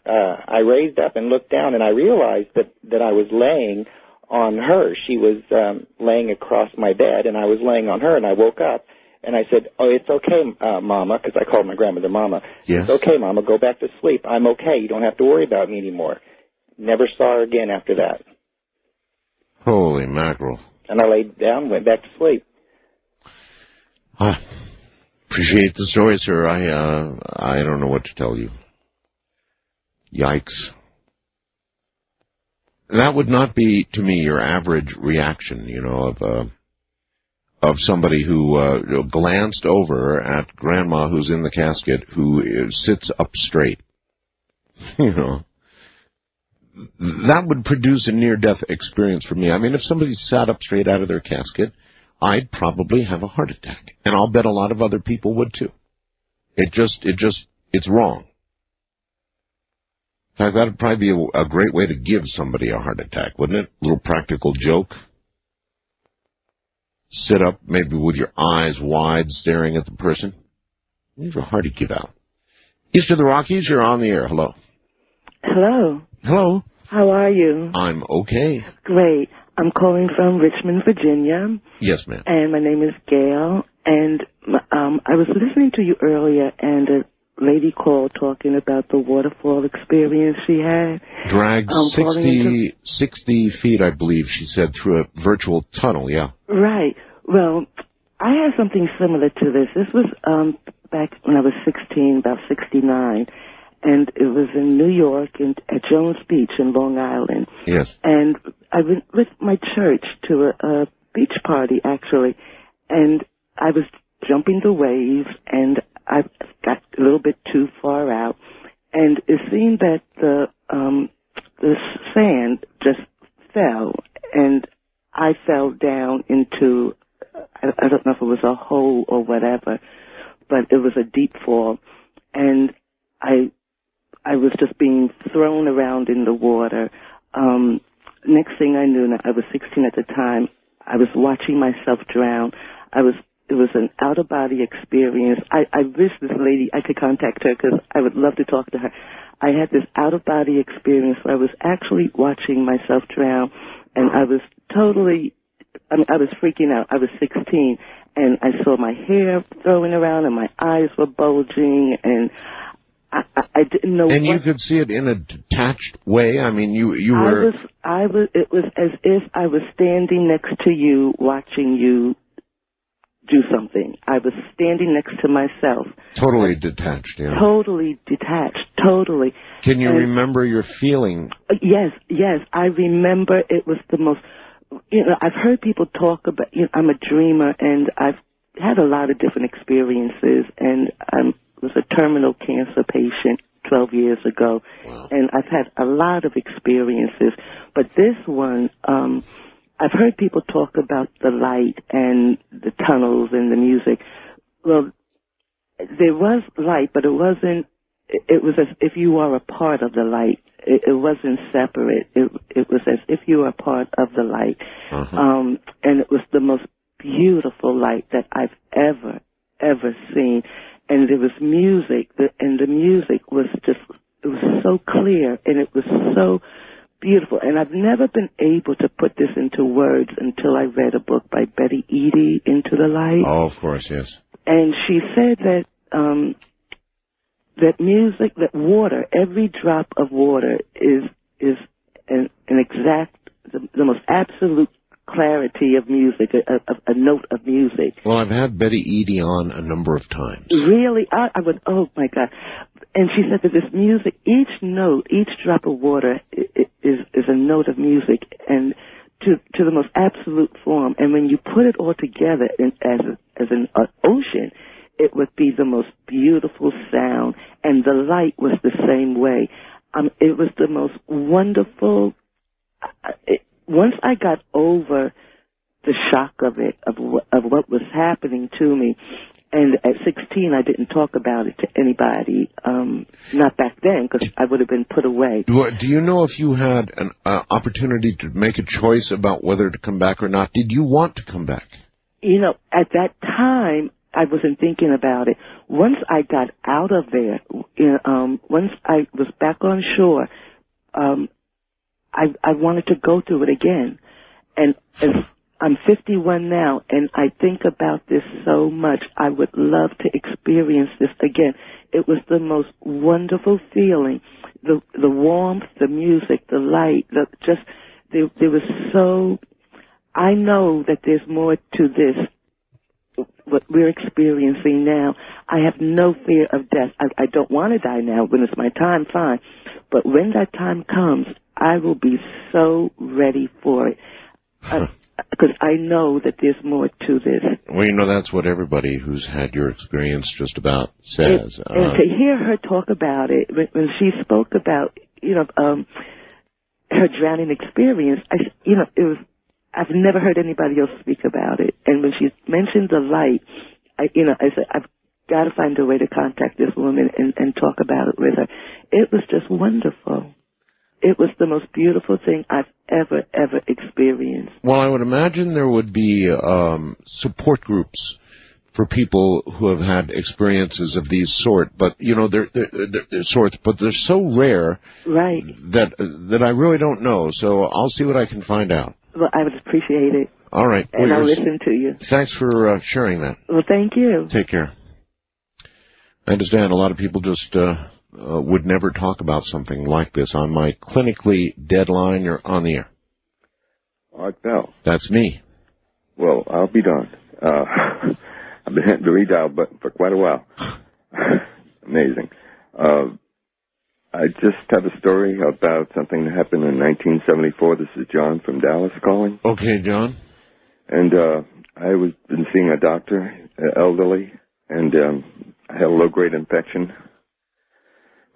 I raised up and looked down, and I realized that I was laying on her. She was laying across my bed, and I was laying on her, and I woke up. And I said, "Oh, it's okay, Mama," because I called my grandmother Mama. Yes. "It's okay, Mama. Go back to sleep. I'm okay. You don't have to worry about me anymore." Never saw her again after that. Holy mackerel. And I laid down and went back to sleep. Appreciate the story, sir. I don't know what to tell you. Yikes. That would not be, to me, your average reaction, of somebody who glanced over at Grandma who's in the casket, who sits up straight. That would produce a near-death experience for me. I mean, if somebody sat up straight out of their casket, I'd probably have a heart attack. And I'll bet a lot of other people would too. It's wrong. In fact, that would probably be a great way to give somebody a heart attack, wouldn't it? A little practical joke. Sit up, maybe with your eyes wide, staring at the person. These are hard to give out. East of the Rockies, you're on the air. Hello. Hello. Hello. How are you? I'm okay. Great. I'm calling from Richmond, Virginia. Yes, ma'am. And my name is Gail. And I was listening to you earlier, and a lady called talking about the waterfall experience she had. Dragged 60 feet, I believe, she said, through a virtual tunnel, yeah. Right. Well, I had something similar to this. This was back when I was 16, about 69. And it was in New York at Jones Beach in Long Island. Yes. And I went with my church to a beach party, actually. And I was jumping the waves, and I got a little bit too far out. And it seemed that the sand just fell, and I fell down into, I don't know if it was a hole or whatever, but it was a deep fall. And I was just being thrown around in the water. Next thing I knew, I was 16 at the time, I was watching myself drown. It was an out-of-body experience. I wish this lady, I could contact her because I would love to talk to her. I had this out-of-body experience where I was actually watching myself drown, and I was I was freaking out. I was 16, and I saw my hair throwing around, and my eyes were bulging, and I didn't know. And you could see it in a detached way. I mean, you were. It was as if I was standing next to you, watching you do something. I was standing next to myself. Totally detached, yeah. Totally detached, totally. Can you remember your feeling? Yes. I remember it was the most, I've heard people talk about, I'm a dreamer, and I've had a lot of different experiences, and I was a terminal cancer patient 12 years ago. Wow. And I've had a lot of experiences, but this one, I've heard people talk about the light and the tunnels and the music. Well, there was light, but it was as if you are a part of the light. It wasn't separate. It was as if you were a part of the light. Uh-huh. And it was the most beautiful light that I've ever seen. And there was music, and the music was it was so clear, and it was so beautiful. And I've never been able to put this into words until I read a book by Betty Eadie, Into the Light. Oh, of course, yes. And she said that that music, that water, every drop of water is an exact, the most absolute clarity of music, a note of music. Well, I've had Betty Eadie on a number of times. Really? I would, oh my God. And she said that this music, each note, each drop of water is a note of music, and to the most absolute form. And when you put it all together as an ocean, it would be the most beautiful sound. And the light was the same way. It was the most wonderful. Once I got over the shock of it, of what was happening to me, and at 16 I didn't talk about it to anybody, not back then, because I would have been put away. Do you know if you had an opportunity to make a choice about whether to come back or not? Did you want to come back? You know, at that time, I wasn't thinking about it. Once I got out of there, once I was back on shore, I wanted to go through it again. And I'm 51 now, and I think about this so much. I would love to experience this again. It was the most wonderful feeling. The warmth, the music, the light, there was so, I know that there's more to this, what we're experiencing now. I have no fear of death. I don't want to die now. When it's my time, fine. But when that time comes, I will be so ready for it. Because I know that there's more to this. Well, you know, that's what everybody who's had your experience just about says. And to hear her talk about it, when she spoke about, her drowning experience, it was, I've never heard anybody else speak about it. And when she mentioned the light, I said, I've got to find a way to contact this woman and talk about it with her. It was just wonderful. It was the most beautiful thing I've ever experienced. Well, I would imagine there would be support groups for people who have had experiences of these sort, but they're but they're so rare, right? That I really don't know. So I'll see what I can find out. Well, I would appreciate it. All right, and I'll listen to you. Thanks for sharing that. Well, thank you. Take care. I understand a lot of people just would never talk about something like this. On my clinically deadline, you're on the air. Art Bell. That's me. Well, I'll be darned. I've been hitting the redial button for quite a while. Amazing. I just have a story about something that happened in 1974. This is John from Dallas calling. Okay, John. And I been seeing a doctor, elderly, and I had a low-grade infection.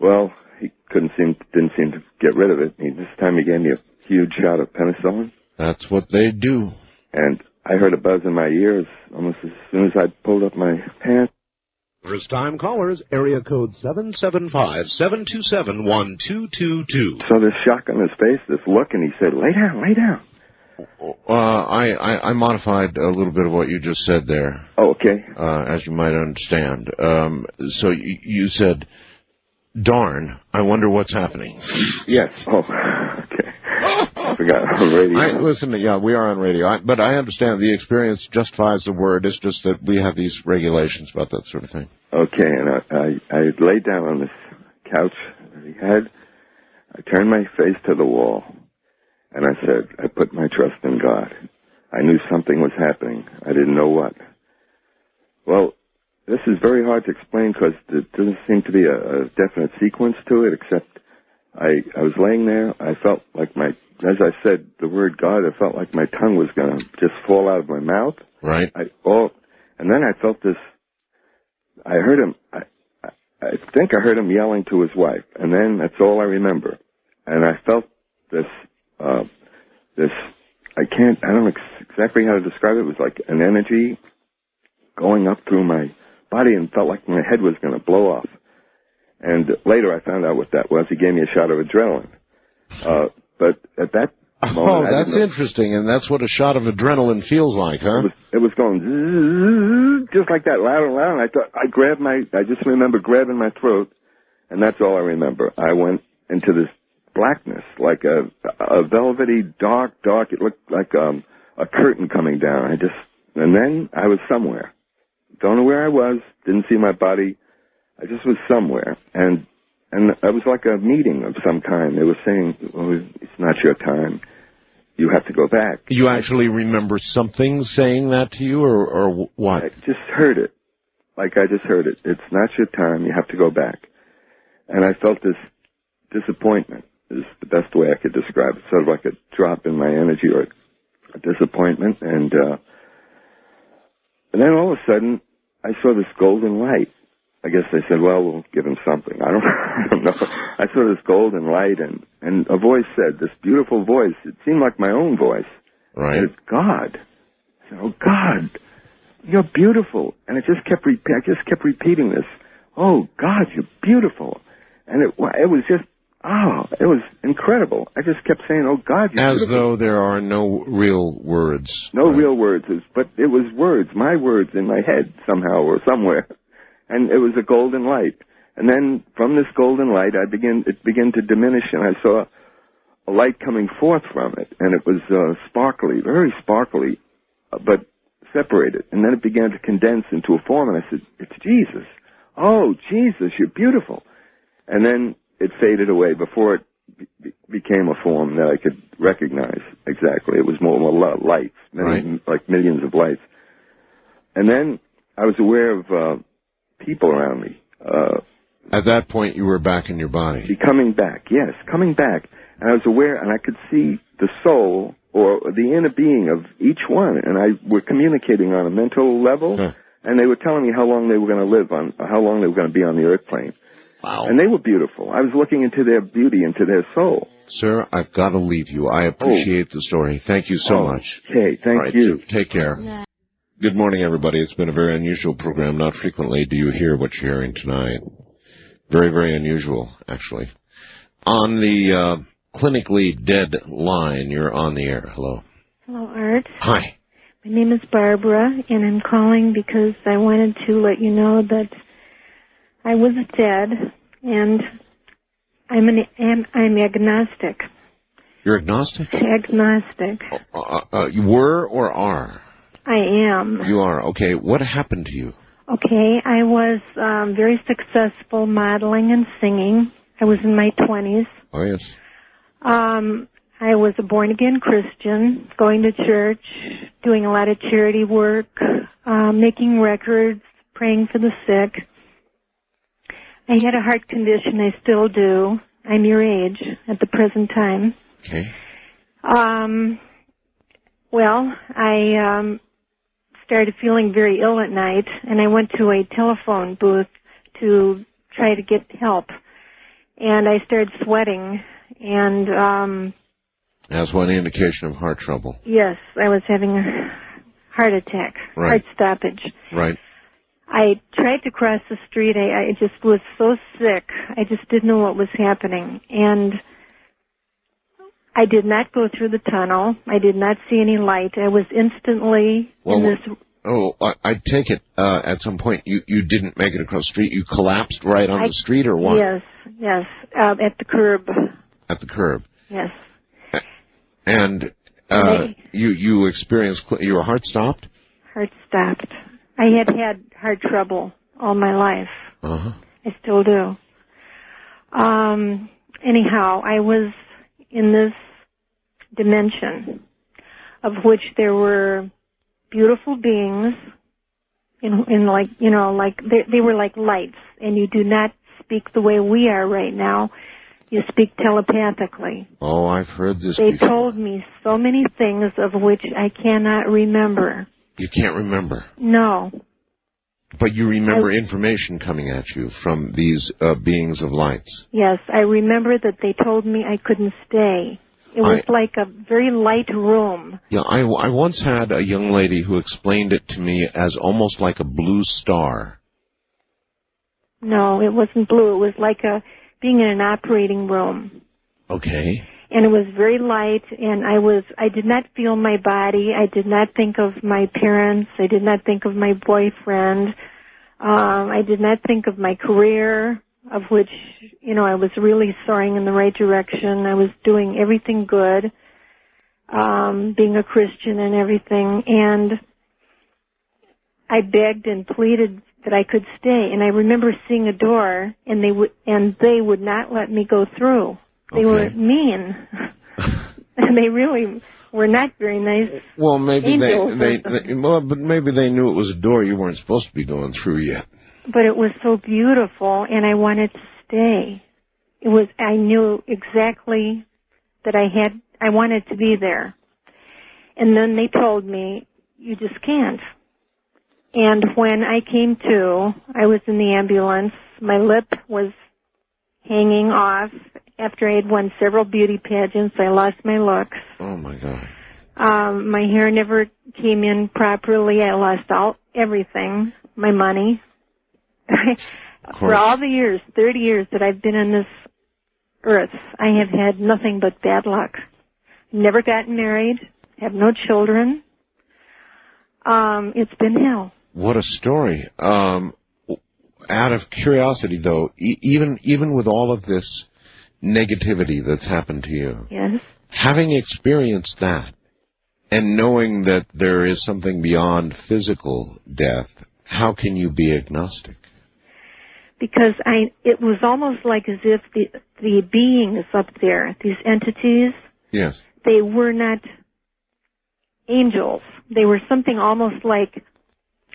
Well, he didn't seem to get rid of it. This time he gave me a huge shot of penicillin. That's what they do. And I heard a buzz in my ears almost as soon as I pulled up my pants. First-time callers, area code 775-727-1222. So this shock on his face, this look, and he said, lay down, lay down. I modified a little bit of what you just said there. Oh, okay. As you might understand. So you said, darn, I wonder what's happening. Yes. Oh, okay. I forgot on radio. Listen, we are on radio. But I understand the experience justifies the word. It's just that we have these regulations about that sort of thing. Okay, and I laid down on this couch that he had. I turned my face to the wall, and I said, I put my trust in God. I knew something was happening. I didn't know what. Well, this is very hard to explain because there doesn't seem to be a definite sequence to it, except I was laying there. I felt like as I said the word God, I felt like my tongue was going to just fall out of my mouth. Right. And then I felt this, I heard him, I think I heard him yelling to his wife, and then that's all I remember. And I felt this, I don't know exactly how to describe it. It was like an energy going up through my body and felt like my head was going to blow off. And later I found out what that was. He gave me a shot of adrenaline. But at that moment... that's interesting, and that's what a shot of adrenaline feels like, huh? It was going just like that, loud and loud. And I just remember grabbing my throat, and that's all I remember. I went into this blackness, like a velvety, dark. It looked like a curtain coming down. And then I was somewhere. Don't know where I was. Didn't see my body. I just was somewhere. And it was like a meeting of some kind. They were saying, well, it's not your time. You have to go back. You actually remember something saying that to you, or what? I just heard it. Like I just heard it. It's not your time. You have to go back. And I felt this disappointment is the best way I could describe it. Sort of like a drop in my energy or a disappointment. And then all of a sudden, I saw this golden light. I guess they said, well, we'll give him something. I don't know. I saw this golden light, and a voice said, this beautiful voice. It seemed like my own voice. Right. It's God. I said, oh, God, you're beautiful. And I just kept repeating this. Oh, God, you're beautiful. And it was just, it was incredible. I just kept saying, oh, God, you're beautiful. As though there are no real words. No real words, but it was words, my words in my head somehow or somewhere. And it was a golden light. And then from this golden light, it began to diminish, and I saw a light coming forth from it. And it was sparkly, very sparkly, but separated. And then it began to condense into a form, and I said, it's Jesus. Oh, Jesus, you're beautiful. And then it faded away before it became a form that I could recognize exactly. It was more lights, like millions of lights. And then I was aware of people around me. At that point, you were back in your body. Coming back, yes, coming back. And I was aware, and I could see the soul or the inner being of each one, and I were communicating on a mental level, and they were telling me how long they were going to live on, how long they were going to be on the earth plane. Wow. And they were beautiful. I was looking into their beauty, into their soul. Sir, I've got to leave you. I appreciate the story. Thank you so much. Okay, thank you. Take care. Yeah. Good morning, everybody. It's been a very unusual program. Not frequently do you hear what you're hearing tonight. Very, very unusual, actually. On the clinically dead line, you're on the air. Hello. Hello, Art. Hi. My name is Barbara, and I'm calling because I wanted to let you know that I was dead, and I'm agnostic. You're agnostic? Agnostic. You were or are? I am. You are. Okay. What happened to you? Okay. I was very successful modeling and singing. I was in my 20s. Oh, yes. I was a born-again Christian, going to church, doing a lot of charity work, making records, praying for the sick. I had a heart condition. I still do. I'm your age at the present time. Okay. Well, I started feeling very ill at night, and I went to a telephone booth to try to get help. And I started sweating, and that's one indication of heart trouble. Yes, I was having a heart attack, heart stoppage. Right. I tried to cross the street. I just was so sick. I just didn't know what was happening. And I did not go through the tunnel. I did not see any light. I was instantly in this... Oh, I take it at some point you didn't make it across the street. You collapsed right on the street or what? Yes, at the curb. At the curb. Yes. And you experienced... Your heart stopped? Heart stopped. I had heart trouble all my life. Uh-huh. I still do. Anyhow, I was in this dimension of which there were beautiful beings in like, you know, like they were like lights, and you do not speak the way we are right now. You speak telepathically. Oh, I've heard this They before. told me so many things of which I cannot remember. You can't remember. No. But you remember information coming at you from these beings of lights. Yes, I remember that they told me I couldn't stay. It was like a very light room. Yeah, I once had a young lady who explained it to me as almost like a blue star. No, it wasn't blue. It was like being in an operating room. Okay. And it was very light, and I did not feel my body. I did not think of my parents. I did not think of my boyfriend. I did not think of my career. of which, you know, I was really soaring in the right direction. I was doing everything good, being a Christian and everything, and I begged and pleaded that I could stay. And I remember seeing a door, and they would not let me go through. They were mean. And they really were not very nice. Well, maybe angels. but maybe they knew it was a door you weren't supposed to be going through yet. But it was so beautiful, and I wanted to stay. I knew exactly that I wanted to be there. And then they told me, you just can't. And when I came to, I was in the ambulance. My lip was hanging off. After I had won several beauty pageants, I lost my looks. Oh, my God. My hair never came in properly. I lost everything, my money. For all the years, 30 years that I've been on this earth, I have had nothing but bad luck. Never gotten married, have no children. It's been hell. What a story. Out of curiosity, though, even with all of this negativity that's happened to you, yes, having experienced that and knowing that there is something beyond physical death, how can you be agnostic? Because it was almost like as if the beings up there, these entities, yes, they were not angels. They were something almost like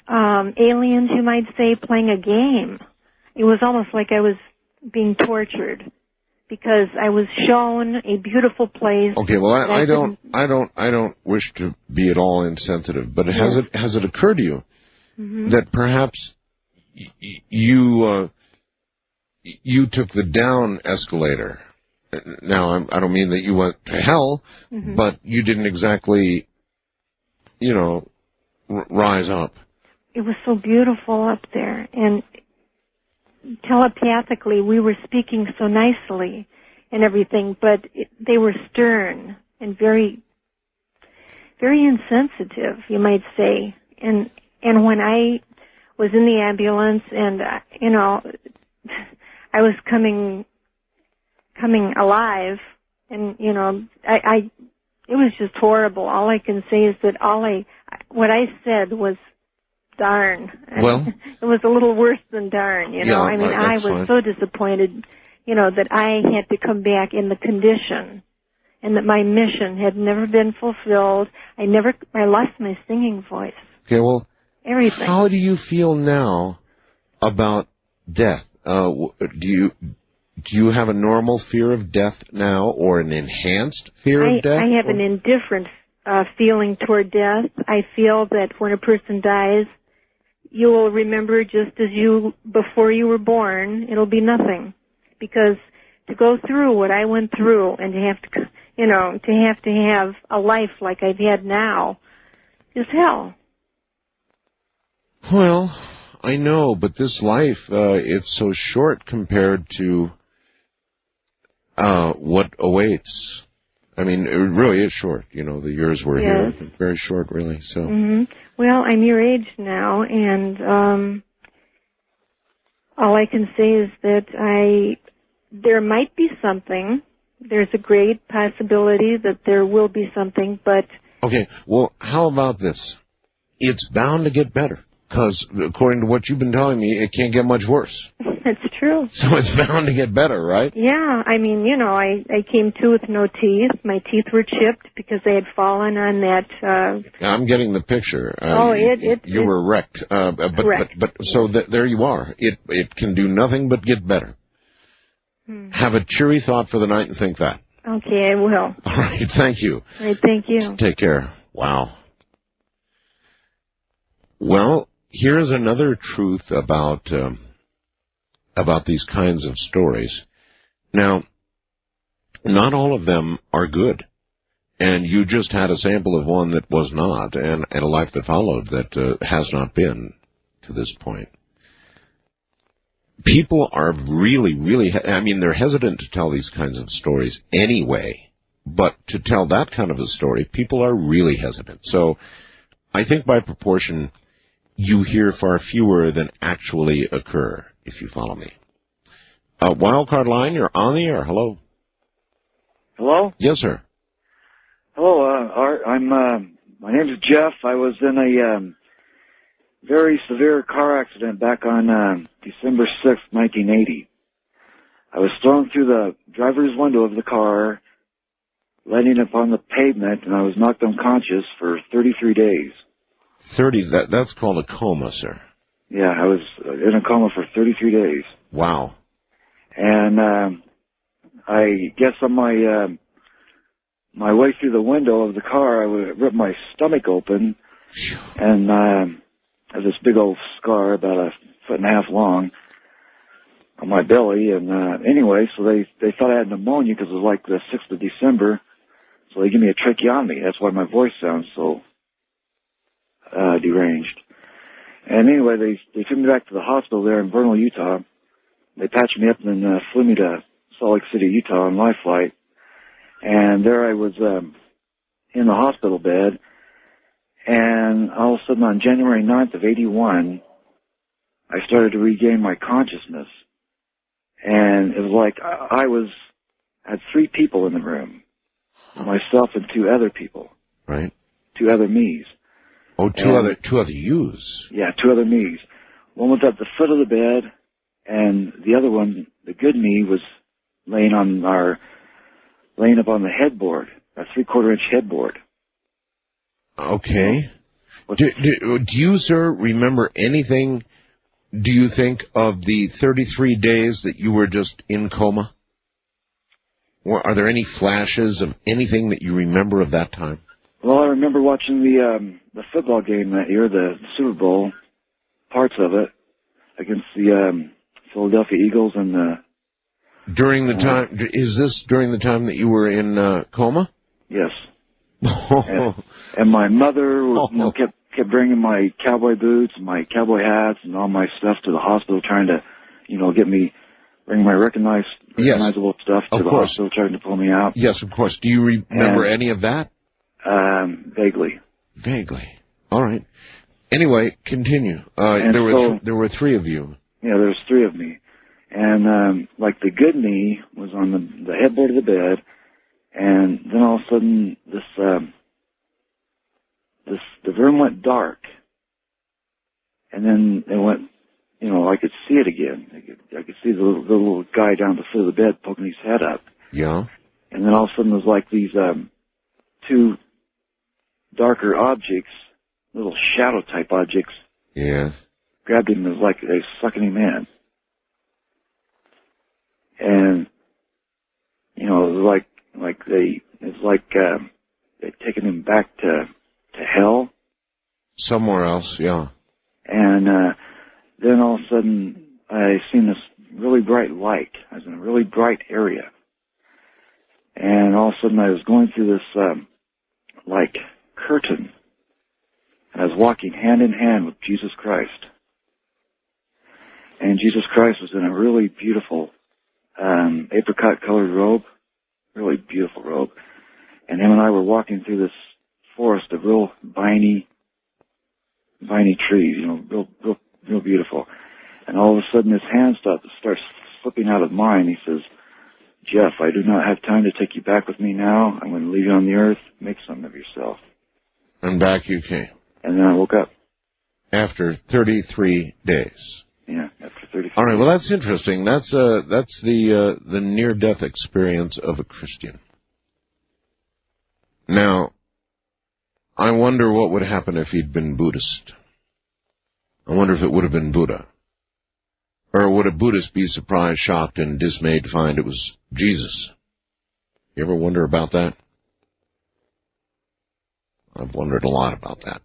aliens, you might say, playing a game. It was almost like I was being tortured because I was shown a beautiful place. Okay, well, I don't wish to be at all insensitive, but has it occurred to you that perhaps you took the down escalator? Now, I don't mean that you went to hell, but you didn't exactly, rise up. It was so beautiful up there, and telepathically we were speaking so nicely and everything, but they were stern and very, very insensitive, you might say. And when I was in the ambulance, and I was coming alive, and it was just horrible. All I can say is that what I said was darn. Well, it was a little worse than darn, Yeah, I was so disappointed, that I had to come back in the condition, and that my mission had never been fulfilled. I lost my singing voice. Okay, well, everything. How do you feel now about death? Do you have a normal fear of death now, or an enhanced fear of death? I have an indifferent feeling toward death. I feel that when a person dies, you will remember just as before you were born. It'll be nothing, because to go through what I went through and to have to have a life like I've had now is hell. Well, I know, but this life, it's so short compared to what awaits. I mean, it really is short. The years we're here, very short, really. So. Well, I'm your age now, and all I can say is that there might be something. There's a great possibility that there will be something, but... Okay, well, how about this? It's bound to get better, because according to what you've been telling me, it can't get much worse. That's true. So it's bound to get better, right? Yeah, I mean, I came to with no teeth. My teeth were chipped because they had fallen on that... I'm getting the picture. You were wrecked. Correct. But so there you are. It can do nothing but get better. Have a cheery thought for the night and think that. Okay, I will. All right, thank you. All right, thank you. Take care. Wow. Well, here's another truth about these kinds of stories. Now, not all of them are good. And you just had a sample of one that was not, and a life that followed that has not been to this point. People are really, really, they're hesitant to tell these kinds of stories anyway, but to tell that kind of a story, people are really hesitant. So I think by proportion, you hear far fewer than actually occur, if you follow me. Wildcard line, you're on the air. Hello. Hello? Yes, sir. Hello, Art. My name is Jeff. I was in a very severe car accident back on December 6th, 1980. I was thrown through the driver's window of the car, landing upon the pavement, and I was knocked unconscious for 33 days. 30, that's called a coma, sir. Yeah, I was in a coma for 33 days. Wow. And I guess on my way through the window of the car, I ripped my stomach open, and I have this big old scar about 1.5 feet long on my belly. And anyway, so they thought I had pneumonia because it was like the 6th of December. So they gave me a tracheotomy. That's why my voice sounds so deranged. And anyway, they took me back to the hospital there in Vernal, Utah. They patched me up and then flew me to Salt Lake City, Utah on life flight. And there I was in the hospital bed. And all of a sudden on January 9th of 81, I started to regain my consciousness. And it was like I had 3 people in the room, myself and 2 other people. Right. 2 other me's. Oh, two other yous. Yeah, 2 other me's. One was at the foot of the bed, and the other one, the good me, was laying up on the headboard, a 3/4 inch headboard. Okay. Do you, sir, remember anything, do you think, of the 33 days that you were just in coma? Or are there any flashes of anything that you remember of that time? Well, I remember watching the football game that year, the Super Bowl, parts of it, against the Philadelphia Eagles and the... During the time, is this during the time that you were in coma? Yes. And my mother kept bringing my cowboy boots and my cowboy hats and all my stuff to the hospital, trying to, bring my recognizable stuff to the hospital, trying to pull me out. Yes, of course. Do you remember any of that? Vaguely. Vaguely. All right. Anyway, continue. There were 3 of you. Yeah, there was 3 of me. And, the good me was on the headboard of the bed, and then all of a sudden the room went dark. And then it went, I could see it again. I could see the little guy down the foot of the bed poking his head up. Yeah. And then all of a sudden there was like these 2 darker objects, little shadow type objects. Yeah. Grabbed him and it was like they were sucking him in. And it was like they'd taken him back to hell. Somewhere else, yeah. And then all of a sudden I seen this really bright light. I was in a really bright area. And all of a sudden I was going through this curtain. And I was walking hand in hand with Jesus Christ. And Jesus Christ was in a really beautiful apricot-colored robe, really beautiful robe. And him and I were walking through this forest of real viney trees, real beautiful. And all of a sudden his hand starts slipping out of mine. He says, "Jeff, I do not have time to take you back with me now. I'm going to leave you on the earth. Make something of yourself." And back you came. And then I woke up. After 33 days. Yeah, after 33 All right, well, that's interesting. That's the near-death experience of a Christian. Now, I wonder what would happen if he'd been Buddhist. I wonder if it would have been Buddha. Or would a Buddhist be surprised, shocked, and dismayed to find it was Jesus? You ever wonder about that? I've wondered a lot about that.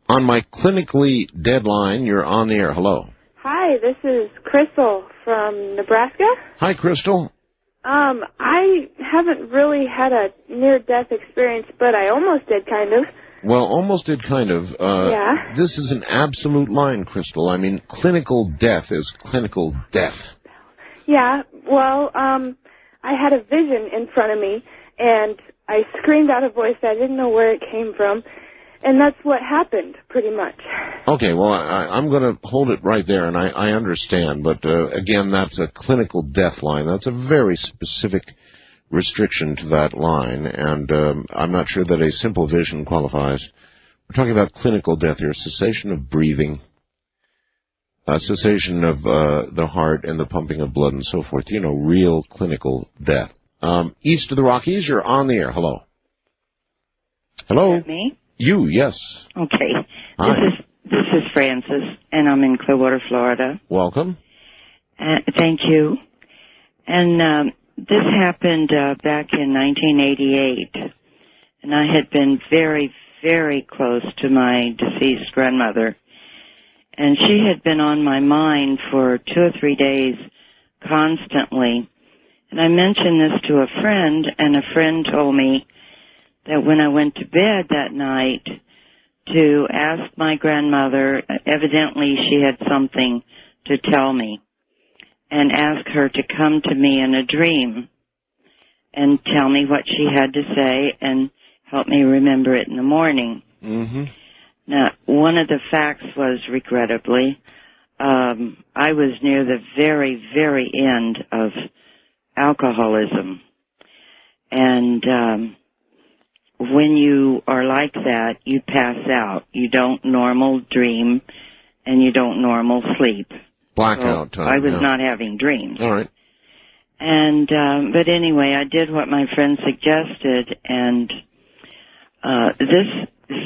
On my clinically deadline, you're on the air. Hello. Hi, this is Crystal from Nebraska. Hi, Crystal. I haven't really had a near-death experience, but I almost did, kind of. Well, almost did kind of. Yeah. This is an absolute line, Crystal. I mean, clinical death is clinical death. Yeah, well, I had a vision in front of me, and I screamed out a voice. I didn't know where it came from. And that's what happened, pretty much. Okay, well, I'm going to hold it right there, and I understand. But, again, that's a clinical death line. That's a very specific restriction to that line, and I'm not sure that a simple vision qualifies. We're talking about clinical death here, cessation of breathing, cessation of the heart and the pumping of blood and so forth. You know, real clinical death. East of the Rockies, you're on the air. Hello. Hello. Is that me? You, yes. Okay. Hi. This is Frances, and I'm in Clearwater, Florida. Welcome. Thank you. And this happened back in 1988, and I had been very, very close to my deceased grandmother, and she had been on my mind for 2 or 3 days constantly. And I mentioned this to a friend, and a friend told me that when I went to bed that night to ask my grandmother, evidently she had something to tell me, and ask her to come to me in a dream and tell me what she had to say and help me remember it in the morning. Mm-hmm. Now, one of the facts was, regrettably, I was near the very, very end of alcoholism. And when you are like that, you pass out. You don't normal dream, and you don't normal sleep. Blackout So time. I was yeah. not having dreams. All right. And but anyway, I did what my friend suggested, and this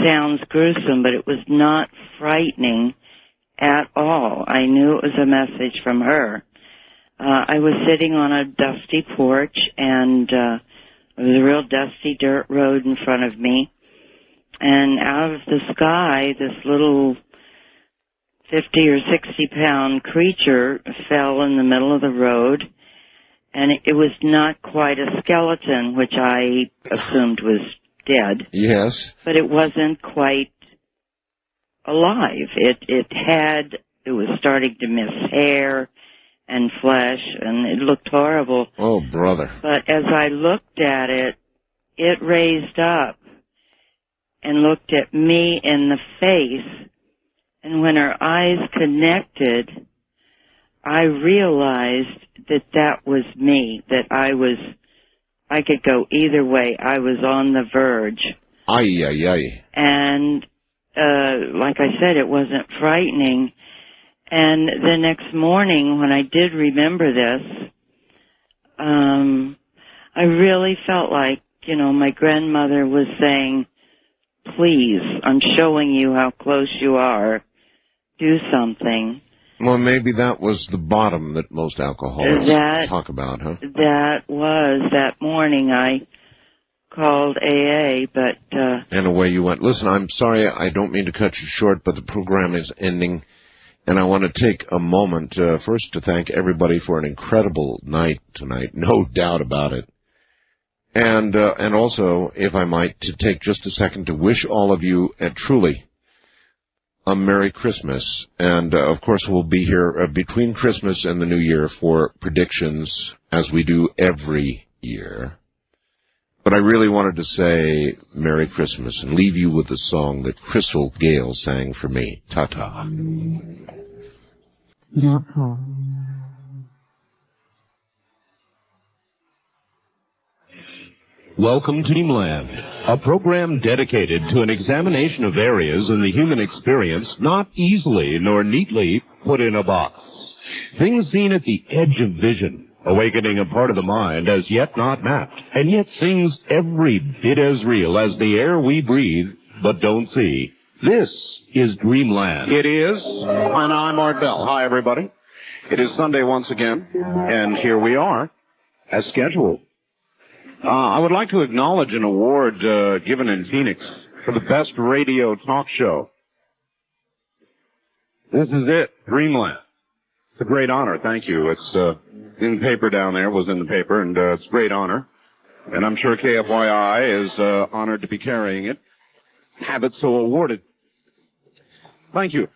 sounds gruesome, but it was not frightening at all. I knew it was a message from her. I was sitting on a dusty porch, and there was a real dusty dirt road in front of me, and out of the sky, this little 50 or 60-pound creature fell in the middle of the road, and it was not quite a skeleton, which I assumed was dead. Yes. But it wasn't quite alive. It was starting to miss hair and flesh, and it looked horrible. Oh, brother. But as I looked at it, it raised up and looked at me in the face, and when her eyes connected, I realized that that was me, that I could go either way. I was on the verge. Ay, ay, ay. And, like I said, it wasn't frightening. And the next morning, when I did remember this, I really felt like, my grandmother was saying, please, I'm showing you how close you are. Do something. Well, maybe that was the bottom that most alcoholics talk about, huh? That morning I called AA, but... And away you went. Listen, I'm sorry, I don't mean to cut you short, but the program is ending, and I want to take a moment first to thank everybody for an incredible night tonight, no doubt about it. And also, if I might, to take just a second to wish all of you truly a Merry Christmas. And, of course, we'll be here between Christmas and the New Year for predictions, as we do every year. But I really wanted to say Merry Christmas and leave you with the song that Crystal Gale sang for me. Ta-ta. Welcome to Dreamland, a program dedicated to an examination of areas in the human experience not easily nor neatly put in a box. Things seen at the edge of vision, awakening a part of the mind as yet not mapped, and yet seems every bit as real as the air we breathe but don't see. This is Dreamland. It is, and I'm Art Bell. Hi, everybody. It is Sunday once again, and here we are, as scheduled. I would like to acknowledge an award given in Phoenix for the best radio talk show. This is it, Dreamland. It's a great honor, thank you. It's in the paper down there, was in the paper, and it's a great honor. And I'm sure KFYI is honored to be carrying it. Have it so awarded. Thank you.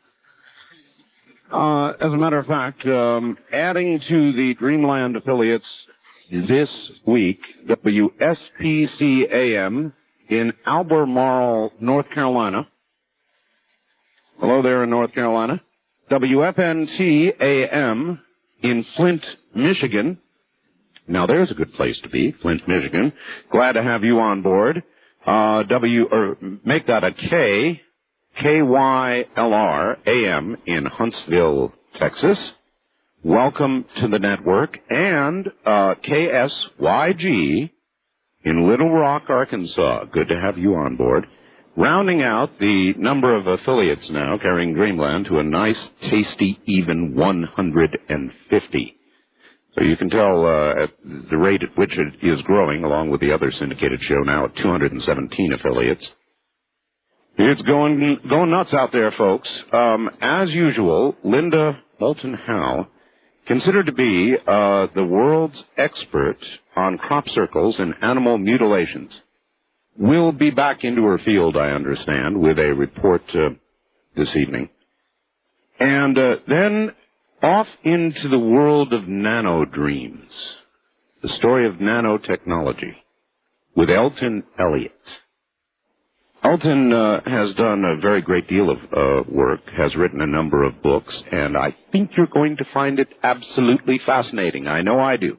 As a matter of fact, adding to the Dreamland affiliates this week, WSPC-AM in Albemarle, North Carolina, Hello there in North Carolina. WFNT-AM in Flint, Michigan. Now, there's a good place to be, Flint, Michigan. Glad to have you on board. Make that a K, KYLR-AM in Huntsville, Texas. Welcome to the network. And KSYG in Little Rock, Arkansas. Good to have you on board. Rounding out the number of affiliates now carrying Dreamland to a nice, tasty, even 150. So you can tell at the rate at which it is growing, along with the other syndicated show now at 217 affiliates. It's going nuts out there, folks. As usual, Linda Moulton Howe, considered to be the world's expert on crop circles and animal mutilations, will be back into her field, I understand, with a report this evening. And then off into the world of nanodreams, the story of nanotechnology, with Elton Elliott. Elton has done a very great deal of work, has written a number of books, and I think you're going to find it absolutely fascinating. I know I do.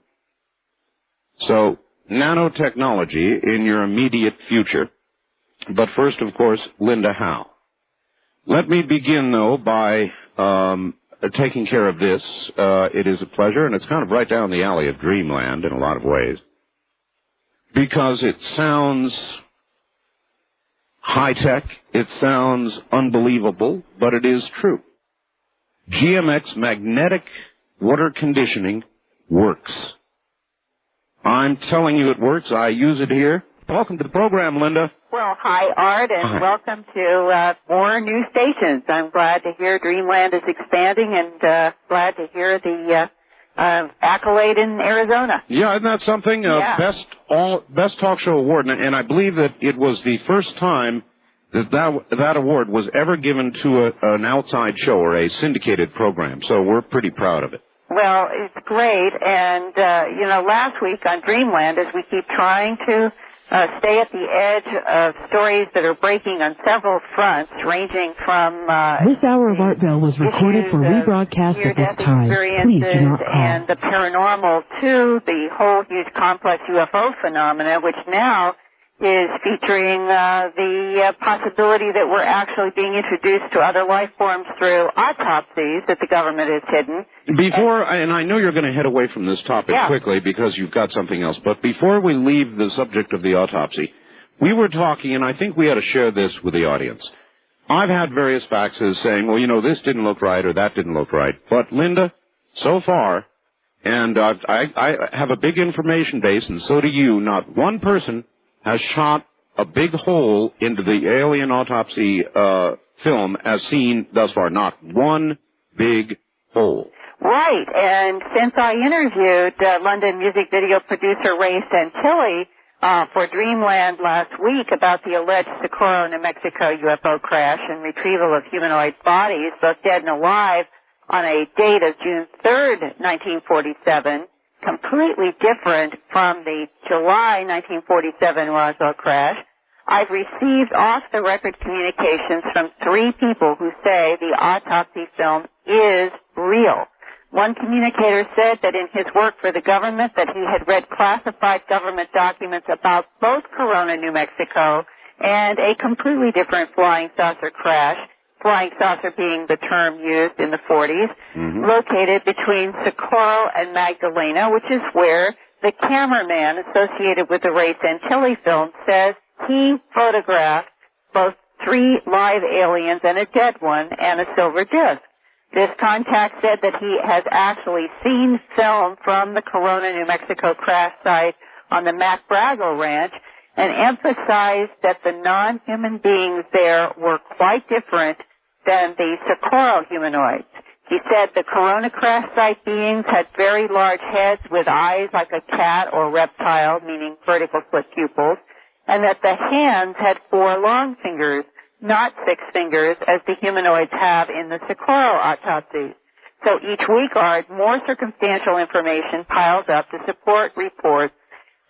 So, nanotechnology in your immediate future. But first, of course, Linda Howe. Let me begin, though, by taking care of this. It is a pleasure, and it's kind of right down the alley of Dreamland in a lot of ways, because it sounds high-tech, it sounds unbelievable, but it is true. GMX magnetic water conditioning works. I'm telling you it works. I use it here. Welcome to the program, Linda. Well, hi, Art, and welcome to more new stations. I'm glad to hear Dreamland is expanding, and glad to hear the accolade in Arizona. Yeah, isn't that something? Yeah. Best Talk Show Award, and I believe that it was the first time that award was ever given to an outside show or a syndicated program, so we're pretty proud of it. Well, it's great, and, last week on Dreamland, as we keep trying to stay at the edge of stories that are breaking on several fronts, ranging from this hour of Art Bell was recorded for rebroadcast at this time. Please do not call. And the paranormal to the whole huge complex UFO phenomena, which now is featuring the possibility that we're actually being introduced to other life forms through autopsies that the government has hidden. And I know you're going to head away from this topic quickly because you've got something else, but before we leave the subject of the autopsy, we were talking, and I think we ought to share this with the audience. I've had various faxes saying, well, this didn't look right or that didn't look right. But, Linda, so far, and I have a big information base, and so do you, not one person has shot a big hole into the alien autopsy film as seen thus far. Not one big hole. Right, and since I interviewed London music video producer Ray Santilli for Dreamland last week about the alleged Socorro, New Mexico UFO crash and retrieval of humanoid bodies, both dead and alive, on a date of June 3rd, 1947, completely different from the July 1947 Roswell crash, I've received off-the-record communications from 3 people who say the autopsy film is real. One communicator said that in his work for the government that he had read classified government documents about both Corona, New Mexico, and a completely different flying saucer crash, flying saucer being the term used in the 40s, located between Socorro and Magdalena, which is where the cameraman associated with the Ray Santilli film says he photographed both 3 live aliens and a dead one and a silver disc. This contact said that he has actually seen film from the Corona, New Mexico crash site on the Mac Braggo Ranch and emphasized that the non-human beings there were quite different than the Socorro humanoids. He said the Corona crash site beings had very large heads with eyes like a cat or reptile, meaning vertical slit pupils, and that the hands had 4 long fingers, not 6 fingers as the humanoids have in the Socorro autopsies. So each week, more circumstantial information piles up to support reports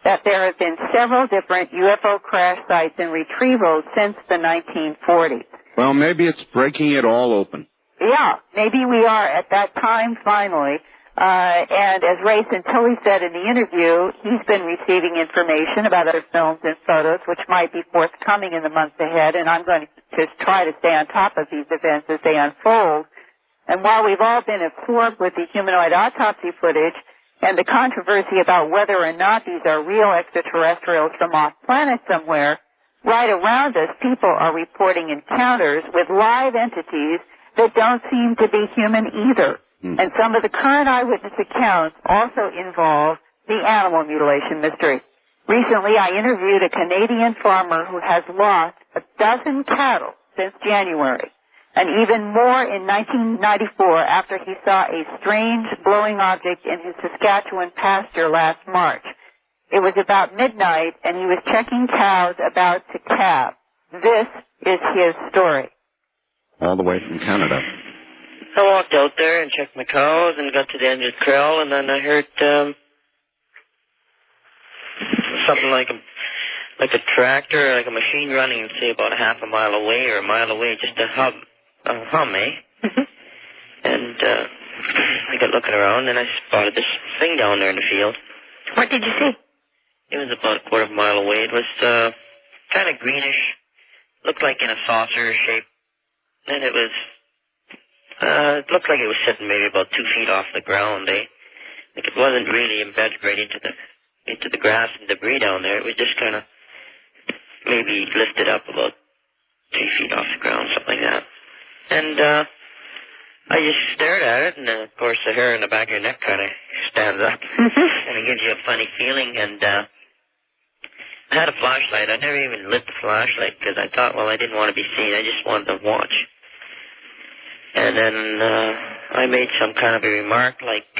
that there have been several different UFO crash sites and retrievals since the 1940s. Well, maybe it's breaking it all open. Yeah, maybe we are at that time finally. And as Ray Santilli said in the interview, he's been receiving information about other films and photos which might be forthcoming in the months ahead, and I'm going to just try to stay on top of these events as they unfold. And while we've all been absorbed with the humanoid autopsy footage and the controversy about whether or not these are real extraterrestrials from off-planet somewhere, right around us people are reporting encounters with live entities that don't seem to be human either. And some of the current eyewitness accounts also involve the animal mutilation mystery. Recently, I interviewed a Canadian farmer who has lost 12 cattle since January, and even more in 1994 after he saw a strange glowing object in his Saskatchewan pasture last March. It was about midnight, and he was checking cows about to calve. This is his story. All the way from Canada. I walked out there and checked my cows and got to the end of the corral, and then I heard something like a tractor, like a machine running, say about a half a mile away or a mile away, just a hum, eh? And I got looking around, and I spotted this thing down there in the field. What did you see? It was about a quarter of a mile away. It was kind of greenish, looked like in a saucer shape, and it was. It looked like it was sitting maybe about 2 feet off the ground, eh? Like it wasn't really embedded right into the grass and debris down there. It was just kind of maybe lifted up about 3 feet off the ground, something like that. And I just stared at it, and of course the hair in the back of your neck kind of stands up, and it gives you a funny feeling. And I had a flashlight. I never even lit the flashlight because I thought, well, I didn't want to be seen. I just wanted to watch. And then I made some kind of a remark like,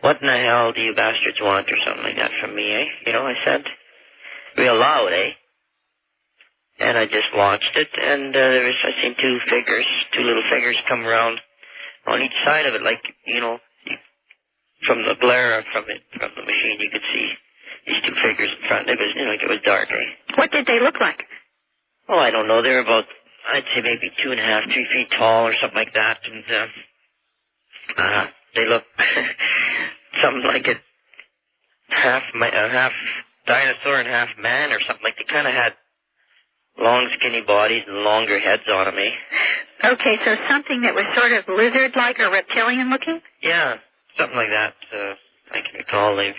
what in the hell do you bastards want or something like that from me, eh? You know, I said, real loud, eh? And I just watched it, and I seen two little figures come around on each side of it, like, you know, from the glare from the machine, you could see these two figures in front. It was, you know, like it was dark, eh? What did they look like? Oh, I don't know. They were about, I'd say maybe 2.5, 3 feet tall or something like that. And they looked something like a half dinosaur and half man or something. Like they kind of had long, skinny bodies and longer heads on them, eh? Okay, so something that was sort of lizard-like or reptilian-looking? Yeah, something like that. I can recall. I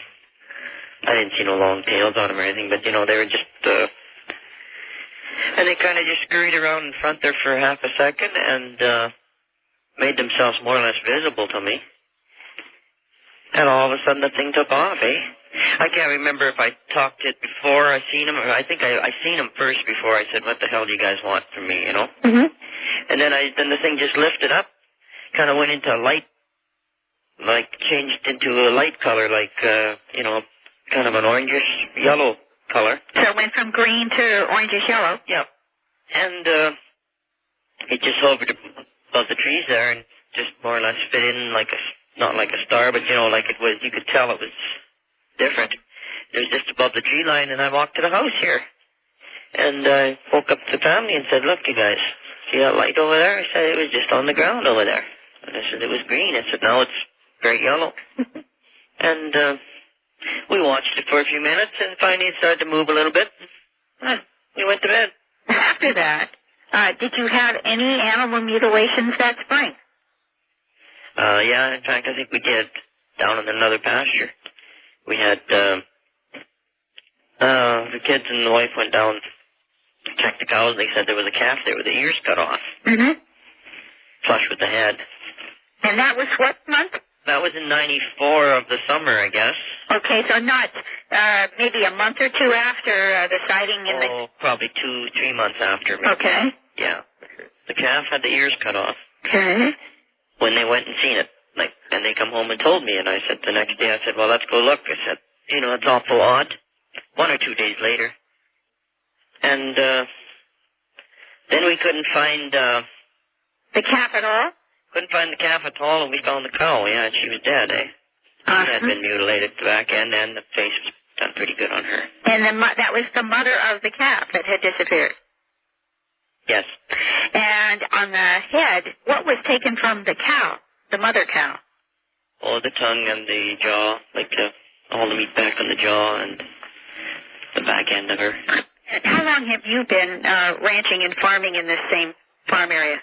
didn't see no long tails on them or anything, but, you know, they were just... And they kind of just scurried around in front there for half a second and made themselves more or less visible to me. And all of a sudden the thing took off, eh? I can't remember if I talked it before I seen them, or I think I seen them first before I said, what the hell do you guys want from me, you know? Mm-hmm. And then the thing just lifted up, kind of went into a light, like changed into a light color, like, you know, kind of an orangish yellow color. So it went from green to orangish yellow? Yeah. And it just hovered above the trees there and just more or less fit in like not like a star, but, you know, like it was, you could tell it was different. It was just above the tree line, and I walked to the house here. And I woke up the family and said, look, you guys, see that light over there? I said, it was just on the ground over there. And I said, it was green. I said, no, it's bright yellow. And we watched it for a few minutes, and finally it started to move a little bit. We went to bed. After that, did you have any animal mutilations that spring? Yeah, in fact, I think we did, down in another pasture. We had, the kids and the wife went down to check the cows. They said there was a calf there with the ears cut off. Mm-hmm. Flush with the head. And that was what month? That was in 94 of the summer, I guess. Okay, so not maybe a month or two after the sighting in the... Oh, probably 2-3 months after. Maybe. Okay. Yeah. The calf had the ears cut off. Okay. When they went and seen it. Like, and they come home and told me, and I said the next day, I said, well, let's go look. I said, you know, it's awful odd. 1 or 2 days later. And then we couldn't find... the calf at all? Couldn't find the calf at all, and we found the cow, yeah, and she was dead, eh? She had been mutilated at the back end, and the face was done pretty good on her. And that was the mother of the calf that had disappeared? Yes. And on the head, what was taken from the cow, the mother cow? Oh, the tongue and the jaw, like all the meat back on the jaw and the back end of her. How long have you been ranching and farming in this same farm area?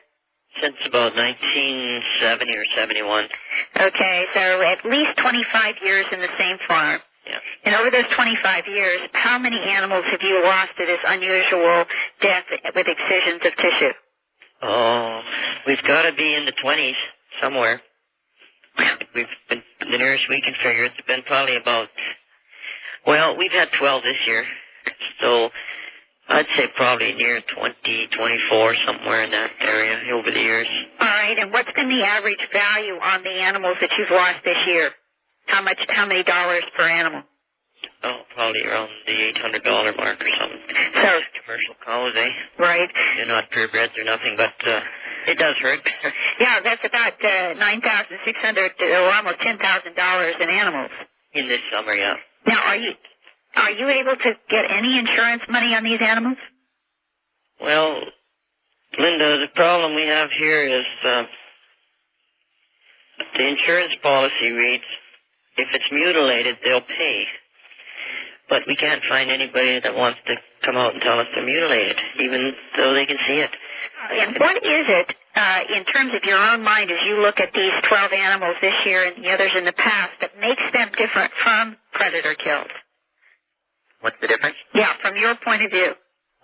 Since about 1970 or 71. Okay, so at least 25 years in the same farm. Yeah. And over those 25 years, how many animals have you lost to this unusual death with excisions of tissue? Oh, we've got to be in the 20s somewhere. We've been, the nearest we can figure it's been probably about, well, we've had 12 this year. So I'd say probably near 20, 24, somewhere in that area over the years. All right, and what's been the average value on the animals that you've lost this year? How many dollars per animal? Oh, probably around the $800 mark or something. So commercial cows, eh? Right. They're not purebreds or nothing, but it does hurt. Yeah, that's about $9,600 or almost $10,000 in animals. In this summer, yeah. Now, are you able to get any insurance money on these animals? Well, Linda, the problem we have here is the insurance policy reads, if it's mutilated, they'll pay. But we can't find anybody that wants to come out and tell us they're mutilated, even though they can see it. And what is it, in terms of your own mind, as you look at these 12 animals this year and the others in the past, that makes them different from predator kills? What's the difference? Yeah, from your point of view.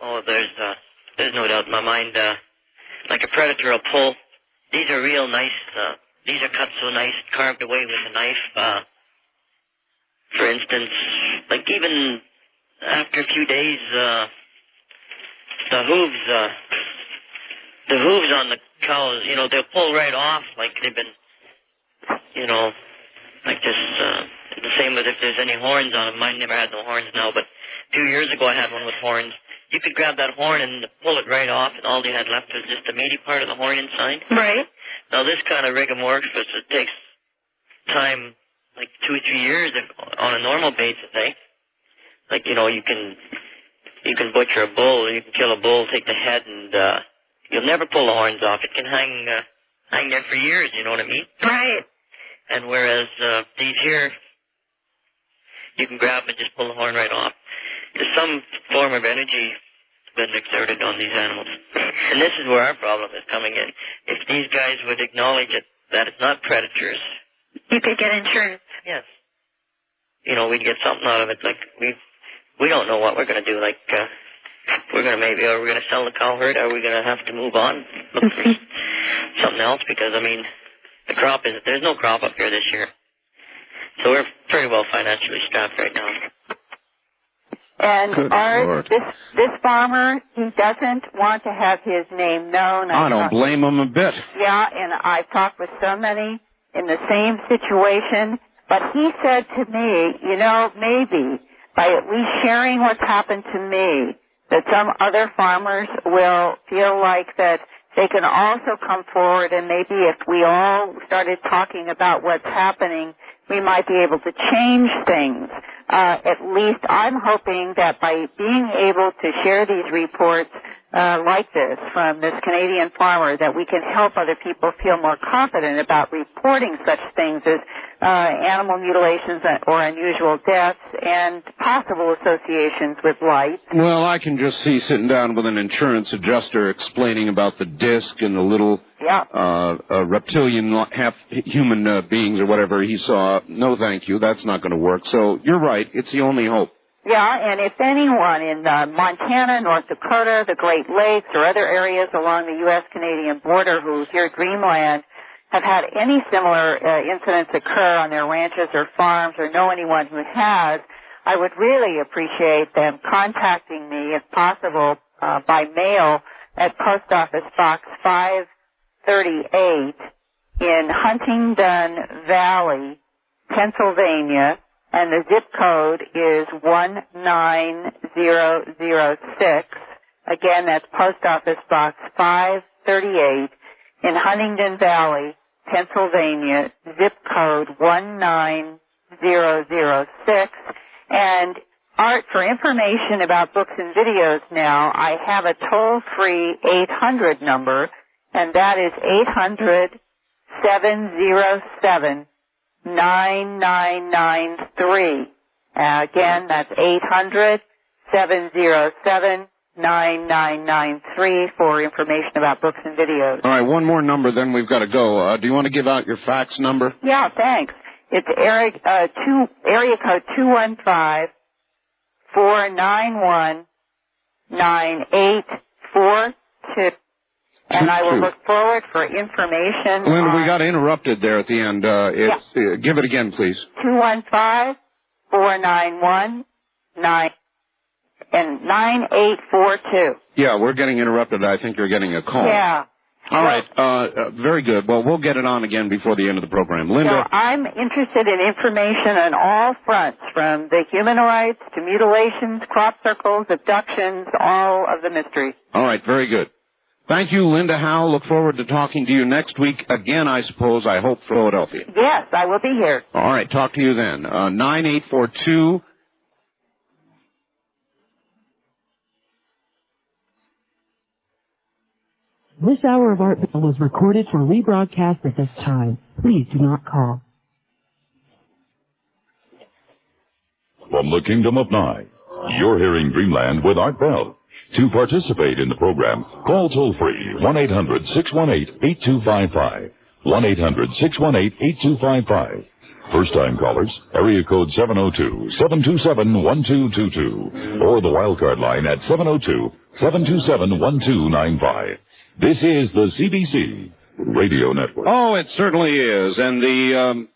Oh, there's no doubt in my mind. Like a predator will pull. These are real nice. These are cut so nice, carved away with a knife. For instance, like even after a few days, the hooves on the cows, they'll pull right off, like they've been, like this. The same as if there's any horns on them. Mine never had no horns now, but 2 years ago I had one with horns. You could grab that horn and pull it right off, and all you had left was just the meaty part of the horn inside. Right. Now this kind of rigor mortis, it takes time, like 2 or 3 years on a normal basis, eh? Like, you can butcher a bull, you can kill a bull, take the head, and you'll never pull the horns off. It can hang there for years, you know what I mean? Right. And whereas these here, you can grab and just pull the horn right off. There's some form of energy been exerted on these animals. And this is where our problem is coming in. If these guys would acknowledge that it's not predators. You could get insurance. Yes. We'd get something out of it. Like, we don't know what we're going to do. Like, we're going to sell the cow herd? Are we going to have to move on? Look for something else? Because, there's no crop up here this year. So we're pretty well financially strapped right now. And this farmer, he doesn't want to have his name known. I don't blame him a bit. Yeah, and I've talked with so many in the same situation, but he said to me, maybe by at least sharing what's happened to me, that some other farmers will feel like that they can also come forward, and maybe if we all started talking about what's happening, we might be able to change things. At least I'm hoping that by being able to share these reports like this from this Canadian farmer, that we can help other people feel more confident about reporting such things as animal mutilations or unusual deaths and possible associations with light. Well, I can just see sitting down with an insurance adjuster explaining about the disc and the little reptilian half-human beings or whatever he saw. No, thank you. That's not going to work. So you're right. It's the only hope. Yeah, and if anyone in Montana, North Dakota, the Great Lakes, or other areas along the U.S.-Canadian border who hear Dreamland have had any similar incidents occur on their ranches or farms or know anyone who has, I would really appreciate them contacting me, if possible, by mail at Post Office Box 538 in Huntingdon Valley, Pennsylvania, and the zip code is 19006. Again, that's Post Office Box 538 in Huntingdon Valley, Pennsylvania, zip code 19006. And Art, for information about books and videos now, I have a toll-free 800 number, and that is 800-707-9993. Again, that's 800-707-9993 for information about books and videos. All right, one more number, then we've got to go. Do you want to give out your fax number? Yeah, thanks. It's area code 215-491-9842. And I will look forward for information. Linda, we got interrupted there at the end. Give it again, please. 215-491-9842. Yeah, we're getting interrupted. I think you're getting a call. Yeah. All right. Very good. Well, we'll get it on again before the end of the program. Linda. So I'm interested in information on all fronts, from the humanoids to mutilations, crop circles, abductions, all of the mysteries. All right. Very good. Thank you, Linda Howe. Look forward to talking to you next week again, I suppose. I hope, Philadelphia. Yes, I will be here. All right. Talk to you then. 9842. This hour of Art Bell was recorded for rebroadcast at this time. Please do not call. From the Kingdom of Nye, you're hearing Dreamland with Art Bell. To participate in the program, call toll-free 1-800-618-8255. 1-800-618-8255. First-time callers, area code 702-727-1222. Or the wildcard line at 702-727-1295. This is the CBC Radio Network. Oh, it certainly is. And the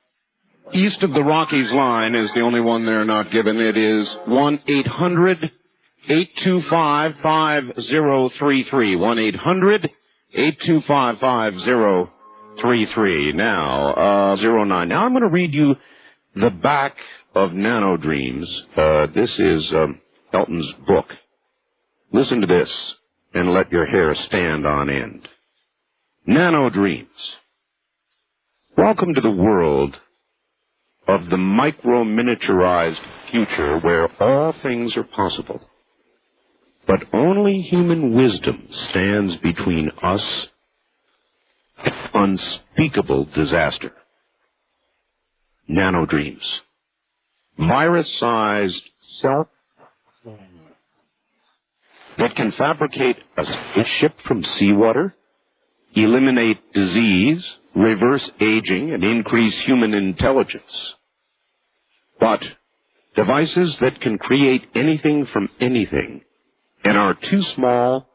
east of the Rockies line is the only one they're not given. It is 1-800-825-5033. 1-800-825-5033. Now, 09. Now I'm going to read you the back of Nano Dreams. This is Elton's book. Listen to this and let your hair stand on end. Nano Dreams. Welcome to the world of the micro-miniaturized future where all things are possible. But only human wisdom stands between us and unspeakable disaster. Nano Dreams. Virus-sized self that can fabricate a spaceship from seawater, eliminate disease, reverse aging, and increase human intelligence. But devices that can create anything from anything and are too small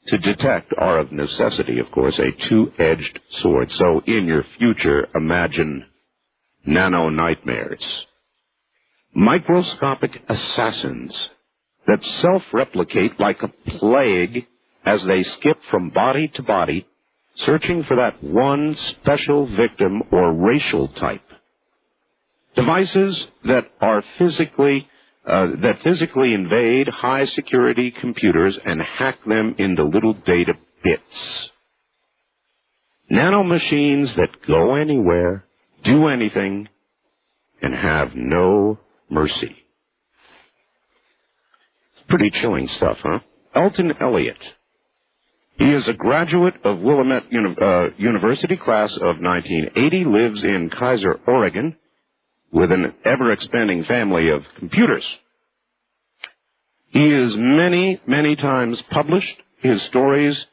to detect are of necessity, of course, a two-edged sword. So in your future, imagine nano nightmares. Microscopic assassins that self-replicate like a plague as they skip from body to body, searching for that one special victim or racial type. Devices that are physically invade high-security computers and hack them into little data bits. Nanomachines that go anywhere, do anything, and have no mercy. Pretty chilling stuff, huh? Elton Elliott. He is a graduate of Willamette University, class of 1980, lives in Kaiser, Oregon, with an ever-expanding family of computers. He is many, many times published. His stories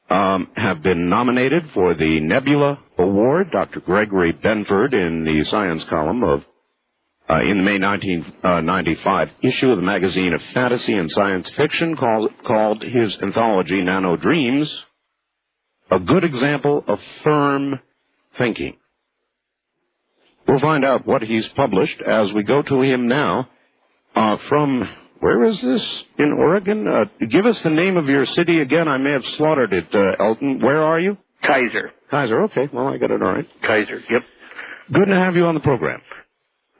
have been nominated for the Nebula Award. Dr. Gregory Benford, in the science column of in the May 1995 issue of the magazine of Fantasy and Science Fiction, called his anthology Nano Dreams a good example of firm thinking. We'll find out what he's published as we go to him now. From, where is this? In Oregon? Give us the name of your city again. I may have slaughtered it, Elton. Where are you? Kaiser. Kaiser, okay. Well, I got it all right. Kaiser, yep. Good to have you on the program.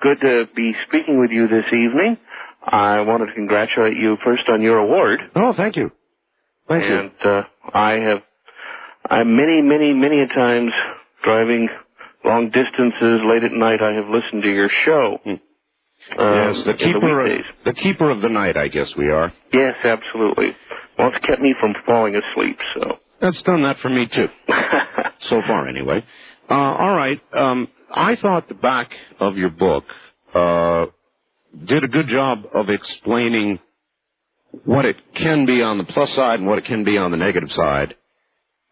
Good to be speaking with you this evening. I wanted to congratulate you first on your award. Oh, thank you. Thank you. And I'm many a times driving long distances late at night, I have listened to your show. Yes, the weekdays. the keeper of the night, I guess we are. Yes, absolutely. Well, it's kept me from falling asleep, so. That's done that for me, too. So far, anyway. All right. I thought the back of your book did a good job of explaining what it can be on the plus side and what it can be on the negative side.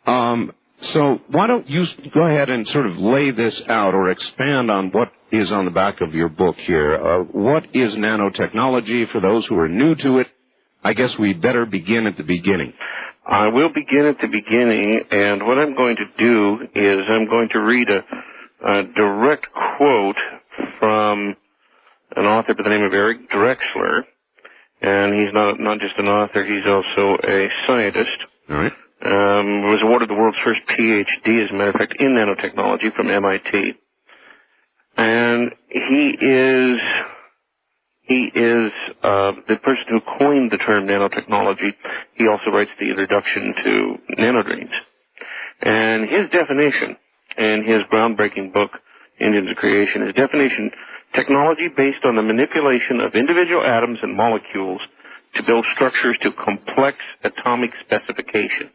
So why don't you go ahead and sort of lay this out or expand on what is on the back of your book here. What is nanotechnology for those who are new to it? I guess we better begin at the beginning. I will begin at the beginning, and what I'm going to do is I'm going to read a direct quote from an author by the name of Eric Drexler, and he's not just an author, he's also a scientist. All right. Was awarded the world's first PhD, as a matter of fact, in nanotechnology from MIT. And he is the person who coined the term nanotechnology. He also writes the introduction to nanodreams. And his definition in his groundbreaking book, Engines of Creation, his definition, technology based on the manipulation of individual atoms and molecules to build structures to complex atomic specifications.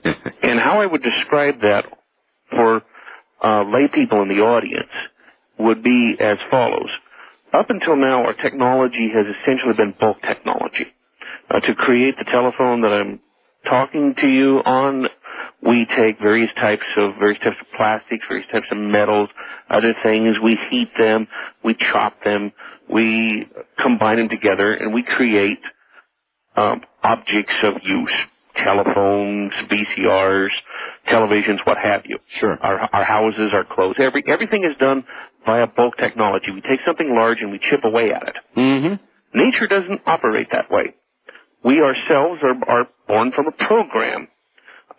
And how I would describe that for lay people in the audience would be as follows. Up until now, our technology has essentially been bulk technology. To create the telephone that I'm talking to you on, we take various types of plastics, various types of metals, other things. We heat them, we chop them, we combine them together, and we create objects of use. Telephones, VCRs, televisions, what have you. Sure. Our houses, our clothes, everything is done via bulk technology. We take something large and we chip away at it. Mm-hmm. Nature doesn't operate that way. We ourselves are born from a program.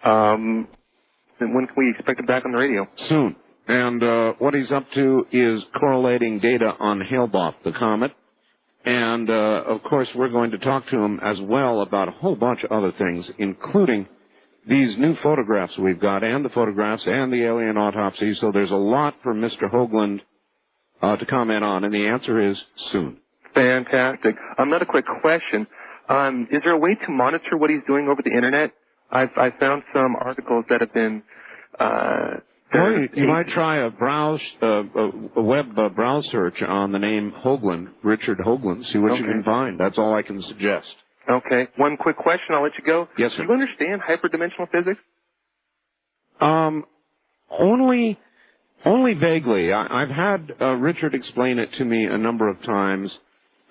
And when can we expect it back on the radio? Soon. And what he's up to is correlating data on Hale-Bopp, the comet. And, of course, we're going to talk to him as well about a whole bunch of other things, including these new photographs we've got, and the photographs, and the alien autopsy. So there's a lot for Mr. Hoagland to comment on, and the answer is soon. Fantastic. Another quick question. Is there a way to monitor what he's doing over the Internet? I've found some articles that have been... Well, you might try a web browse search on the name Hoagland, Richard Hoagland, see what you can find. That's all I can suggest. Okay. One quick question, I'll let you go. Yes, sir. Do you understand hyperdimensional physics? Only vaguely. I've had Richard explain it to me a number of times,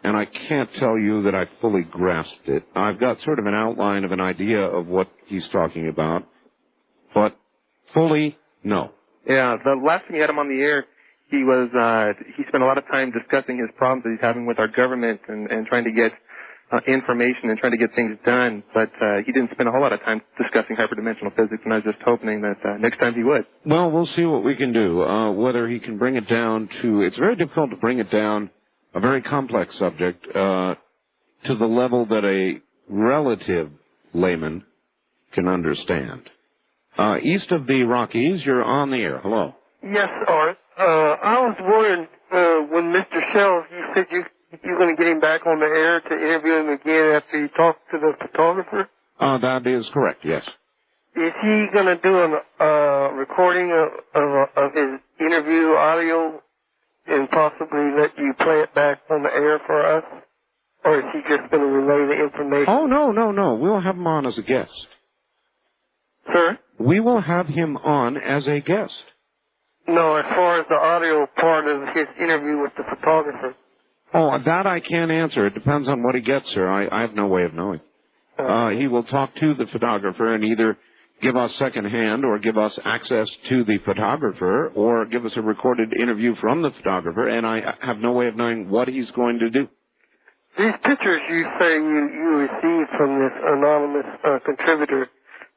and I can't tell you that I fully grasped it. I've got sort of an outline of an idea of what he's talking about, but fully, no. Yeah, the last time you had him on the air, he spent a lot of time discussing his problems that he's having with our government and trying to get information and trying to get things done, but he didn't spend a whole lot of time discussing hyperdimensional physics, and I was just hoping that next time he would. Well, we'll see what we can do, whether he can bring it down to... It's very difficult to bring it down, a very complex subject, to the level that a relative layman can understand. East of the Rockies, you're on the air. Hello. Yes, Art. I was wondering, when Mr. Shell, you said you're going to get him back on the air to interview him again after you talk to the photographer? That is correct, yes. Is he going to do a recording of his interview audio and possibly let you play it back on the air for us? Or is he just going to relay the information? Oh, no. We'll have him on as a guest. Sir? We will have him on as a guest. No, as far as the audio part of his interview with the photographer. Oh, that I can't answer. It depends on what he gets, sir. I have no way of knowing. He will talk to the photographer and either give us secondhand or give us access to the photographer or give us a recorded interview from the photographer, and I have no way of knowing what he's going to do. These pictures you say you received from this anonymous contributor,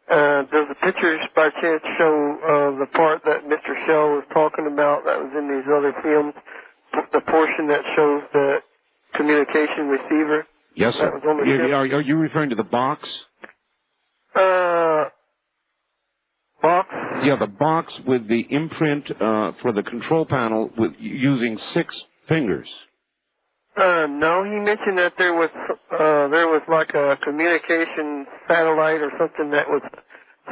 does the pictures by chance show the part that Mr. Shell was talking about that was in these other films, the portion that shows the communication receiver? Yes, sir. Are you referring to the box? Box? Yeah, the box with the imprint for the control panel with using 6 fingers. No, he mentioned that there was like a communication satellite or something that was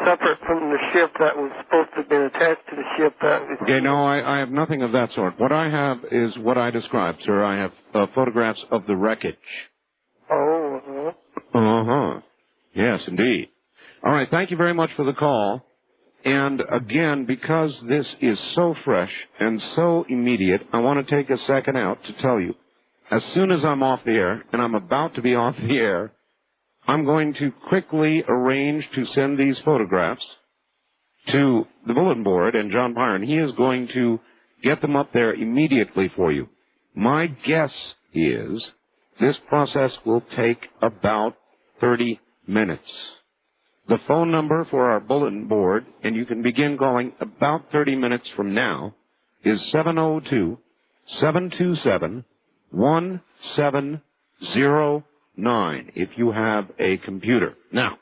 separate from the ship that was supposed to have been attached to the ship. Okay, no, I have nothing of that sort. What I have is what I described, sir. I have photographs of the wreckage. Oh, Uh-huh. Yes, indeed. All right, thank you very much for the call. And again, because this is so fresh and so immediate, I want to take a second out to tell you, as soon as I'm off the air, and I'm about to be off the air, I'm going to quickly arrange to send these photographs to the bulletin board and John Byron. He is going to get them up there immediately for you. My guess is this process will take about 30 minutes. The phone number for our bulletin board, and you can begin calling about 30 minutes from now, is 702-727-1709 if you have a computer. Now,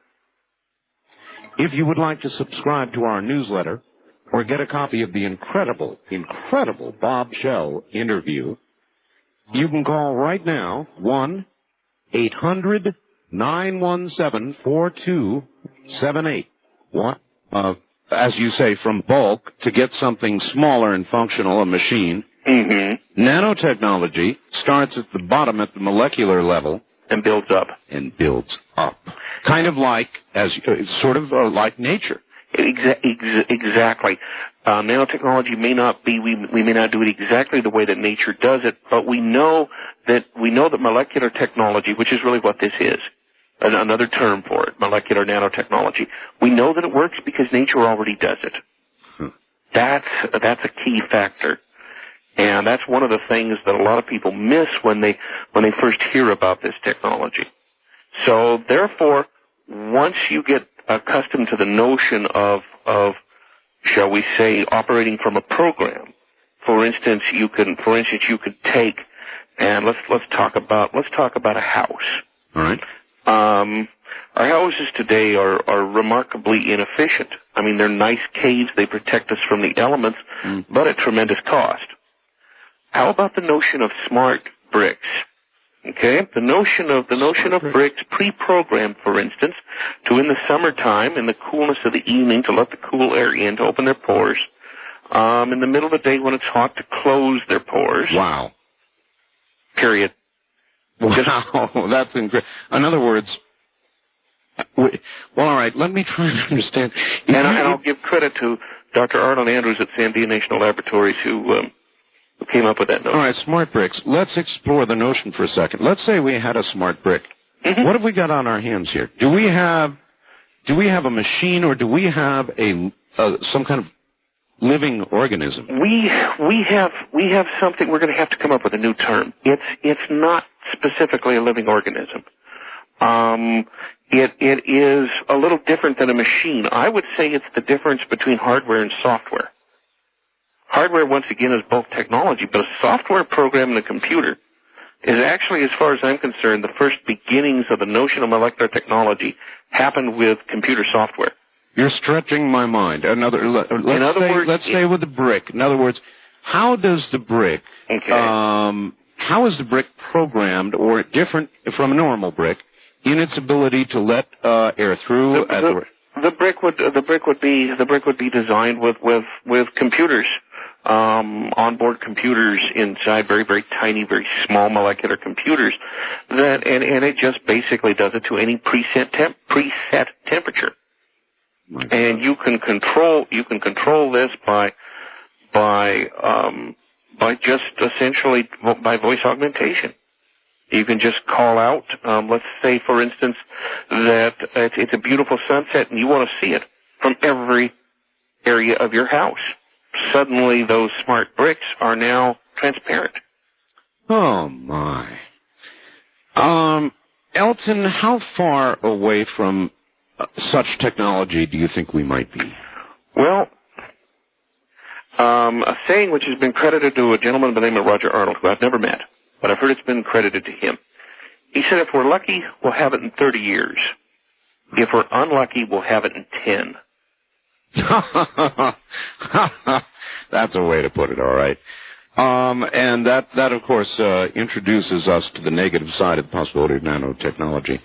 if you would like to subscribe to our newsletter or get a copy of the incredible Bob Shell interview, you can call right now, 1-800-917-4278. As you say, from bulk to get something smaller and functional, a machine. Mm-hmm. Nanotechnology starts at the bottom at the molecular level. And builds up. Kind of like, like nature. Exactly. Nanotechnology may not be, we may not do it exactly the way that nature does it, but we know that molecular technology, which is really what this is, another term for it, molecular nanotechnology, we know that it works because nature already does it. That's a key factor. And that's one of the things that a lot of people miss when they first hear about this technology. So therefore, once you get accustomed to the notion of shall we say, operating from a program, for instance, you could take, and let's talk about a house. All right. Our houses today are remarkably inefficient. I mean, they're nice caves. They protect us from the elements, but at tremendous cost. How about the notion of smart bricks? Okay, the notion of bricks pre-programmed, for instance, to in the summertime, in the coolness of the evening, to let the cool air in, to open their pores. In the middle of the day when it's hot, to close their pores. Wow. Period. Wow, that's incredible. In other words, well, all right, let me try to understand. And I'll give credit to Dr. Arnold Andrews at Sandia National Laboratories who came up with that notion. All right, smart bricks. Let's explore the notion for a second. Let's say we had a smart brick. Mm-hmm. What have we got on our hands here? Do we have a machine, or do we have some kind of living organism? We have something. We're going to have to come up with a new term. It's not specifically a living organism. It is a little different than a machine. I would say it's the difference between hardware and software. Hardware, once again, is both technology, but a software program in a computer is actually, as far as I'm concerned, the first beginnings of the notion of molecular technology happened with computer software. You're stretching my mind. Let's stay with the brick. In other words, how does the brick, how is the brick programmed or different from a normal brick in its ability to let air through? The brick would be designed with computers, onboard computers inside, very, very tiny, very small molecular computers and it just basically does it to any preset temperature. And you can control this by just essentially by voice augmentation. You can just call out, let's say, for instance, that it's a beautiful sunset and you want to see it from every area of your house. Suddenly those smart bricks are now transparent. Oh, my. Elton, how far away from such technology do you think we might be? Well, a saying which has been credited to a gentleman by the name of Roger Arnold, who I've never met, but I've heard it's been credited to him. He said, if we're lucky, we'll have it in 30 years. If we're unlucky, we'll have it in 10. That's a way to put it, all right. And that of course, introduces us to the negative side of the possibility of nanotechnology.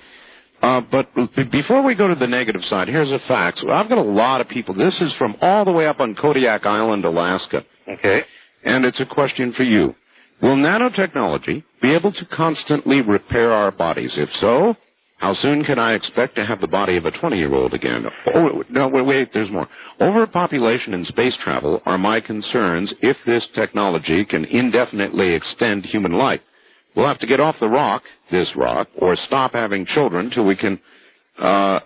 But before we go to the negative side, here's a fact. So I've got a lot of people. This is from all the way up on Kodiak Island, Alaska. Okay. And it's a question for you. Will nanotechnology be able to constantly repair our bodies? If so, how soon can I expect to have the body of a 20-year-old again? Oh, no, wait, there's more. Overpopulation and space travel are my concerns if this technology can indefinitely extend human life. We'll have to get off this rock, or stop having children till we can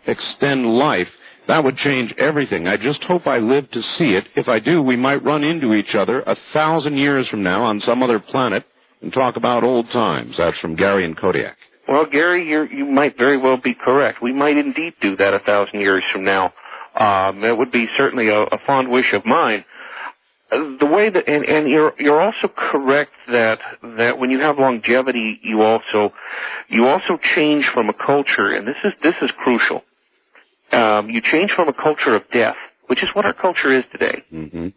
extend life. That would change everything. I just hope I live to see it. If I do, we might run into each other 1,000 years from now on some other planet and talk about old times. That's from Gary in Kodiak. Well, Gary, you might very well be correct. We might indeed do that 1,000 years from now. That would be certainly a fond wish of mine. The way that, and you're also correct that when you have longevity, you also change from a culture, and this is crucial. You change from a culture of death, which is what our culture is today. Mm-hmm.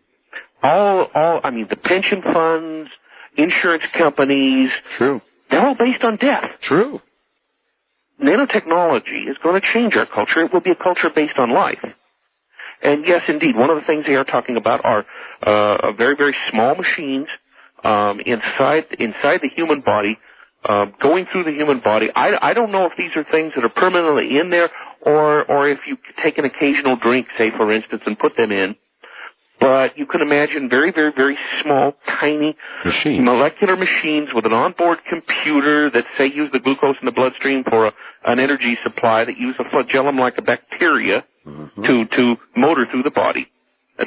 The pension funds, insurance companies. True. They're all based on death. True. Nanotechnology is going to change our culture. It will be a culture based on life. And yes, indeed, one of the things they are talking about are very, very small machines inside the human body, going through the human body. I don't know if these are things that are permanently in there, or if you take an occasional drink, say, for instance, and put them in. But you can imagine very, very, very small, tiny molecular machines with an onboard computer that, say, use the glucose in the bloodstream for an energy supply, that use a flagellum like a bacteria to motor through the body.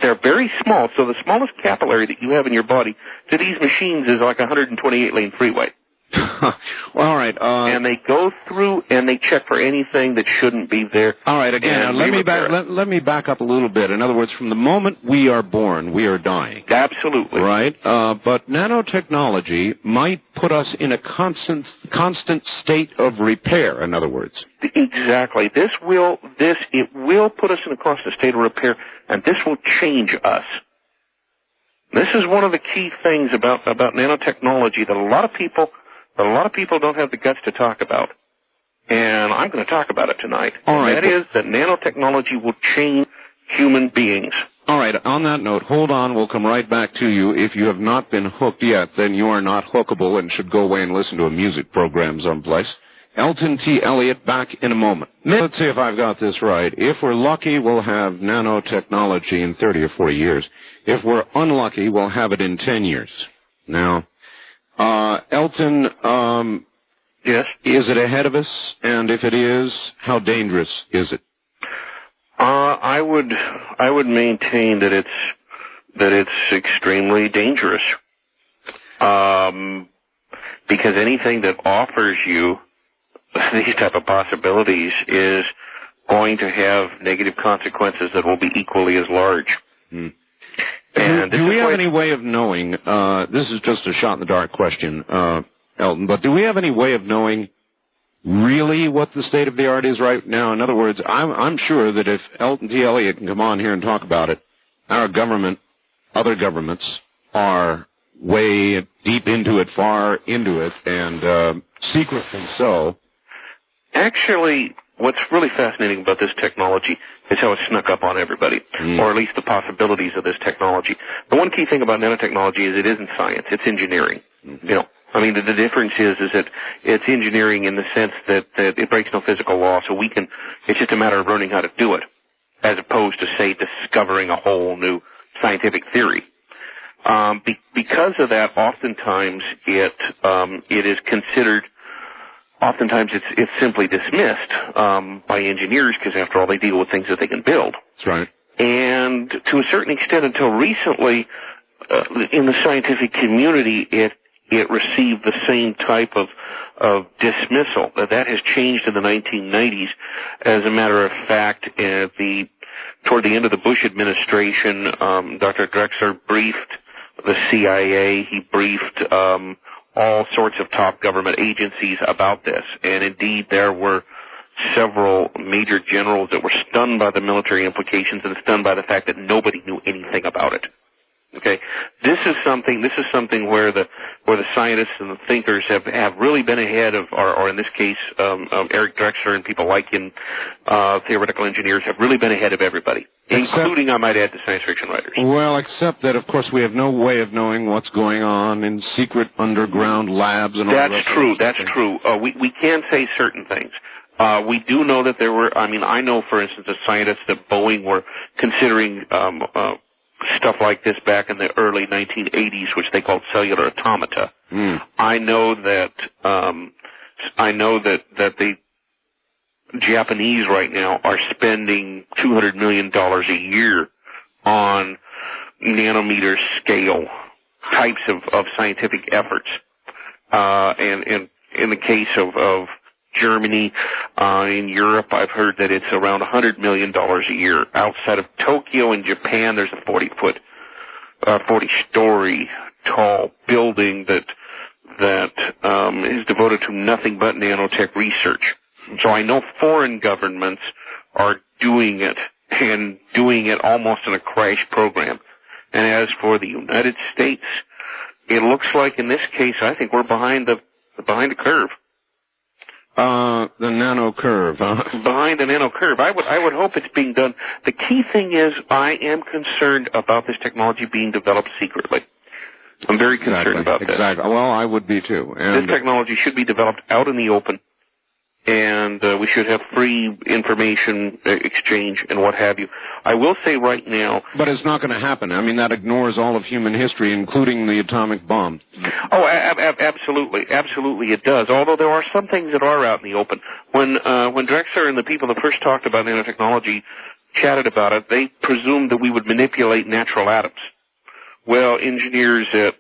They're very small, so the smallest capillary that you have in your body to these machines is like a 128-lane freeway. Well, all right. And they go through and they check for anything that shouldn't be there. All right. Again, let me back up a little bit. In other words, from the moment we are born, we are dying. Absolutely. Right. But nanotechnology might put us in a constant state of repair. In other words. Exactly. It will put us in a constant state of repair, and this will change us. This is one of the key things about nanotechnology that a lot of people don't have the guts to talk about. And I'm going to talk about it tonight. All right. That is that nanotechnology will change human beings. All right. On that note, hold on. We'll come right back to you. If you have not been hooked yet, then you are not hookable and should go away and listen to a music program someplace. Elton T. Elliott back in a moment. Let's see if I've got this right. If we're lucky, we'll have nanotechnology in 30 or 40 years. If we're unlucky, we'll have it in 10 years. Now, Elton, yes, is it ahead of us? And if it is, how dangerous is it? I would maintain that it's extremely dangerous. Because anything that offers you these type of possibilities is going to have negative consequences that will be equally as large. And do we have any way of knowing, this is just a shot-in-the-dark question, Elton, but do we have any way of knowing really what the state of the art is right now? In other words, I'm sure that if Elton T. Elliott can come on here and talk about it, our government, other governments, are way deep into it, far into it, and secretly so. Actually, what's really fascinating about this technology is how it snuck up on everybody, or at least the possibilities of this technology. The one key thing about nanotechnology is it isn't science, it's engineering. You know, I mean, the difference is that it's engineering in the sense that it breaks no physical law, so it's just a matter of learning how to do it, as opposed to, say, discovering a whole new scientific theory. Because of that, oftentimes it is considered. Oftentimes it's simply dismissed by engineers because, after all, they deal with things that they can build. That's right. And to a certain extent, until recently, in the scientific community, it received the same type of dismissal. That has changed in the 1990s. As a matter of fact, toward the end of the Bush administration, Dr. Drexler briefed the CIA. He briefed all sorts of top government agencies about this. And indeed, there were several major generals that were stunned by the military implications and stunned by the fact that nobody knew anything about it. Okay, this is something where the scientists and the thinkers have really been ahead of, or in this case, Eric Drexler and people like him, theoretical engineers have really been ahead of everybody, including, I might add, the science fiction writers. Well, except that, of course, we have no way of knowing what's going on in secret underground labs and all that. That's true. We can say certain things. We do know that there were, I know, for instance, the scientists at Boeing were considering stuff like this back in the early 1980s, which they called cellular automata. I know that the Japanese right now are spending $200 million a year on nanometer scale types of scientific efforts. And in the case of Germany, in Europe, I've heard that it's around $100 million a year. Outside of Tokyo in Japan, there's a 40-story tall building that is devoted to nothing but nanotech research. So I know foreign governments are doing it, and doing it almost in a crash program. And as for the United States, it looks like in this case, I think we're behind the curve. The nano curve, huh? Behind the nano curve. I would hope it's being done. The key thing is I am concerned about this technology being developed secretly. I'm very concerned about that. Exactly. Well, I would be too. And this technology should be developed out in the open, and we should have free information exchange and what have you. I will say right now... But it's not going to happen. That ignores all of human history, including the atomic bomb. Oh, absolutely. Absolutely it does, although there are some things that are out in the open. When Drexler and the people that first talked about nanotechnology chatted about it, they presumed that we would manipulate natural atoms. Well, engineers at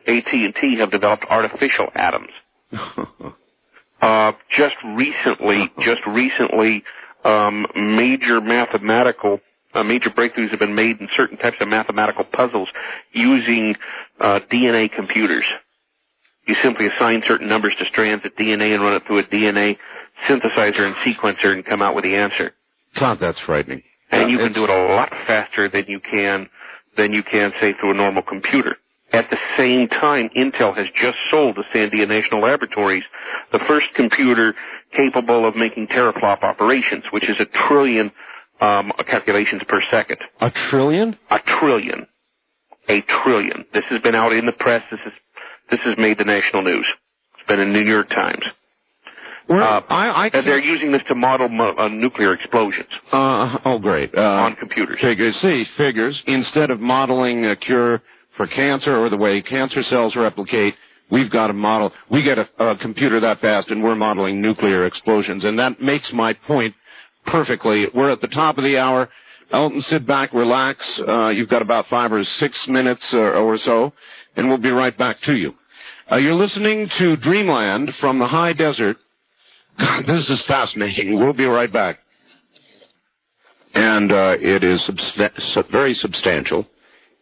AT&T have developed artificial atoms. Just recently, major breakthroughs have been made in certain types of mathematical puzzles using DNA computers. You simply assign certain numbers to strands of DNA and run it through a DNA synthesizer and sequencer and come out with the answer. God, that's frightening. And you can do it a lot faster than you can, say, through a normal computer. At the same time, Intel has just sold to Sandia National Laboratories the first computer capable of making teraflop operations, which is 1 trillion calculations per second. 1 trillion? 1 trillion. 1 trillion. This has been out in the press. This has made the national news. It's been in the New York Times. They're using this to model nuclear explosions. Great. On computers. Figures. Instead of modeling a cure for cancer or the way cancer cells replicate, we've got a model. We get a computer that fast, and we're modeling nuclear explosions. And that makes my point perfectly. We're at the top of the hour. Elton, sit back, relax. You've got about 5 or 6 minutes or so, and we'll be right back to you. You're listening to Dreamland from the high desert. This is fascinating. We'll be right back. And it is very substantial.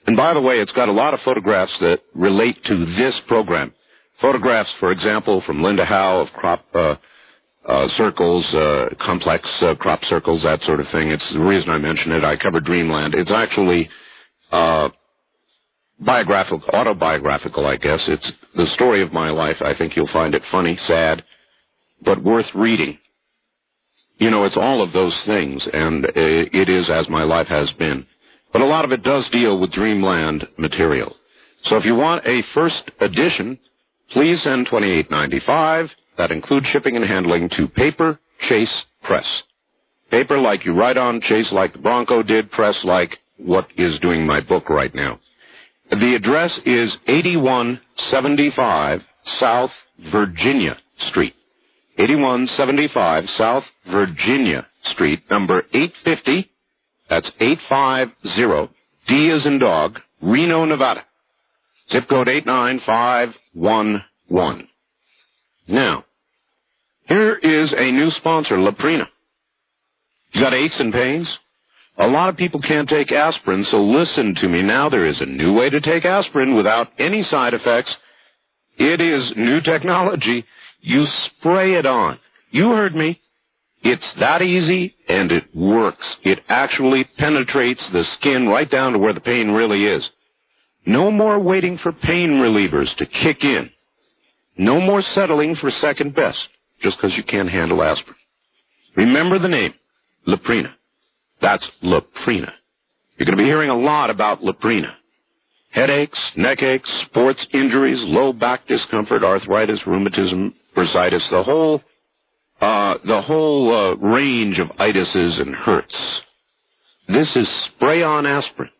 And by the way, it's got a lot of photographs that relate to this program. Photographs, for example, from Linda Howe of crop circles, complex crop circles, that sort of thing. It's the reason I mention it. I covered Dreamland. It's actually autobiographical, I guess. It's the story of my life. I think you'll find it funny, sad, but worth reading. It's all of those things, and it is as my life has been. But a lot of it does deal with Dreamland material. So if you want a first edition, please send $28.95. That includes shipping and handling to Paper Chase Press. Paper like you write on, chase like the Bronco did, press like what is doing my book right now. The address is 8175 South Virginia Street. 8175 South Virginia Street, number 850. That's 850, D as in dog, Reno, Nevada. Zip code 89511. Now, here is a new sponsor, Laprina. You got aches and pains? A lot of people can't take aspirin, so listen to me now. There is a new way to take aspirin without any side effects. It is new technology. You spray it on. You heard me. It's that easy, and it works. It actually penetrates the skin right down to where the pain really is. No more waiting for pain relievers to kick in. No more settling for second best just because you can't handle aspirin. Remember the name, Loprina. That's Loprina. You're going to be hearing a lot about Loprina. Headaches, neck aches, sports injuries, low back discomfort, arthritis, rheumatism, bursitis, the whole range of itises and hurts. This is spray-on aspirin.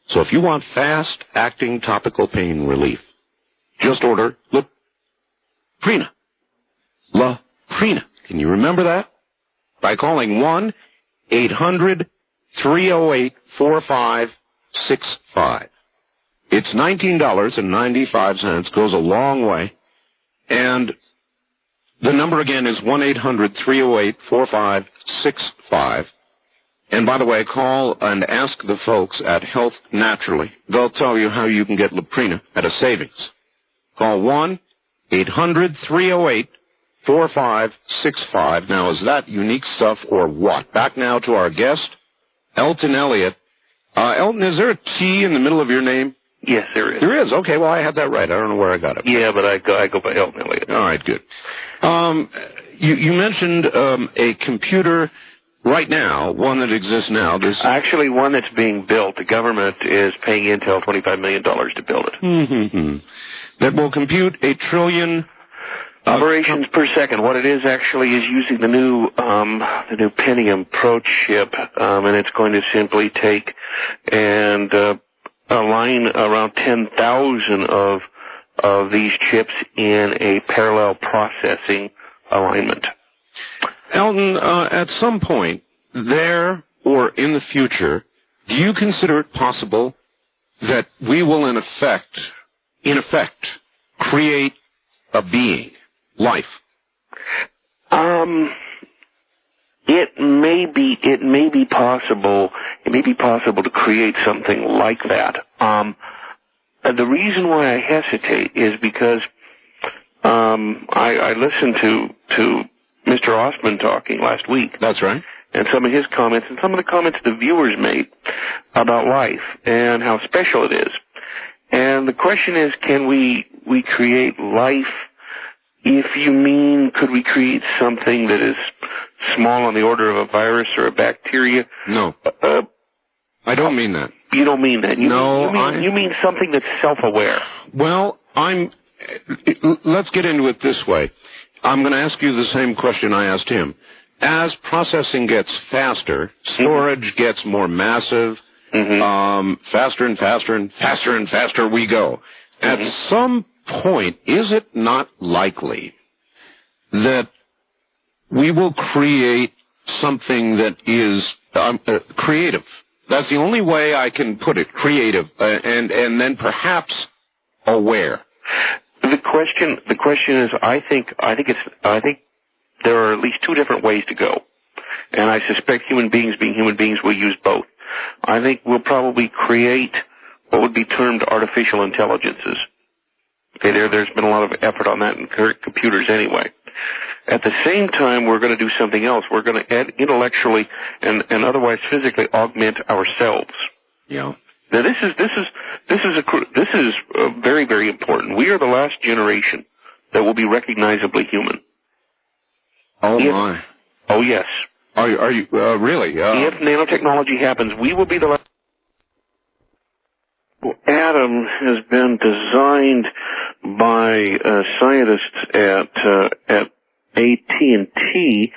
So if you want fast-acting topical pain relief, just order Loprina. Loprina. Can you remember that? By calling 1-800-308-4565. It's $19.95, goes a long way. And the number again is 1-800-308-4565. And by the way, call and ask the folks at Health Naturally. They'll tell you how you can get Loprina at a savings. Call 1-800-308-4565. Now, is that unique stuff or what? Back now to our guest, Elton Elliott. Elton, is there a T in the middle of your name? Yes, there is. There is? Okay, well, I had that right. I don't know where I got it. Yeah, but I go by Elton Elliott. All right, good. You mentioned a computer right now, one that exists now. Actually, one that's being built. The government is paying Intel $25 million to build it. Mm-hmm. That will compute 1 trillion... operations per second. What it is actually is using the new Pentium Pro chip, and it's going to simply take and align around 10,000 of these chips in a parallel processing alignment. Elton, at some point, there or in the future, do you consider it possible that we will in effect, create a being? Life. It may be possible to create something like that. The reason why I hesitate is because I listened to Mr. Ostman talking last week. That's right. And some of his comments and some of the comments the viewers made about life and how special it is. And the question is, can we create life? If you mean, could we create something that is small on the order of a virus or a bacteria? No. I don't mean that. You don't mean that. You mean something that's self-aware. Well, let's get into it this way. I'm going to ask you the same question I asked him. As processing gets faster, storage gets more massive, faster and faster and faster and faster we go. At some point, is it not likely that we will create something that is creative? That's the only way I can put it, creative, and then perhaps aware. The question is, I think there are at least two different ways to go, and I suspect human beings, being human beings, will use both. I think we'll probably create what would be termed artificial intelligences. Okay, there's been a lot of effort on that in current computers anyway. At the same time, we're going to do something else. We're going to intellectually and otherwise physically augment ourselves. Yeah. Now this is very, very important. We are the last generation that will be recognizably human. Oh my. Oh yes. Are you really? If nanotechnology happens, we will be the last. Atom has been designed by scientists at AT&T,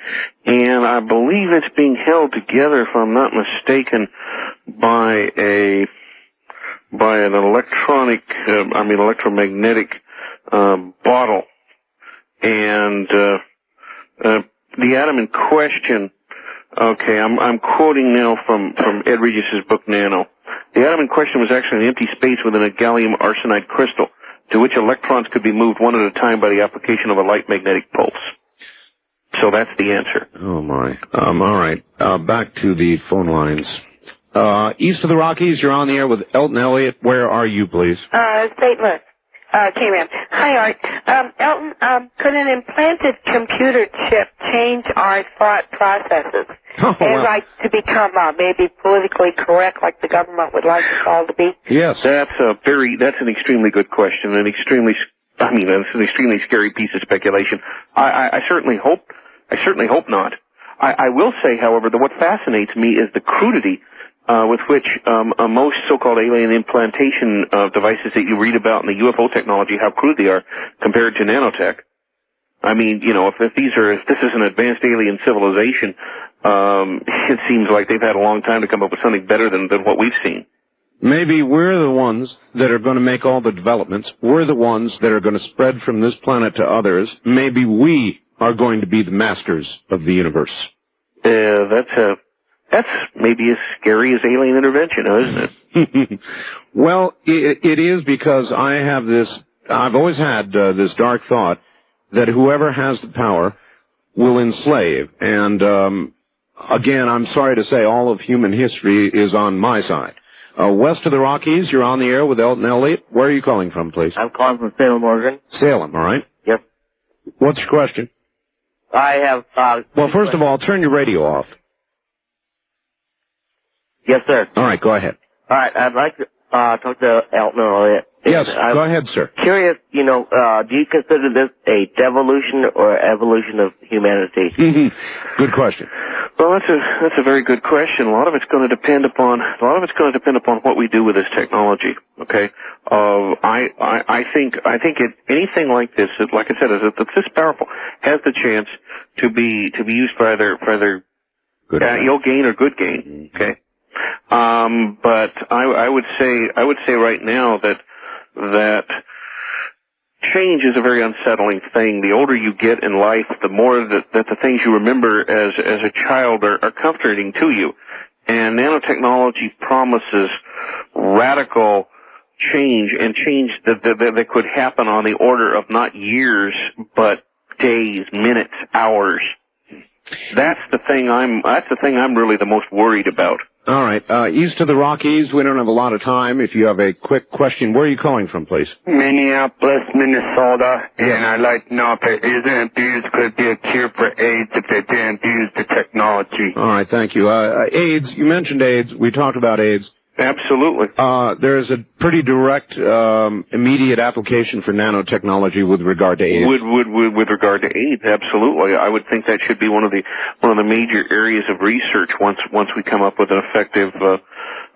and I believe it's being held together, if I'm not mistaken, by an electromagnetic bottle, and the atom in question. Okay, I'm quoting now from Ed Regis's book Nano. The atom in question was actually an empty space within a gallium arsenide crystal, to which electrons could be moved one at a time by the application of a light magnetic pulse. So that's the answer. Oh my. All right. Back to the phone lines. East of the Rockies, you're on the air with Elton Elliott. Where are you, please? St. Louis. came in. Hi, Art. Elton, could an implanted computer chip change our thought processes? And like to become maybe politically correct, like the government would like us all to be? Yes. That's an extremely good question, that's an extremely scary piece of speculation. I certainly hope not. I will say, however, that what fascinates me is the crudity with which most so-called alien implantation devices that you read about in the UFO technology, how crude they are compared to nanotech. I mean, if this is an advanced alien civilization, it seems like they've had a long time to come up with something better than what we've seen. Maybe we're the ones that are going to make all the developments. We're the ones that are going to spread from this planet to others. Maybe we are going to be the masters of the universe. That's maybe as scary as alien intervention, isn't it? Well, it is, because I've always had this dark thought that whoever has the power will enslave. And, again, I'm sorry to say all of human history is on my side. West of the Rockies, you're on the air with Elton Elliott. Where are you calling from, please? I'm calling from Salem, Oregon. Salem, all right. Yep. What's your question? I have, well, first of all, turn your radio off. Yes, sir. All right, go ahead. All right, I'd like to talk to Elton Elliott. Yes, go ahead, sir. Curious, do you consider this a devolution or evolution of humanity? Good question. Well, that's a very good question. A lot of it's going to depend upon what we do with this technology. Okay, I think anything like this, like I said, that's this powerful, has the chance to be used for either ill gain or good gain. Okay, but I would say right now that change is a very unsettling thing. The older you get in life, the more that the things you remember as a child are comforting to you. And nanotechnology promises radical change, and change that could happen on the order of not years, but days, minutes, hours. That's the thing I'm really the most worried about. All right. East of the Rockies, we don't have a lot of time. If you have a quick question, where are you calling from, please? Minneapolis, Minnesota. And I'd like to know if it isn't abused, could it be a cure for AIDS if they didn't use the technology? All right, thank you. AIDS, you mentioned AIDS. We talked about AIDS. Absolutely. There's a pretty direct, immediate application for nanotechnology with regard to AIDS. With regard to AIDS, absolutely. I would think that should be one of the major areas of research once we come up with an effective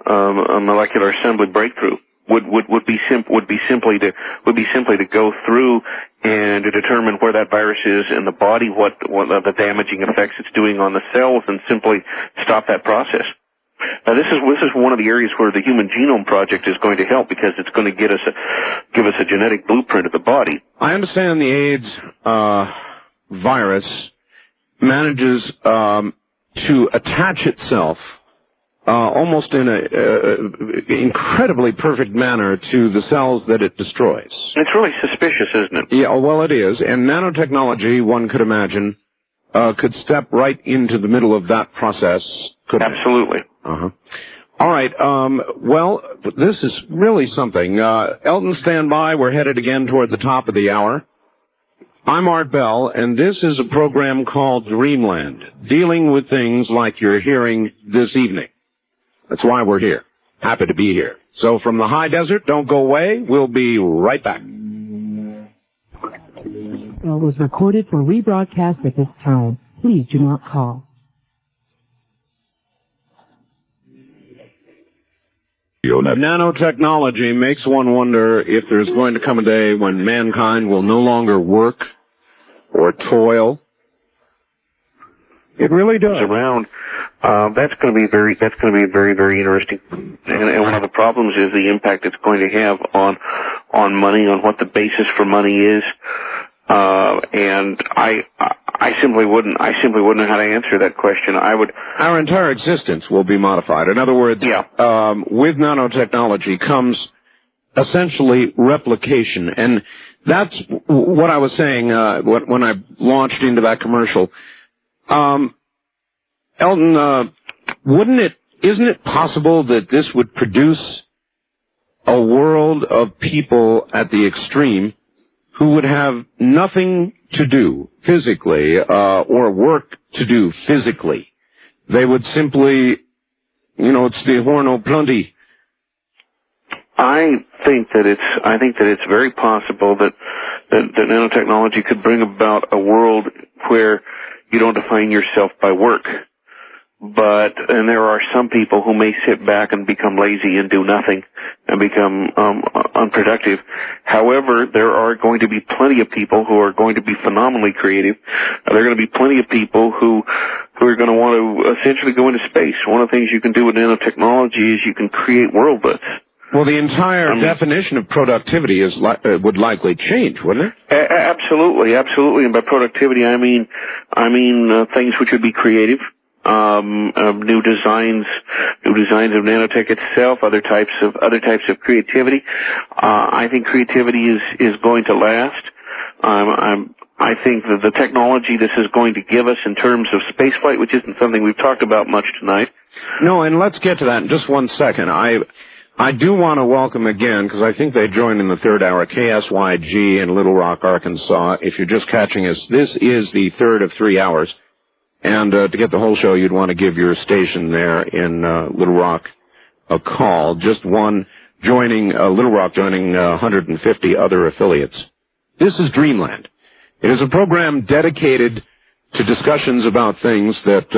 molecular assembly breakthrough. Would be simply to go through and to determine where that virus is in the body, what the damaging effects it's doing on the cells, and simply stop that process. Now, this is one of the areas where the Human Genome Project is going to help, because it's going to give us a genetic blueprint of the body. I understand the AIDS virus manages to attach itself almost in a incredibly perfect manner to the cells that it destroys. It's really suspicious, isn't it? Yeah, well, it is. And nanotechnology, one could imagine, could step right into the middle of that process. Absolutely. Uh-huh. All right. Well, this is really something. Elton, stand by. We're headed again toward the top of the hour. I'm Art Bell, and this is a program called Dreamland, dealing with things like you're hearing this evening. That's why we're here. Happy to be here. So from the high desert, don't go away. We'll be right back. It was recorded for rebroadcast at this time. Please do not call. Nanotechnology makes one wonder if there's going to come a day when mankind will no longer work or toil. It really does. Around. That's going to be very, very interesting. And one of the problems is the impact it's going to have on money, on what the basis for money is. And I simply wouldn't know how to answer that question. Our entire existence will be modified. In other words, with nanotechnology comes essentially replication. And that's what I was saying, when I launched into that commercial. Elton, isn't it possible that this would produce a world of people at the extreme who would have nothing to do physically or work to do physically. They would simply, it's the horno plenty. I think that it's very possible that nanotechnology could bring about a world where you don't define yourself by work. And there are some people who may sit back and become lazy and do nothing and become unproductive. However, there are going to be plenty of people who are going to be phenomenally creative. There are going to be plenty of people who are going to want to essentially go into space. One of the things you can do with nanotechnology is you can create worldlets. Well, the entire definition of productivity would likely change, wouldn't it? Absolutely. And by productivity, I mean things which would be creative. New designs of nanotech itself, other types of creativity. I think creativity is going to last. I think that the technology this is going to give us in terms of spaceflight, which isn't something we've talked about much tonight. No, and let's get to that in just 1 second. I do want to welcome again, because I think they joined in the third hour, KSYG in Little Rock, Arkansas. If you're just catching us, this is the third of 3 hours. And to get the whole show, you'd want to give your station there in Little Rock a call. Just one joining, Little Rock joining 150 other affiliates. This is Dreamland. It is a program dedicated to discussions about things that,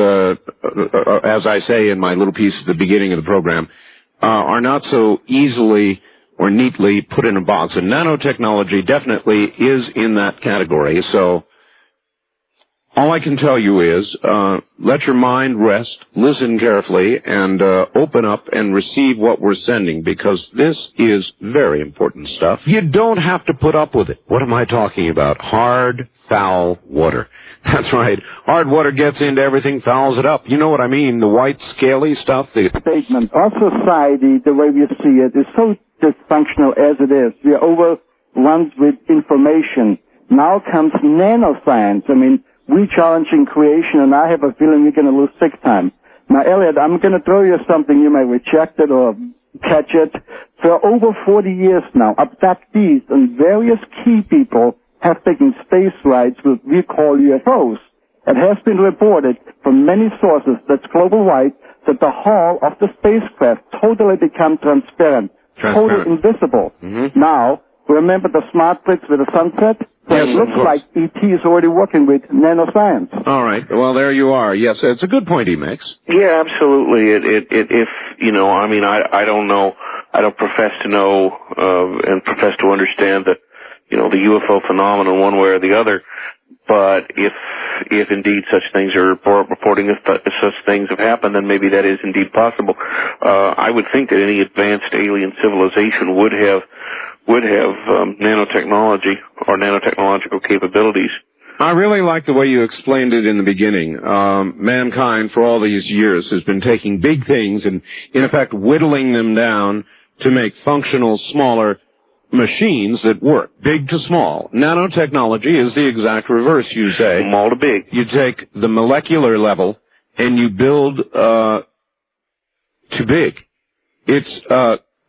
as I say in my little piece at the beginning of the program, are not so easily or neatly put in a box. And nanotechnology definitely is in that category. So all I can tell you is let your mind rest, listen carefully, and open up and receive what we're sending, because this is very important stuff. You don't have to put up with it. What am I talking about? Hard, foul water. That's right. Hard water gets into everything, fouls it up. You know what I mean? The white, scaly stuff. Statement. Our society, the way we see it, is so dysfunctional as it is. We are overrun with information. Now comes nanoscience. I mean, we challenging creation, and I have a feeling we're going to lose 6 times. Now, Elliot, I'm going to throw you something. You may reject it or catch it. For over 40 years now, abductees and various key people have taken space rides with we call UFOs. It has been reported from many sources that's global-wide that the hull of the spacecraft totally become transparent. Totally invisible. Mm-hmm. Now, remember the smart bricks with the sunset? So yes, it looks like E.T. is already working with nanoscience. All right. Well, there you are. Yes, it's a good point he makes. Yeah, absolutely. If I don't know. I don't profess to know and profess to understand the UFO phenomenon one way or the other. But if indeed such things are reporting, if such things have happened, then maybe that is indeed possible. I would think that any advanced alien civilization would have nanotechnology or nanotechnological capabilities. I really like the way you explained it in the beginning. Mankind, for all these years, has been taking big things and, in effect, whittling them down to make functional, smaller machines that work, big to small. Nanotechnology is the exact reverse, you say. Small to big. You take the molecular level and you build to big. It's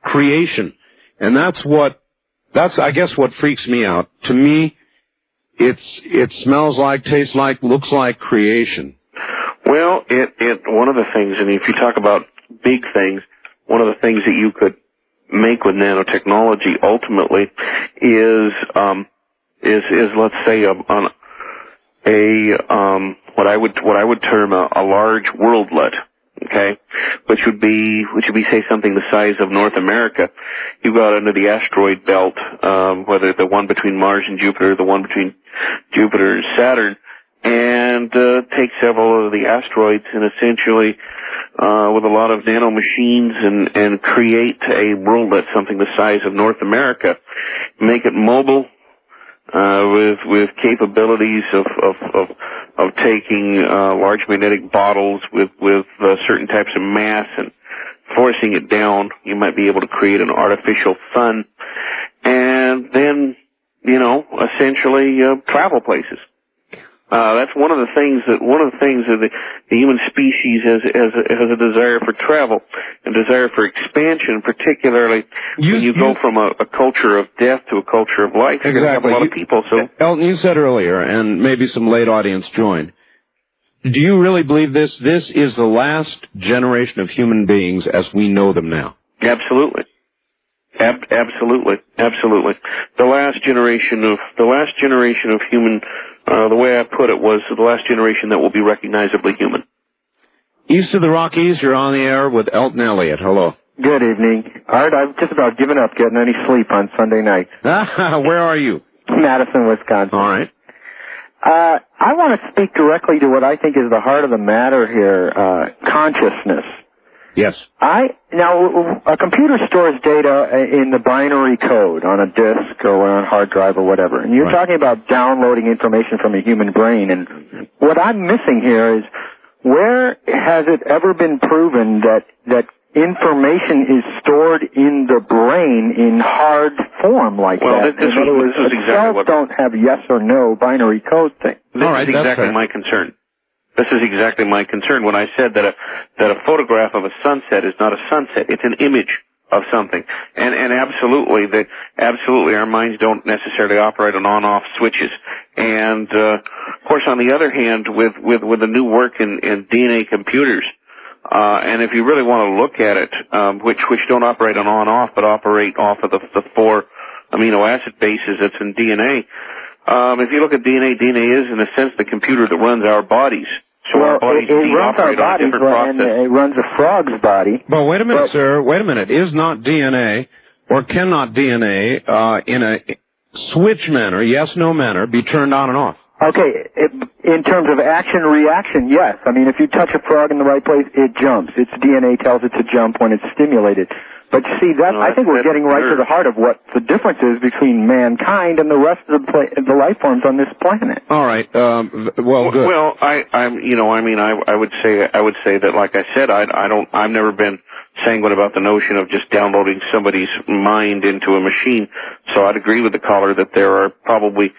creation. And that's I guess what freaks me out. To me, it smells like, tastes like, looks like creation. Well, one of the things, and if you talk about big things, one of the things that you could make with nanotechnology ultimately is let's say what I would term a large worldlet. Okay, which would be say something the size of North America. You go out into the asteroid belt, whether the one between Mars and Jupiter, the one between Jupiter and Saturn, and take several of the asteroids and essentially with a lot of nano machines and create a worldlet, something the size of North America, make it mobile, with capabilities of taking large magnetic bottles with certain types of mass and forcing it down. You might be able to create an artificial sun, and then essentially travel places. That's one of the things that the human species has a desire for travel, a desire for expansion, particularly when you go from a culture of death to a culture of life. You're going to have a lot of people. So, Elton, you said earlier, and maybe some late audience joined. Do you really believe this? This is the last generation of human beings as we know them now. Absolutely. Absolutely. The last generation of human. The way I put it was the last generation that will be recognizably human. East of the Rockies, you're on the air with Elton Elliott. Hello. Good evening. Art, I've just about given up getting any sleep on Sunday night. Where are you? Madison, Wisconsin. All right. I want to speak directly to what I think is the heart of the matter here, consciousness. Yes. Now, a computer stores data in the binary code on a disk or on a hard drive or whatever, and you're talking about downloading information from a human brain, and what I'm missing here is where has it ever been proven that information is stored in the brain in hard form like that? In other words, cells don't have yes or no binary code thing. This is exactly my concern. This is exactly my concern when I said that a photograph of a sunset is not a sunset, it's an image of something. And absolutely our minds don't necessarily operate on on-off switches. And of course on the other hand with the new work in DNA computers, and if you really want to look at it, which don't operate on on-off but operate off of the 4 amino acid bases that's in DNA, if you look at DNA is in a sense the computer that runs our bodies. So our bodies runs our bodies, and it runs a frog's body. But wait a minute, sir. Wait a minute. Is not DNA, or cannot DNA, in a switch manner, yes-no manner, be turned on and off? Okay, in terms of action-reaction, yes. I mean, if you touch a frog in the right place, it jumps. Its DNA tells it to jump when it's stimulated. But you see, I think we're getting right to the heart of what the difference is between mankind and the rest of the life forms on this planet. All right. Well, good. Well, I would say that, like I said, I've never been sanguine about the notion of just downloading somebody's mind into a machine. So I'd agree with the caller that there are probably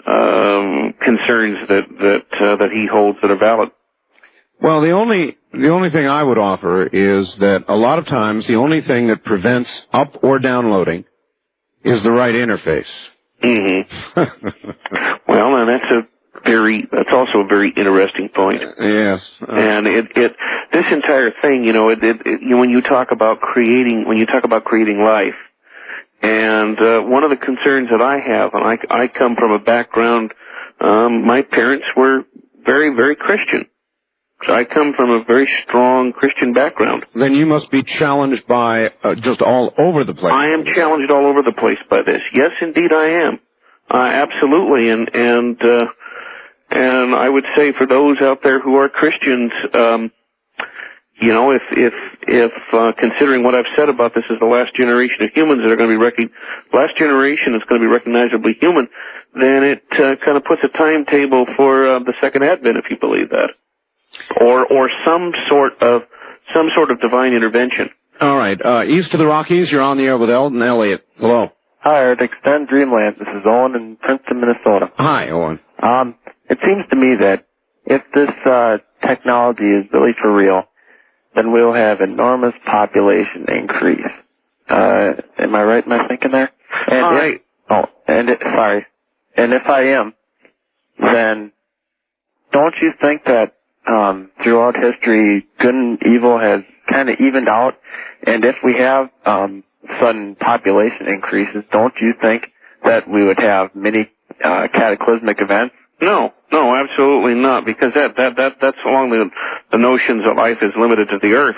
concerns that he holds that are valid. Well, the only thing I would offer is that a lot of times the only thing that prevents up or downloading is the right interface. Mm-hmm. Well, and that's also a very interesting point. Yes. And this entire thing, when you talk about creating life, and one of the concerns that I have, and I come from a background, my parents were very, very Christian. So I come from a very strong Christian background. Then you must be challenged by just all over the place. I am challenged all over the place by this. Yes, indeed, I am. Absolutely, and I would say for those out there who are Christians, if considering what I've said about this is the last generation of humans that are going to be last generation is going to be recognizably human, then it kind of puts a timetable for the second advent, if you believe that. Or some sort of divine intervention. All right. East of the Rockies, you're on the air with Elton Elliott. Hello. Hi, Art. Extend Dreamland. This is Owen in Princeton, Minnesota. Hi, Owen. It seems to me that if this technology is really for real, then we'll have enormous population increase. Am I right in my thinking there? Sorry. And if I am, then don't you think that throughout history, good and evil has kind of evened out? And if we have sudden population increases, don't you think that we would have many cataclysmic events? No, absolutely not, because that's along the notions that life is limited to the earth.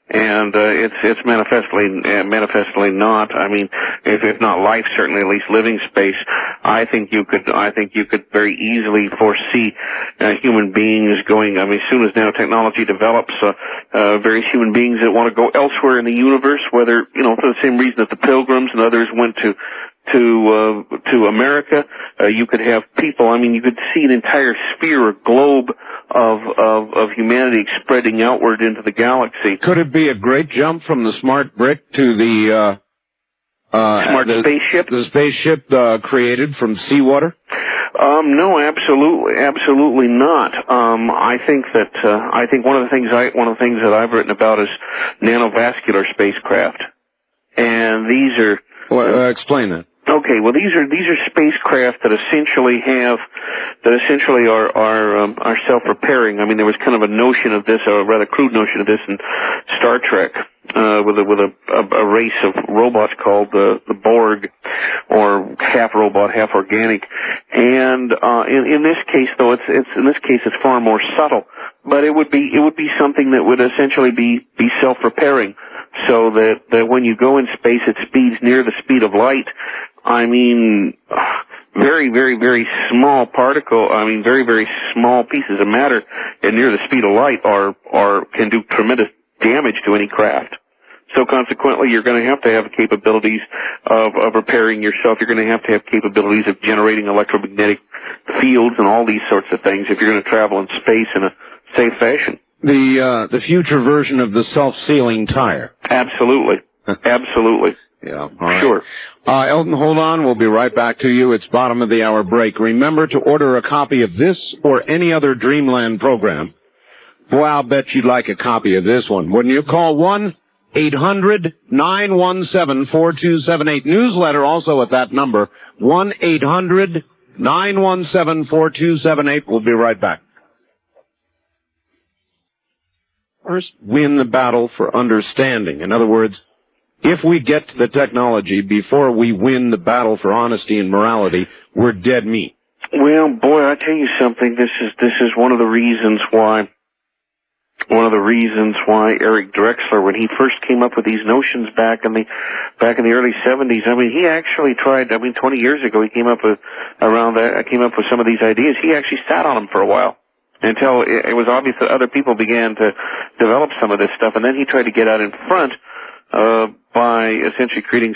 And it's manifestly not. I mean, if not life, certainly at least living space. I think you could very easily foresee human beings going. I mean, as soon as nanotechnology develops, various human beings that want to go elsewhere in the universe, whether for the same reason that the Pilgrims and others went to America, you could have people. I mean, you could see an entire sphere, a globe of humanity spreading outward into the galaxy. Could it be a great jump from the smart brick to the smart spaceship? The spaceship created from seawater? No, absolutely not. I think one of the things that I've written about is nanovascular spacecraft, and these are. Well, explain that. Okay, well these are spacecraft that essentially are self-repairing. I mean, there was kind of a notion of this, a rather crude notion of this in Star Trek, with a race of robots called the Borg, or half robot, half organic. And in this case, though, it's far more subtle. But it would be something that would essentially be self-repairing, so that when you go in space, it speeds near the speed of light. I mean, very, very, very small very, very small pieces of matter and near the speed of light can do tremendous damage to any craft. So consequently, you're going to have capabilities of repairing yourself. You're going to have capabilities of generating electromagnetic fields and all these sorts of things if you're going to travel in space in a safe fashion. The future version of the self-sealing tire. Absolutely. Absolutely. Yeah, all right. Sure. Elton, hold on. We'll be right back to you. It's bottom of the hour break. Remember to order a copy of this or any other Dreamland program. Boy, I'll bet you'd like a copy of this one. Wouldn't you? Call 1-800-917-4278. Newsletter also at that number, 1-800-917-4278. We'll be right back. First, win the battle for understanding. In other words, if we get to the technology before we win the battle for honesty and morality, we're dead meat. Well, boy, I tell you something. This is one of the reasons why Eric Drexler, when he first came up with these notions back in the early 70s, I mean, he actually tried. I mean, 20 years ago, he came up with some of these ideas. He actually sat on them for a while, until it was obvious that other people began to develop some of this stuff, and then he tried to get out in front by essentially creating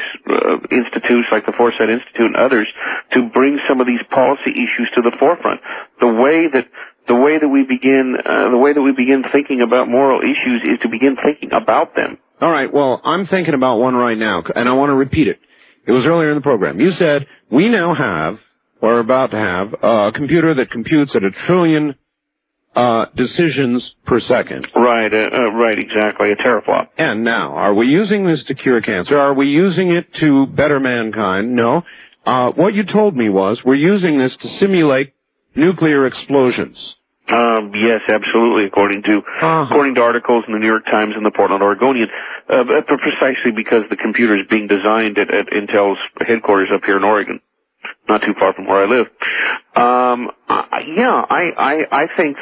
institutes like the Foresight Institute and others to bring some of these policy issues to the forefront. The way that we begin thinking about moral issues is to begin thinking about them. All right. Well, I'm thinking about one right now, and I want to repeat it. It was earlier in the program. You said we now have, or are about to have, a computer that computes at 1 trillion decisions per second. Right, exactly, a teraflop. And now, are we using this to cure cancer? Are we using it to better mankind? No. What you told me was we're using this to simulate nuclear explosions. Yes, absolutely, according to articles in the New York Times and the Portland Oregonian, precisely because the computer is being designed at Intel's headquarters up here in Oregon, not too far from where I live. I think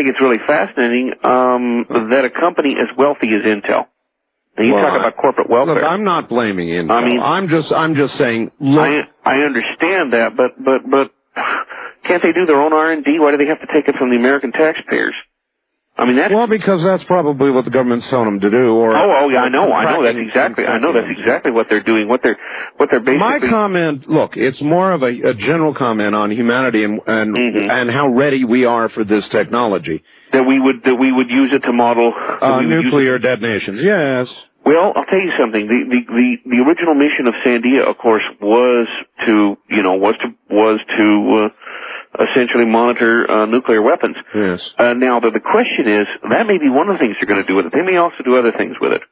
it's really fascinating that a company as wealthy as Intel. Now you talk about corporate welfare. Look, I'm not blaming Intel. I mean, I'm just saying. Look, I understand that, but can't they do their own R&D? Why do they have to take it from the American taxpayers? I mean, because that's probably what the government's telling them to do. Or I know that's exactly what they're doing. What they're basically. My comment, look, it's more of a general comment on humanity and how ready we are for this technology. That we would use it to model nuclear detonations. Yes. Well, I'll tell you something. The original mission of Sandia, of course, was to essentially monitor nuclear weapons. Yes. Now, the question is, that may be one of the things they're going to do with it. They may also do other things with it.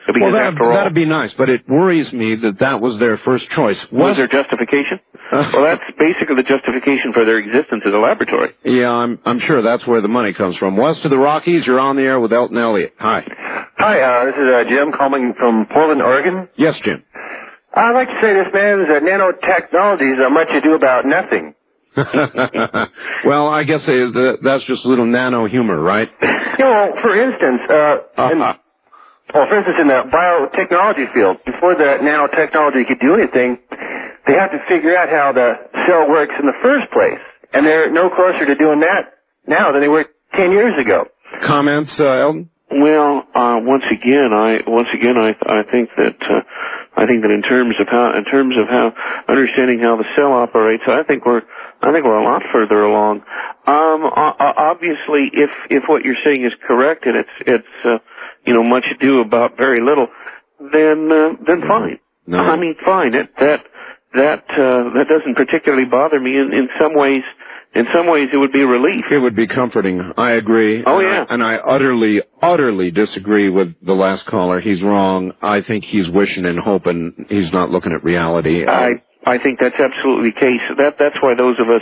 Because that'd be nice, but it worries me that was their first choice. Was their justification? Well, that's basically the justification for their existence as a laboratory. Yeah, I'm sure that's where the money comes from. West of the Rockies, you're on the air with Elton Elliott. Hi. Hi, this is Jim calling from Portland, Oregon. Yes, Jim. I'd like to say this man's nanotechnologies are much ado about nothing. Well, I guess that's just a little nano humor, right? For instance, in the biotechnology field, before the nanotechnology could do anything, they have to figure out how the cell works in the first place. And they're no closer to doing that now than they were 10 years ago. Comments, Elton? Well, once again, I think that in terms of how understanding how the cell operates, I think we're a lot further along. Obviously, if what you're saying is correct and it's much ado about very little, then fine. No. I mean, fine. that doesn't particularly bother me. In some ways, it would be a relief. It would be comforting. I agree. Oh, yeah. And I utterly disagree with the last caller. He's wrong. I think he's wishing and hoping. He's not looking at reality. I think that's absolutely the case. That's why those of us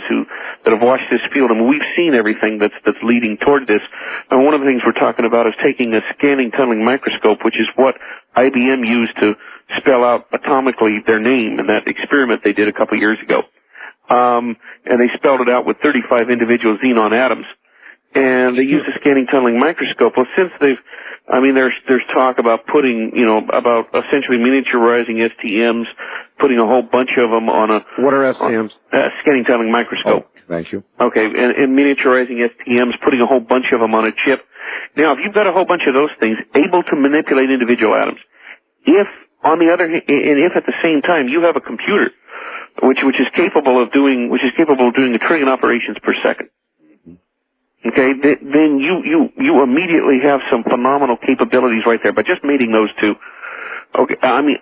that have watched this field, and we've seen everything that's leading toward this. And one of the things we're talking about is taking a scanning tunneling microscope, which is what IBM used to spell out atomically their name in that experiment they did a couple years ago. And they spelled it out with 35 individual xenon atoms. And they used a scanning tunneling microscope. Well, since there's talk about about essentially miniaturizing STMs, putting a whole bunch of them on a... What are STMs? Scanning tunneling microscope. Oh, thank you. Okay, and miniaturizing STMs, putting a whole bunch of them on a chip. Now, if you've got a whole bunch of those things able to manipulate individual atoms, if at the same time you have a computer which is capable of doing a trillion operations per second, okay, then you immediately have some phenomenal capabilities right there by just mating those two. Okay, and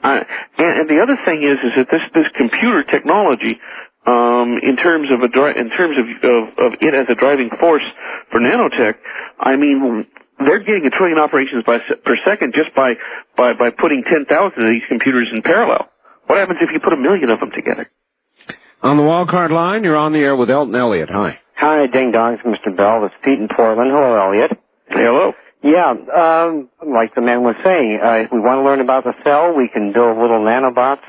the other thing is that this computer technology, in terms of it as a driving force for nanotech, they're getting a trillion operations per second just by putting 10,000 of these computers in parallel. What happens if you put 1 million of them together? On the wildcard line, you're on the air with Elton Elliott. Hi. Hi, Ding Dongs, Mr. Bell. It's Pete in Portland. Hello, Elliot. Hello. Yeah, like the man was saying, if we want to learn about the cell, we can build little nanobots,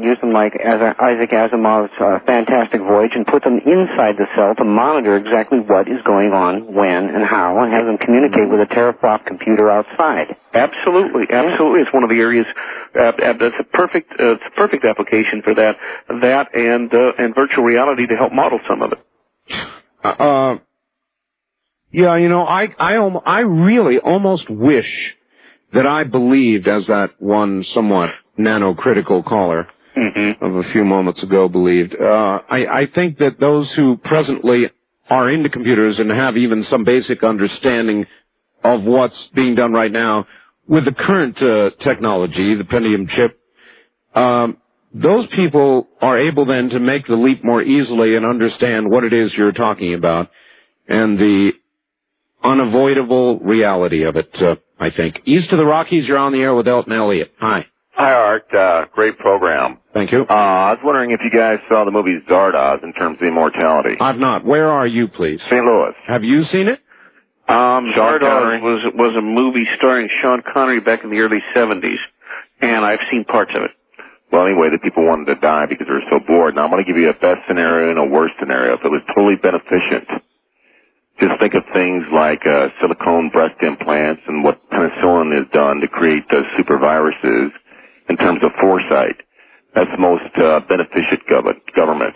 use them like Isaac Asimov's Fantastic Voyage, and put them inside the cell to monitor exactly what is going on, when, and how, and have them communicate with a teraflop computer outside. Absolutely. It's one of the areas. That's a perfect application for that and virtual reality to help model some of it. Yeah, I really almost wish that I believed, as that one somewhat nanocritical caller of a few moments ago believed. I think that those who presently are into computers and have even some basic understanding of what's being done right now with the current technology, the Pentium chip, those people are able then to make the leap more easily and understand what it is you're talking about and the unavoidable reality of it, I think. East of the Rockies, you're on the air with Elton Elliott. Hi. Hi, Art. Great program. Thank you. I was wondering if you guys saw the movie Zardoz in terms of immortality. I've not. Where are you, please? St. Louis. Have you seen it? Zardoz was a movie starring Sean Connery back in the early 70s, and I've seen parts of it. Well, anyway, the people wanted to die because they were so bored. Now, I'm going to give you a best scenario and a worst scenario. If it was totally beneficent, just think of things like silicone breast implants and what penicillin has done to create the super viruses in terms of foresight. That's the most beneficent government.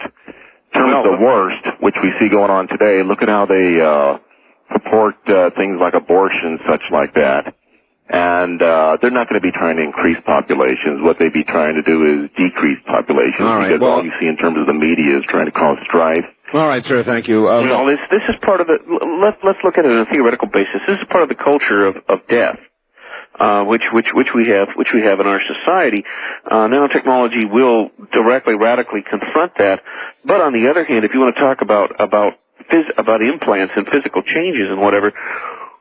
In terms of the worst, which we see going on today, look at how they purport things like abortion, such like that. And they're not going to be trying to increase populations. What they'd be trying to do is decrease populations, because all you see in terms of the media is trying to cause strife. All right, sir. Thank you. This is part of the. Let's look at it on a theoretical basis. This is part of the culture of death, which we have in our society. Nanotechnology will directly, radically confront that. But on the other hand, if you want to talk about implants and physical changes and whatever.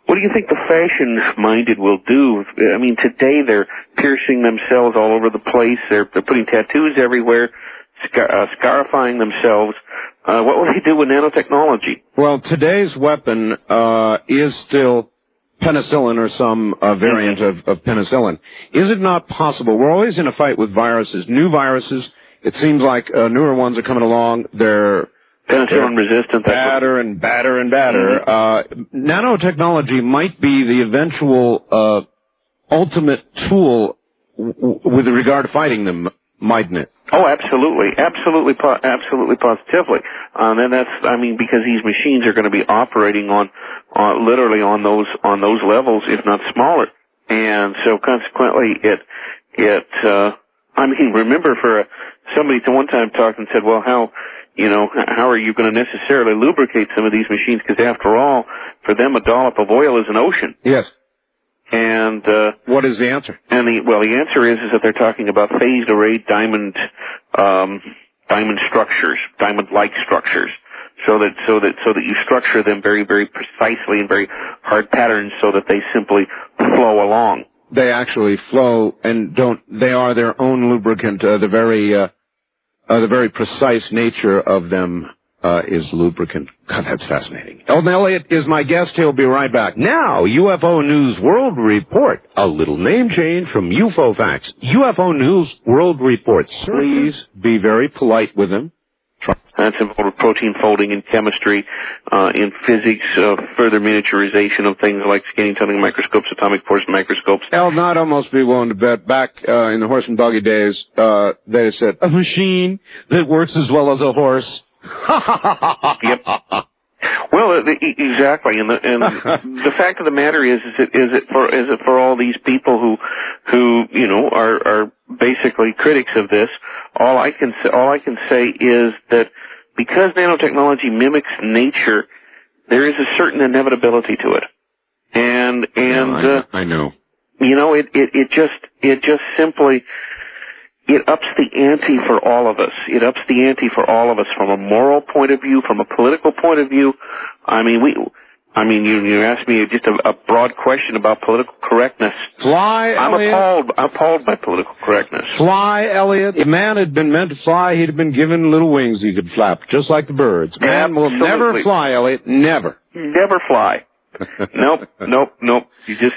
What do you think the fashion-minded will do? Today they're piercing themselves all over the place. They're putting tattoos everywhere, scarifying themselves. What will they do with nanotechnology? Well, today's weapon is still penicillin or some variant of penicillin. Is it not possible? We're always in a fight with viruses. New viruses, it seems like newer ones are coming along. They're penicillin resistant. Badder and badder and badder. Nanotechnology might be the eventual ultimate tool with regard to fighting them, mightn't it? Oh, absolutely, positively. And that's, because these machines are going to be operating literally on those levels, if not smaller. And so consequently, remember somebody to one time talked and said, well, how are you going to necessarily lubricate some of these machines? Because after all, for them, a dollop of oil is an ocean. Yes. And what is the answer? And the answer is that they're talking about phased array diamond diamond structures, diamond-like structures, so that you structure them very, very precisely in very hard patterns, so that they simply flow along. They actually flow and don't. They are their own lubricant. The very precise nature of them is lubricant. God, that's fascinating. Eldon Elliott is my guest. He'll be right back. Now, UFO News World Report. A little name change from UFO Facts. UFO News World Report. Please be very polite with them. That's involved with protein folding in chemistry, in physics, further miniaturization of things like scanning tunneling microscopes, atomic force microscopes. Eldon, I'd almost be willing to bet back in the horse and buggy days, they said, a machine that works as well as a horse. Yep. Well, exactly, and the fact of the matter is it for all these people who are basically critics of this. All I can say is that because nanotechnology mimics nature, there is a certain inevitability to it, and I know. It just simply. It ups the ante for all of us. It ups the ante for all of us from a moral point of view, from a political point of view. You asked me just a broad question about political correctness. I'm appalled by political correctness. Fly, Elliot. If man had been meant to fly, he'd have been given little wings he could flap, just like the birds. Man will never fly, Elliot. Never. Never fly. Nope. You just...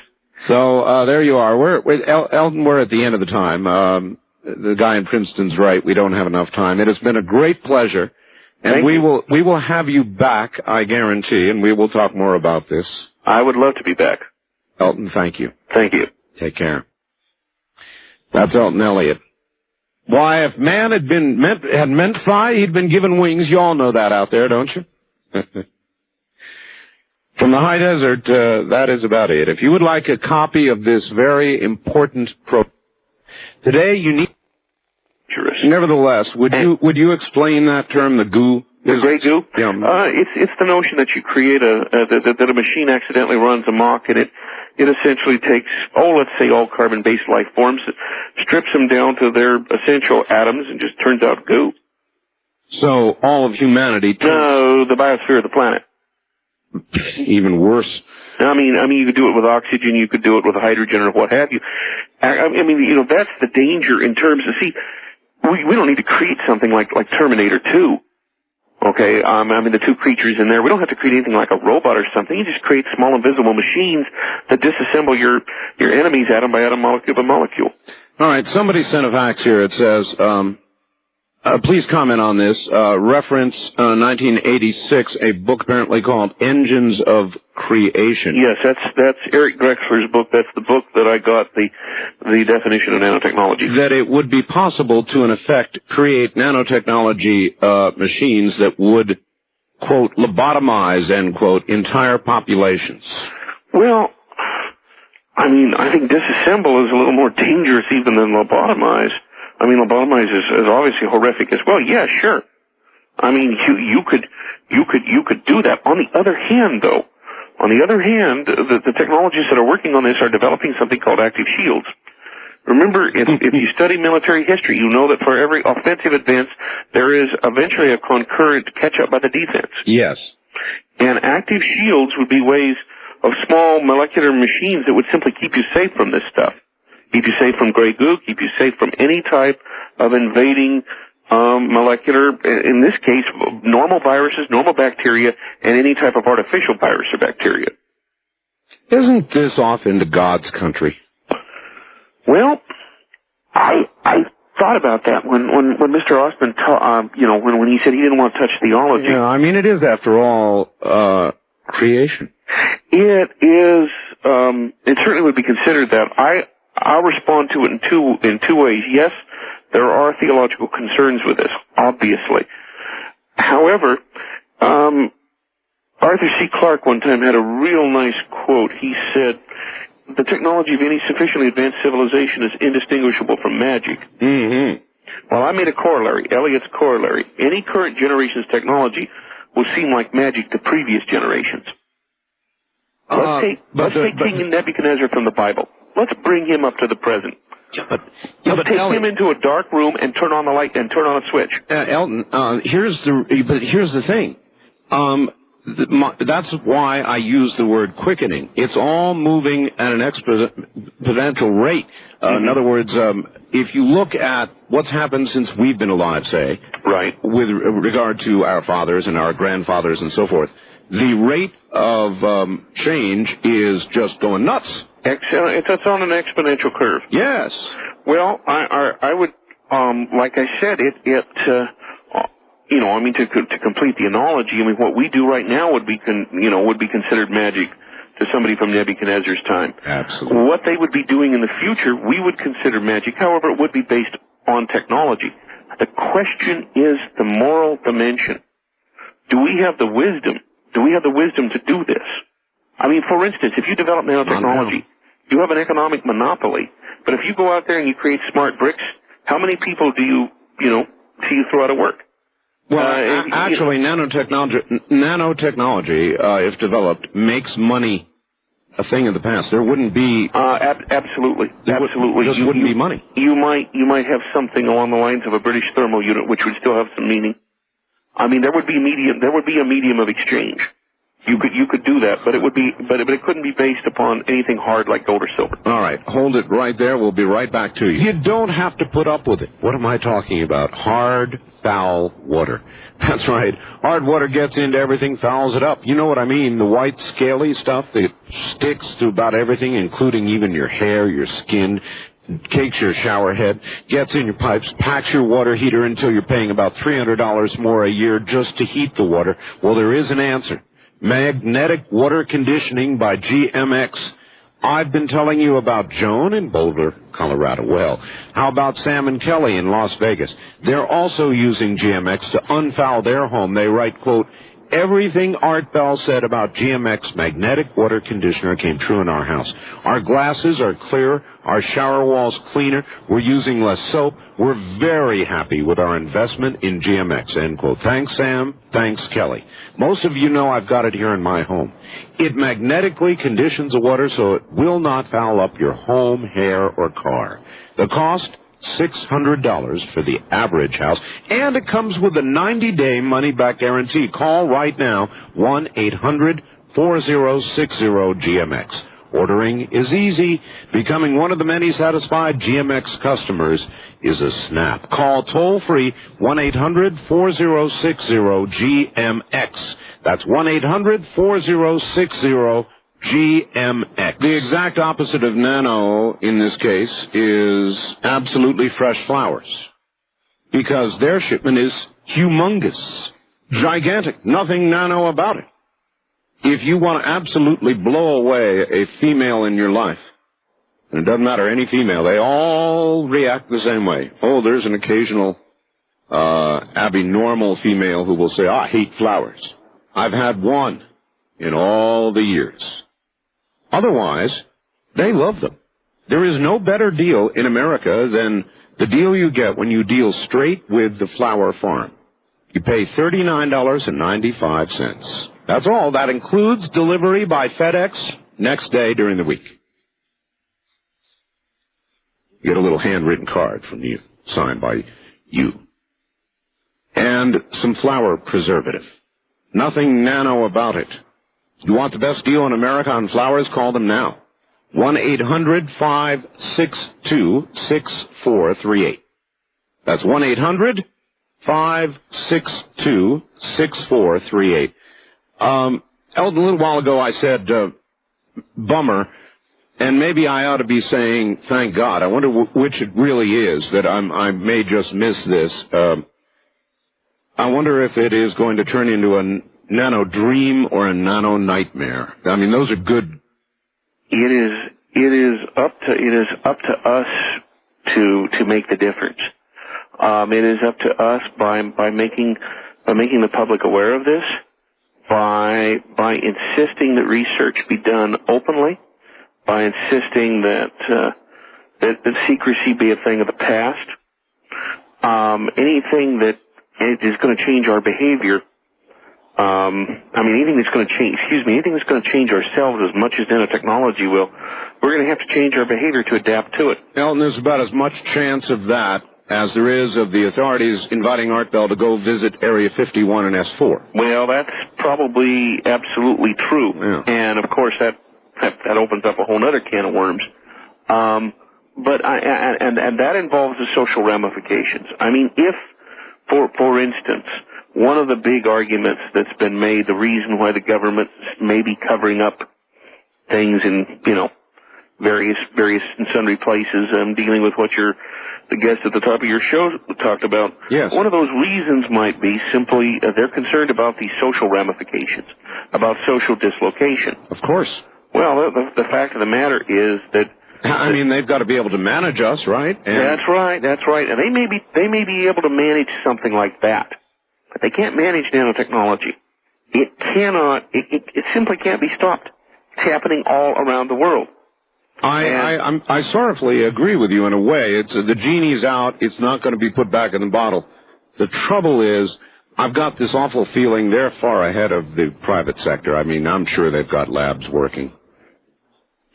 So, there you are. Eldon, we're at the end of the time. The guy in Princeton's right. We don't have enough time. It has been a great pleasure. And we will have you back, I guarantee, and we will talk more about this. I would love to be back. Eldon, thank you. Thank you. Take care. That's Eldon Elliott. Why, if man had meant to fly, he'd been given wings. You all know that out there, don't you? From the high desert, that is about it. If you would like a copy of this very important program, today you need... Nevertheless, would you explain that term, the goo? The gray goo? Yeah. It's the notion that you create that a machine accidentally runs amok, and it essentially takes, let's say all carbon-based life forms, strips them down to their essential atoms, and just turns out goo. So all of humanity... No, the biosphere of the planet. Even worse. I mean, you could do it with oxygen, you could do it with hydrogen, or what have you. That's the danger in terms of, we don't need to create something like Terminator 2. Okay, the two creatures in there. We don't have to create anything like a robot or something. You just create small invisible machines that disassemble your enemies atom by atom, molecule by molecule. All right, somebody sent a fax here. It says, please comment on this. Reference 1986, a book apparently called Engines of Creation. Yes, that's Eric Drexler's book. That's the book that I got the definition of nanotechnology. That it would be possible to, in effect, create nanotechnology machines that would, quote, lobotomize, end quote, entire populations. Well, I think disassemble is a little more dangerous even than lobotomize. Lobotomize is obviously horrific as well. Yeah, sure. You could do that. On the other hand, though, the technologists that are working on this are developing something called active shields. Remember, if you study military history, you know that for every offensive advance, there is eventually a concurrent catch-up by the defense. Yes. And active shields would be ways of small molecular machines that would simply keep you safe from this stuff. Keep you safe from gray goo, keep you safe from any type of invading molecular, in this case, normal viruses, normal bacteria, and any type of artificial virus or bacteria. Isn't this off into God's country? Well, I thought about that when Mr. Ostman, when he said he didn't want to touch theology. Yeah, it is, after all, creation. It is, it certainly would be considered that. I'll respond to it in two ways. Yes, there are theological concerns with this, obviously. However, Arthur C. Clarke one time had a real nice quote. He said, "The technology of any sufficiently advanced civilization is indistinguishable from magic." Mm-hmm. Well, I made a corollary, Eliot's corollary. Any current generation's technology will seem like magic to previous generations. Let's take King Nebuchadnezzar from the Bible. Let's bring him up to the present. Let's take him into a dark room and turn on the light and turn on a switch. Elton, here's the thing. That's why I use the word quickening. It's all moving at an exponential rate. In other words, if you look at what's happened since we've been alive, say, right, with regard to our fathers and our grandfathers and so forth, the rate of change is just going nuts. It's on an exponential curve. Yes. Well, I would, like I said, to complete the analogy, what we do right now would be considered magic to somebody from Nebuchadnezzar's time. Absolutely. What they would be doing in the future, we would consider magic. However, it would be based on technology. The question is the moral dimension. Do we have the wisdom? Do we have the wisdom to do this? For instance, if you develop nanotechnology, you have an economic monopoly. But if you go out there and you create smart bricks, how many people do you throw out of work? Well, actually, nanotechnology, if developed, makes money a thing of the past. There wouldn't be absolutely. Just wouldn't be money. You might have something along the lines of a British thermal unit, which would still have some meaning. There would be a medium of exchange. You could do that, but it couldn't be based upon anything hard like gold or silver. All right, hold it right there. We'll be right back to you. You don't have to put up with it. What am I talking about? Hard, foul water. That's right. Hard water gets into everything, fouls it up. You know what I mean? The white, scaly stuff that sticks to about everything, including even your hair, your skin, cakes your shower head, gets in your pipes, packs your water heater until you're paying about $300 more a year just to heat the water. Well, there is an answer. Magnetic water conditioning by GMX. I've been telling you about Joan in Boulder, Colorado. Well, how about Sam and Kelly in Las Vegas? They're also using GMX to unfoul their home. They write, quote, "Everything Art Bell said about GMX magnetic water conditioner came true in our house. Our glasses are clearer, our shower walls cleaner, we're using less soap. We're very happy with our investment in GMX," end quote. Thanks, Sam. Thanks, Kelly. Most of you know I've got it here in my home. It magnetically conditions the water so it will not foul up your home, hair, or car. The cost? $600 for the average house, and it comes with a 90-day money-back guarantee. Call right now, 1-800-4060-GMX. Ordering is easy. Becoming one of the many satisfied GMX customers is a snap. Call toll-free 1-800-4060-GMX. That's 1-800-4060-GMX. The exact opposite of nano in this case is absolutely fresh flowers, because their shipment is humongous, gigantic, nothing nano about it. If you want to absolutely blow away a female in your life, and it doesn't matter, any female, they all react the same way. Oh, there's an occasional abnormal female who will say, "I hate flowers." I've had one in all the years. Otherwise, they love them. There is no better deal in America than the deal you get when you deal straight with the flower farm. You pay $39.95. That's all. That includes delivery by FedEx next day during the week. You get a little handwritten card from you, signed by you. And some flower preservative. Nothing nano about it. You want the best deal in America on flowers? Call them now. 1-800-562-6438. That's 1-800-562-6438. Elton, a little while ago I said, bummer, and maybe I ought to be saying, thank God. I wonder which it really is, that I may just miss this. I wonder if it is going to turn into a nano dream or a nano nightmare. Those are good. It is up to us to make the difference. It is up to us by making the public aware of this, by insisting that research be done openly, by insisting that secrecy be a thing of the past. Anything that is going to change our behavior anything that's going to change, anything that's going to change ourselves as much as nanotechnology will, we're going to have to change our behavior to adapt to it. Elton, there's about as much chance of that as there is of the authorities inviting Art Bell to go visit Area 51 and S4. Well, that's probably absolutely true. Yeah. And, of course, that opens up a whole other can of worms. But that involves the social ramifications. I mean, if, for instance, one of the big arguments that's been made, the reason why the government may be covering up things in, various and sundry places, dealing with what the guest at the top of your show talked about. Yes. One of those reasons might be simply they're concerned about the social ramifications, about social dislocation. Of course. Well, the fact of the matter is that they've got to be able to manage us, right? That's right. And they may be able to manage something like that, but they can't manage nanotechnology. It simply can't be stopped. It's happening all around the world. I sorrowfully agree with you in a way. It's the genie's out. It's not going to be put back in the bottle. The trouble is, I've got this awful feeling they're far ahead of the private sector. I mean, I'm sure they've got labs working.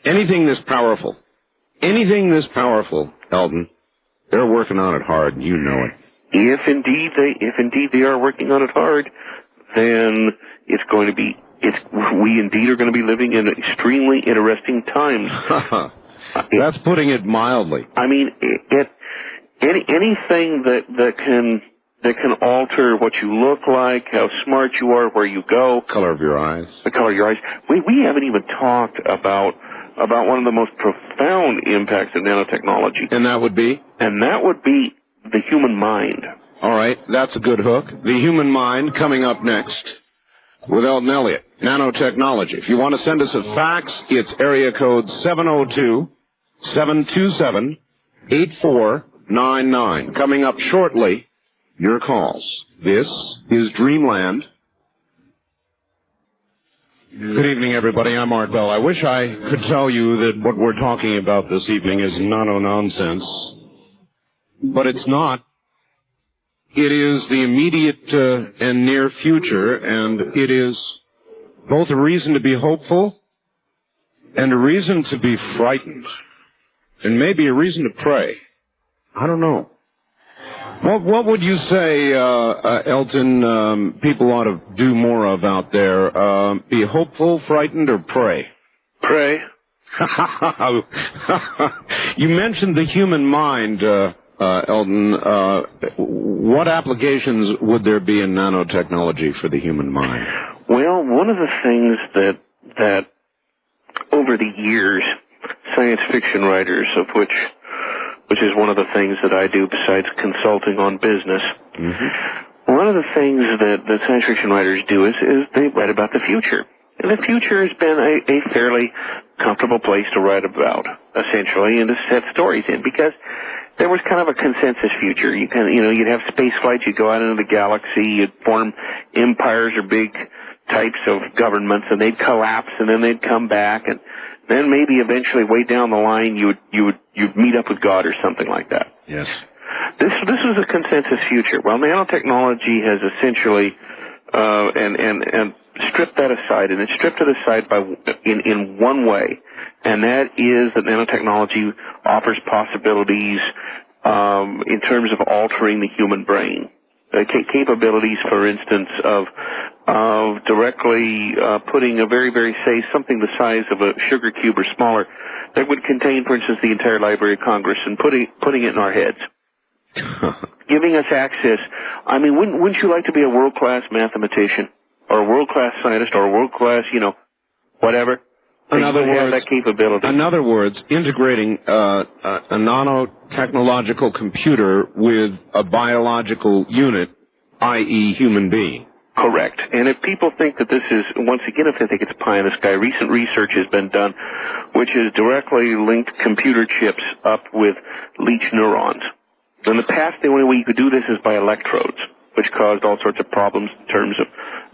Anything this powerful, Elton, they're working on it hard, and you know it. If indeed they are working on it hard, then we indeed are going to be living in extremely interesting times. That's putting it mildly. I mean, anything that can alter what you look like, how smart you are, where you go. Color of your eyes. The color of your eyes. We haven't even talked about one of the most profound impacts of nanotechnology. And that would be? And that would be the human mind. All right, that's a good hook. The human mind coming up next with Elton Elliott, nanotechnology. If you want to send us a fax, it's area code 702-727-8499. Coming up shortly, your calls. This is Dreamland. Good evening, everybody. I'm Art Bell. I wish I could tell you that what we're talking about this evening is nonsense, but it's not. It is the immediate and near future, and it is both a reason to be hopeful and a reason to be frightened, and maybe a reason to pray. I don't know. What would you say, Elton, people ought to do more of out there? Be hopeful, frightened, or pray? Pray. You mentioned the human mind, Elton. What applications would there be in nanotechnology for the human mind? Well, one of the things that over the years, science fiction writers, of which is one of the things that I do besides consulting on business. Mm-hmm. One of the things that science fiction writers do is they write about the future. And the future has been a fairly comfortable place to write about, essentially, and to set stories in, because there was kind of a consensus future. You'd have space flights, you'd go out into the galaxy, you'd form empires or big types of governments, and they'd collapse, and then they'd come back, and then maybe eventually way down the line you'd meet up with God or something like that. Yes. This was a consensus future. Well, nanotechnology has essentially and stripped that aside, and it stripped it aside in one way, and that is that nanotechnology offers possibilities in terms of altering the human brain. Capabilities, for instance, of directly putting a very, very, say, something the size of a sugar cube or smaller that would contain, for instance, the entire Library of Congress, and putting it in our heads. Giving us access. I mean, wouldn't you like to be a world-class mathematician or a world-class scientist or a world-class, whatever? In other words, have that capability. In other words, integrating a nanotechnological computer with a biological unit, i.e. human being. Correct. And if people think that this is, once again, if they think it's pie in the sky, recent research has been done which has directly linked computer chips up with leech neurons. In the past, the only way you could do this is by electrodes, which caused all sorts of problems in terms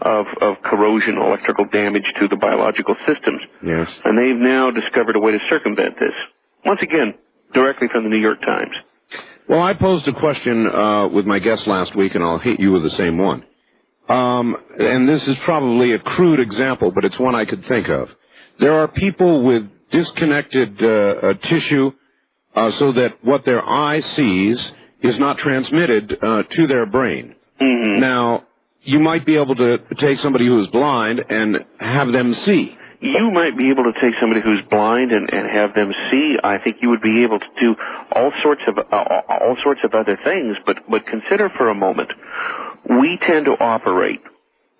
of corrosion, electrical damage to the biological systems. Yes. And they've now discovered a way to circumvent this. Once again, directly from the New York Times. Well, I posed a question with my guest last week, and I'll hit you with the same one. and this is probably a crude example, but it's one I could think of. There are people with disconnected tissue so that what their eye sees is not transmitted to their brain. Mm-hmm. Now, you might be able to take somebody who is blind and have them see. You might be able to take somebody who's blind and have them see. I think you would be able to do all sorts of other things. But consider for a moment, we tend to operate,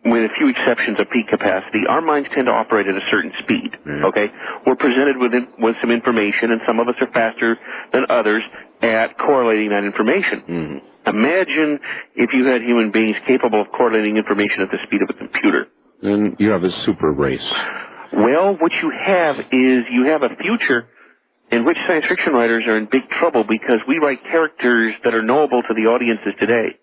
with a few exceptions of peak capacity, our minds tend to operate at a certain speed. Okay, we're presented with some information, and some of us are faster than others at correlating that information. Imagine if you had human beings capable of correlating information at the speed of a computer. Then you have a super race. Well, what you have is you have a future in which science fiction writers are in big trouble because we write characters that are knowable to the audiences today.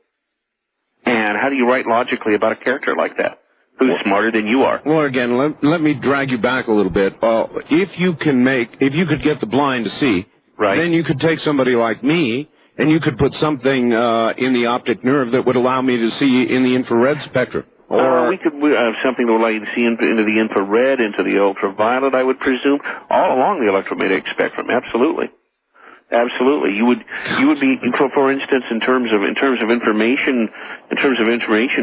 And how do you write logically about a character like that, who's smarter than you are? Well, again, let me drag you back a little bit. If you could get the blind to see, then you could take somebody like me, and you could put something in the optic nerve that would allow me to see in the infrared spectrum. Or we could have something that would allow you to see into the infrared, into the ultraviolet, I would presume, all along the electromagnetic spectrum. Absolutely. Absolutely. You would be, for instance, in terms of information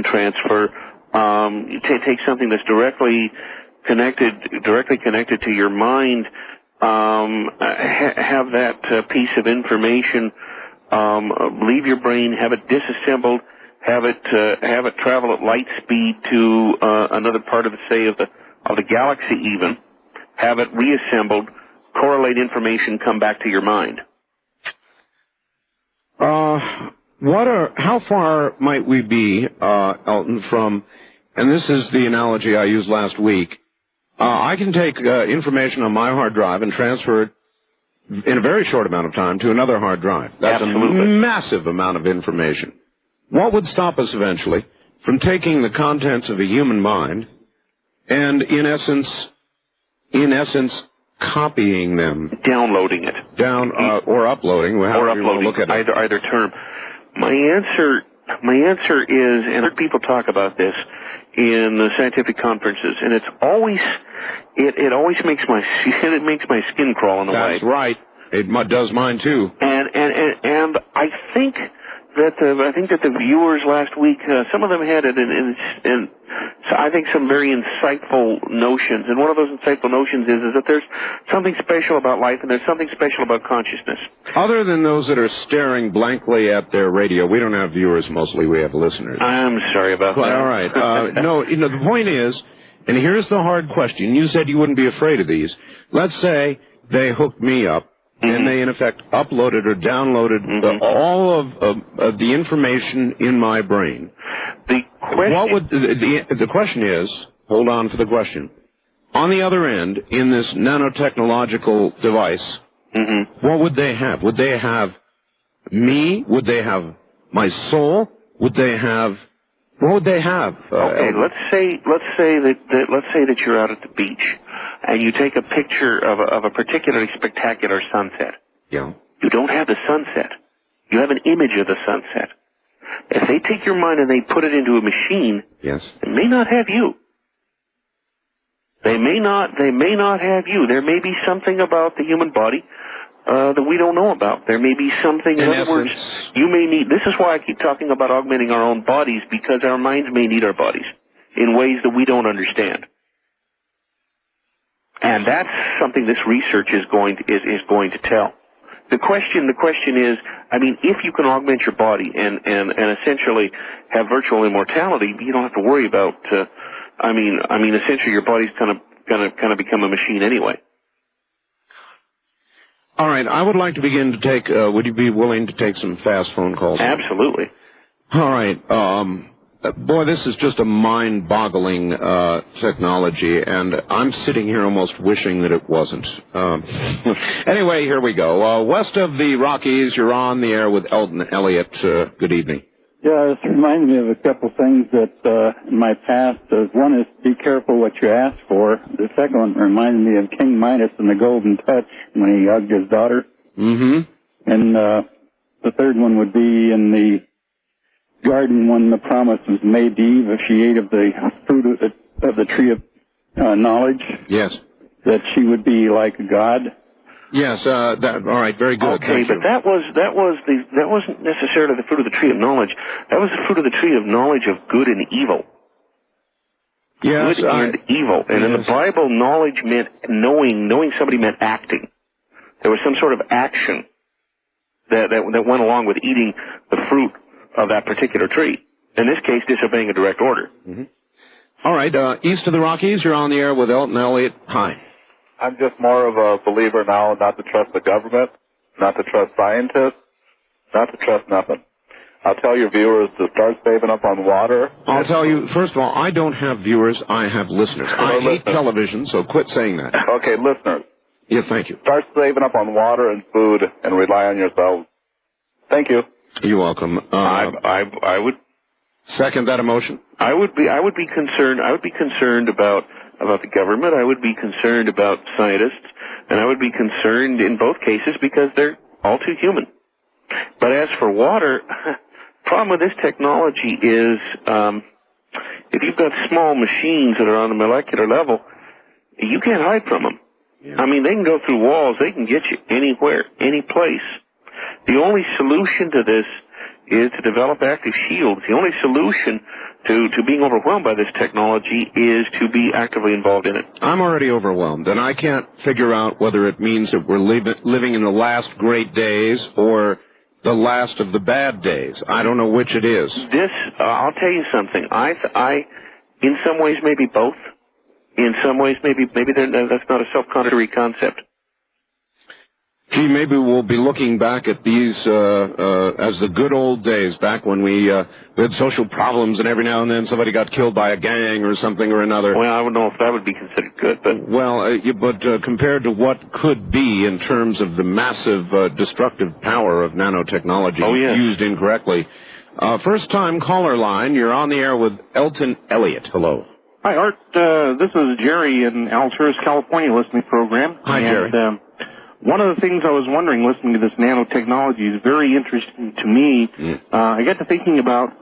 transfer, take something that's directly connected to your mind, have that piece of information leave your brain, have it disassembled, have it travel at light speed to another part of the galaxy even, have it reassembled, correlate information, come back to your mind. How far might we be, Elton, from, and this is the analogy I used last week, I can take information on my hard drive and transfer it in a very short amount of time to another hard drive. That's Absolutely. A massive amount of information. What would stop us eventually from taking the contents of a human mind and, in essence, copying them, downloading it, or uploading, however you want to look at it. Either term. My answer is, and I've heard people talk about this in the scientific conferences, and it's always it always makes my skin crawl in a way. That's right. It does mine too. And I think that the viewers last week, some of them had it, and so I think some very insightful notions. And one of those insightful notions is that there's something special about life, and there's something special about consciousness. Other than those that are staring blankly at their radio, we don't have viewers. Mostly, we have listeners. I'm sorry about that. All right. No, the point is, and here's the hard question. You said you wouldn't be afraid of these. Let's say they hooked me up. And they, in effect, uploaded or downloaded all of the information in my brain. The question is, hold on for the question. On the other end, in this nanotechnological device, what would they have? Would they have me? Would they have my soul? What would they have? Okay, let's say that you're out at the beach and you take a picture of a particularly spectacular sunset. Yeah. You don't have the sunset. You have an image of the sunset. If they take your mind and they put it into a machine, yes, they may not have you. They may not have you. There may be something about the human body that we don't know about. There may be something, in other words, you may need, this is why I keep talking about augmenting our own bodies, because our minds may need our bodies in ways that we don't understand. And that's something this research is going to tell. The question is, I mean, if you can augment your body and essentially have virtual immortality, you don't have to worry about, I mean, essentially your body's gonna become a machine anyway. All right, I would like to begin to take, would you be willing to take some fast phone calls? Absolutely. All right, boy, this is just a mind-boggling technology, and I'm sitting here almost wishing that it wasn't. Anyway, here we go. West of the Rockies, you're on the air with Eldon Elliott. Good evening. Yeah, it's reminded me of a couple things that in my past. One is be careful what you ask for. The second one reminded me of King Midas and the Golden Touch when he hugged his daughter. Mm-hmm. And the third one would be in the garden when the promise was made to Eve if she ate of the fruit of the tree of knowledge. Yes. That she would be like God. Yes. All right. Very good. Okay, but that wasn't necessarily the fruit of the tree of knowledge. That was the fruit of the tree of knowledge of good and evil. Yes. Good and evil. And in the Bible, knowledge meant knowing. Knowing somebody meant acting. There was some sort of action that went along with eating the fruit of that particular tree. In this case, disobeying a direct order. Mm-hmm. All right, east of the Rockies, you're on the air with Elton Elliott. Hi. I'm just more of a believer now not to trust the government, not to trust scientists, not to trust nothing. I'll tell your viewers to start saving up on water. I'll tell you, first of all, I don't have viewers, I have listeners. I hate television, so quit saying that. Okay, listeners. Yeah, thank you. Start saving up on water and food and rely on yourselves. Thank you. You're welcome. I would second that emotion. I would be concerned. I would be concerned about the government. I would be concerned about scientists, and I would be concerned in both cases because they're all too human. But as for water, problem with this technology is if you've got small machines that are on a molecular level, you can't hide from them. Yeah. I mean, they can go through walls. They can get you anywhere, any place. The only solution to this is to develop active shields. The only solution to being overwhelmed by this technology is to be actively involved in it. I'm already overwhelmed, and I can't figure out whether it means that we're living in the last great days or the last of the bad days. I don't know which it is. This, I'll tell you something. I, in some ways, maybe both. In some ways, maybe that's not a self-contradictory concept. Gee, maybe we'll be looking back at these as the good old days, back when we had social problems and every now and then somebody got killed by a gang or something or another. Well, I don't know if that would be considered good, but... Well, but compared to what could be in terms of the massive destructive power of nanotechnology used incorrectly. First-time caller line, you're on the air with Elton Elliott. Hello. Hi, Art. This is Jerry in Alturas, California, listening to the program. Hi, Jerry. One of the things I was wondering, listening to this nanotechnology, is very interesting to me. I got to thinking about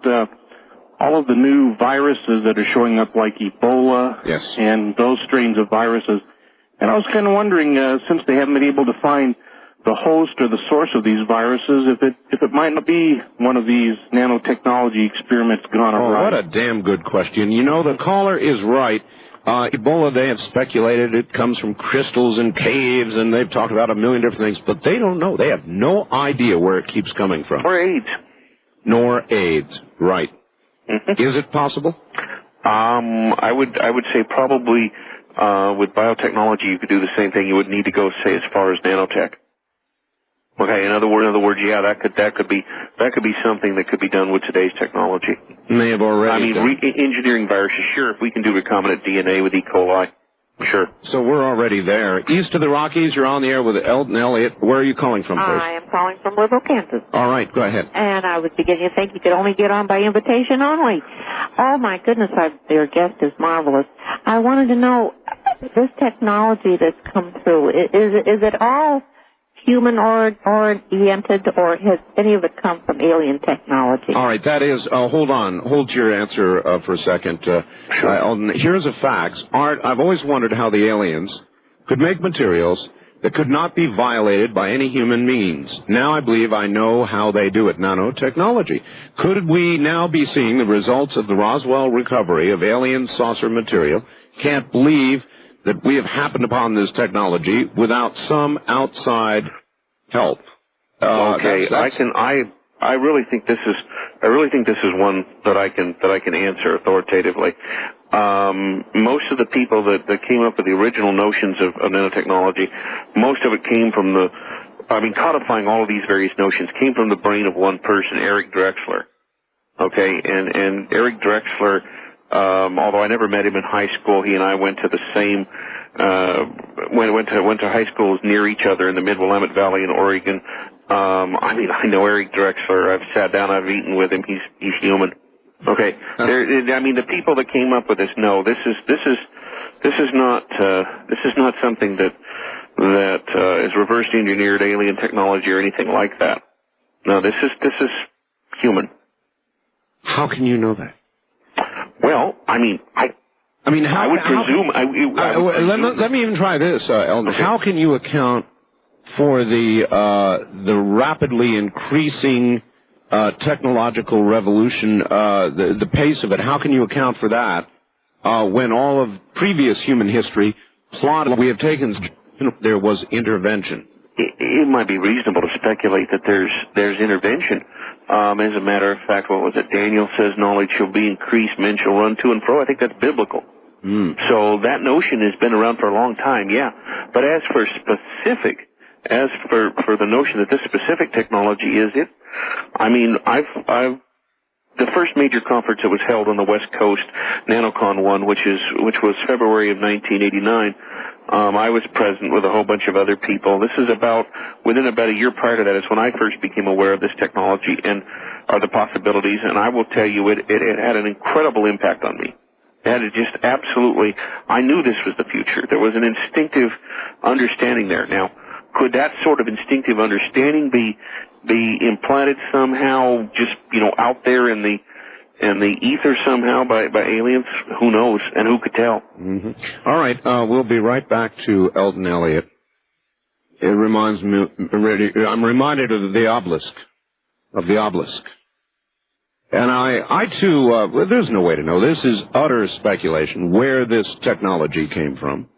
all of the new viruses that are showing up, like Ebola and those strains of viruses. And I was kind of wondering, since they haven't been able to find the host or the source of these viruses, if it might not be one of these nanotechnology experiments gone awry. What a damn good question. You know, the caller is right. Ebola, they have speculated it comes from crystals and caves, and they've talked about a million different things, but they don't know. They have no idea where it keeps coming from. Or AIDS. Nor AIDS, right. Mm-hmm. Is it possible? I would say probably with biotechnology you could do the same thing. You would need to go, say, as far as nanotech. Okay, in other words, yeah, that could be something that could be done with today's technology. And they have already. I mean, engineering viruses, sure. If we can do recombinant DNA with E. coli, sure. So we're already there. East of the Rockies, you're on the air with Elton Elliott. Where are you calling from, first? I am calling from Louisville, Kansas. All right, go ahead. And I was beginning to think you could only get on by invitation only. Oh my goodness, your guest is marvelous. I wanted to know, this technology that's come through, is it all human oriented, or has any of it come from alien technology? All right, that is, hold your answer for a second. Here's a fact. Art, I've always wondered how the aliens could make materials that could not be violated by any human means. Now I believe I know how they do it, nanotechnology. Could we now be seeing the results of the Roswell recovery of alien saucer material? Can't believe that we have happened upon this technology without some outside help. Okay, I really think this is one that I can answer authoritatively. Most of the people that came up with the original notions of nanotechnology, most of it came from codifying all of these various notions came from the brain of one person, Eric Drexler. Okay, and Eric Drexler, although I never met him in high school, he and I went to the same, went to high schools near each other in the Mid-Willamette Valley in Oregon. I know Eric Drexler. I've sat down, I've eaten with him. He's human. Okay. The people that came up with this, no, this is not something that is reverse engineered alien technology or anything like that. No, this is human. How can you know that? Well, I mean, I would presume. Let me even try this, Eldon. Okay. How can you account for the rapidly increasing technological revolution, the pace of it? How can you account for that when all of previous human history plotted? We have taken there was intervention. It might be reasonable to speculate that there's intervention. As a matter of fact, what was it? Daniel says knowledge shall be increased, men shall run to and fro. I think that's biblical. So that notion has been around for a long time, yeah. But as for the notion that this specific technology is it, I mean, the first major conference that was held on the West Coast, NanoCon 1, which was February of 1989, I was present with a whole bunch of other people. This is within about a year prior to that is when I first became aware of this technology and the possibilities, and I will tell you, it had an incredible impact on me. That is just absolutely, I knew this was the future. There was an instinctive understanding there. Now, could that sort of instinctive understanding be implanted somehow, just, out there in the ether somehow by aliens? Who knows, and who could tell? Mm-hmm. All right, we'll be right back to Eldon Elliott. It reminds me, I'm reminded of the obelisk. And I too, there's no way to know. This is utter speculation where this technology came from.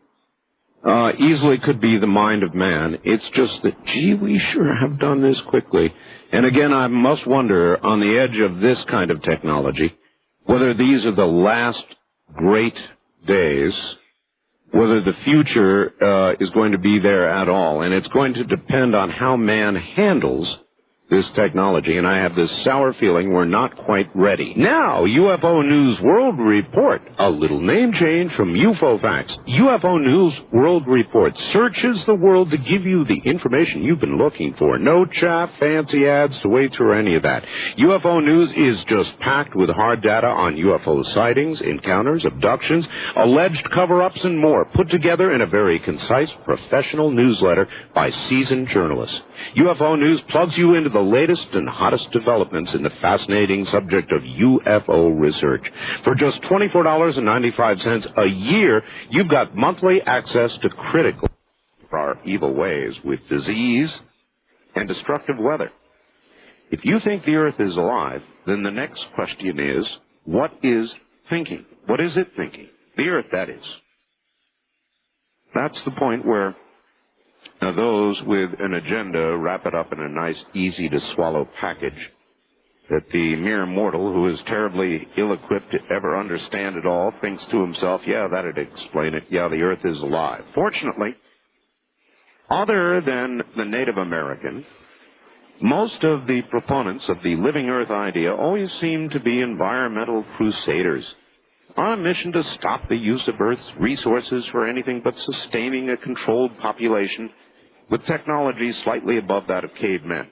Easily could be the mind of man. It's just that, gee, we sure have done this quickly. And again, I must wonder, on the edge of this kind of technology, whether these are the last great days, whether the future is going to be there at all. And it's going to depend on how man handles this technology, and I have this sour feeling we're not quite ready. Now, UFO News World Report. A little name change from UFO Facts. UFO News World Report searches the world to give you the information you've been looking for. No chaff, fancy ads to wade through any of that. UFO News is just packed with hard data on UFO sightings, encounters, abductions, alleged cover-ups, and more, put together in a very concise, professional newsletter by seasoned journalists. UFO News plugs you into the latest and hottest developments in the fascinating subject of UFO research. For just $24.95 a year, you've got monthly access to critical for our evil ways with disease and destructive weather. If you think the Earth is alive, then the next question is, what is thinking? What is it thinking? The Earth, that is. That's the point where those with an agenda wrap it up in a nice, easy-to-swallow package that the mere mortal who is terribly ill-equipped to ever understand it all thinks to himself, yeah, that'd explain it. Yeah, the Earth is alive. Fortunately, other than the Native American, most of the proponents of the living Earth idea always seem to be environmental crusaders on a mission to stop the use of Earth's resources for anything but sustaining a controlled population with technology slightly above that of cavemen.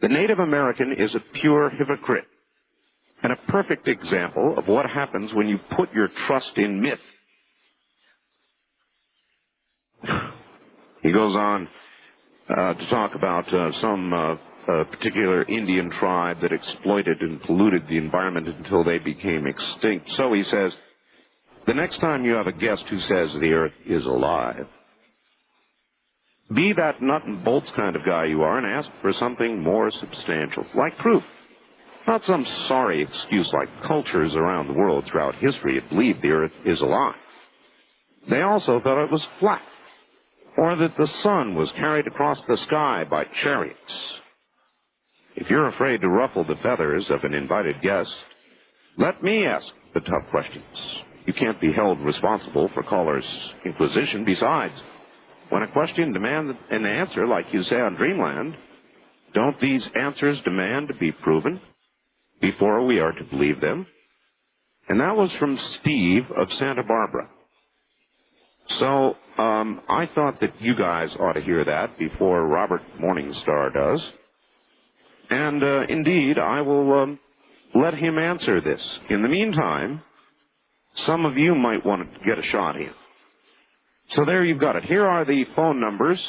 The Native American is a pure hypocrite and a perfect example of what happens when you put your trust in myth. He goes on to talk about some particular Indian tribe that exploited and polluted the environment until they became extinct. So he says, the next time you have a guest who says the Earth is alive, be that nut and bolts kind of guy you are and ask for something more substantial, like proof. Not some sorry excuse like cultures around the world throughout history have believed the Earth is alive. They also thought it was flat, or that the sun was carried across the sky by chariots. If you're afraid to ruffle the feathers of an invited guest, let me ask the tough questions. You can't be held responsible for callers' inquisition. Besides, when a question demands an answer, like you say on Dreamland, don't these answers demand to be proven before we are to believe them? And that was from Steve of Santa Barbara. So I thought that you guys ought to hear that before Robert Morningstar does. And indeed, I will let him answer this. In the meantime, some of you might want to get a shot in. So there you've got it. Here are the phone numbers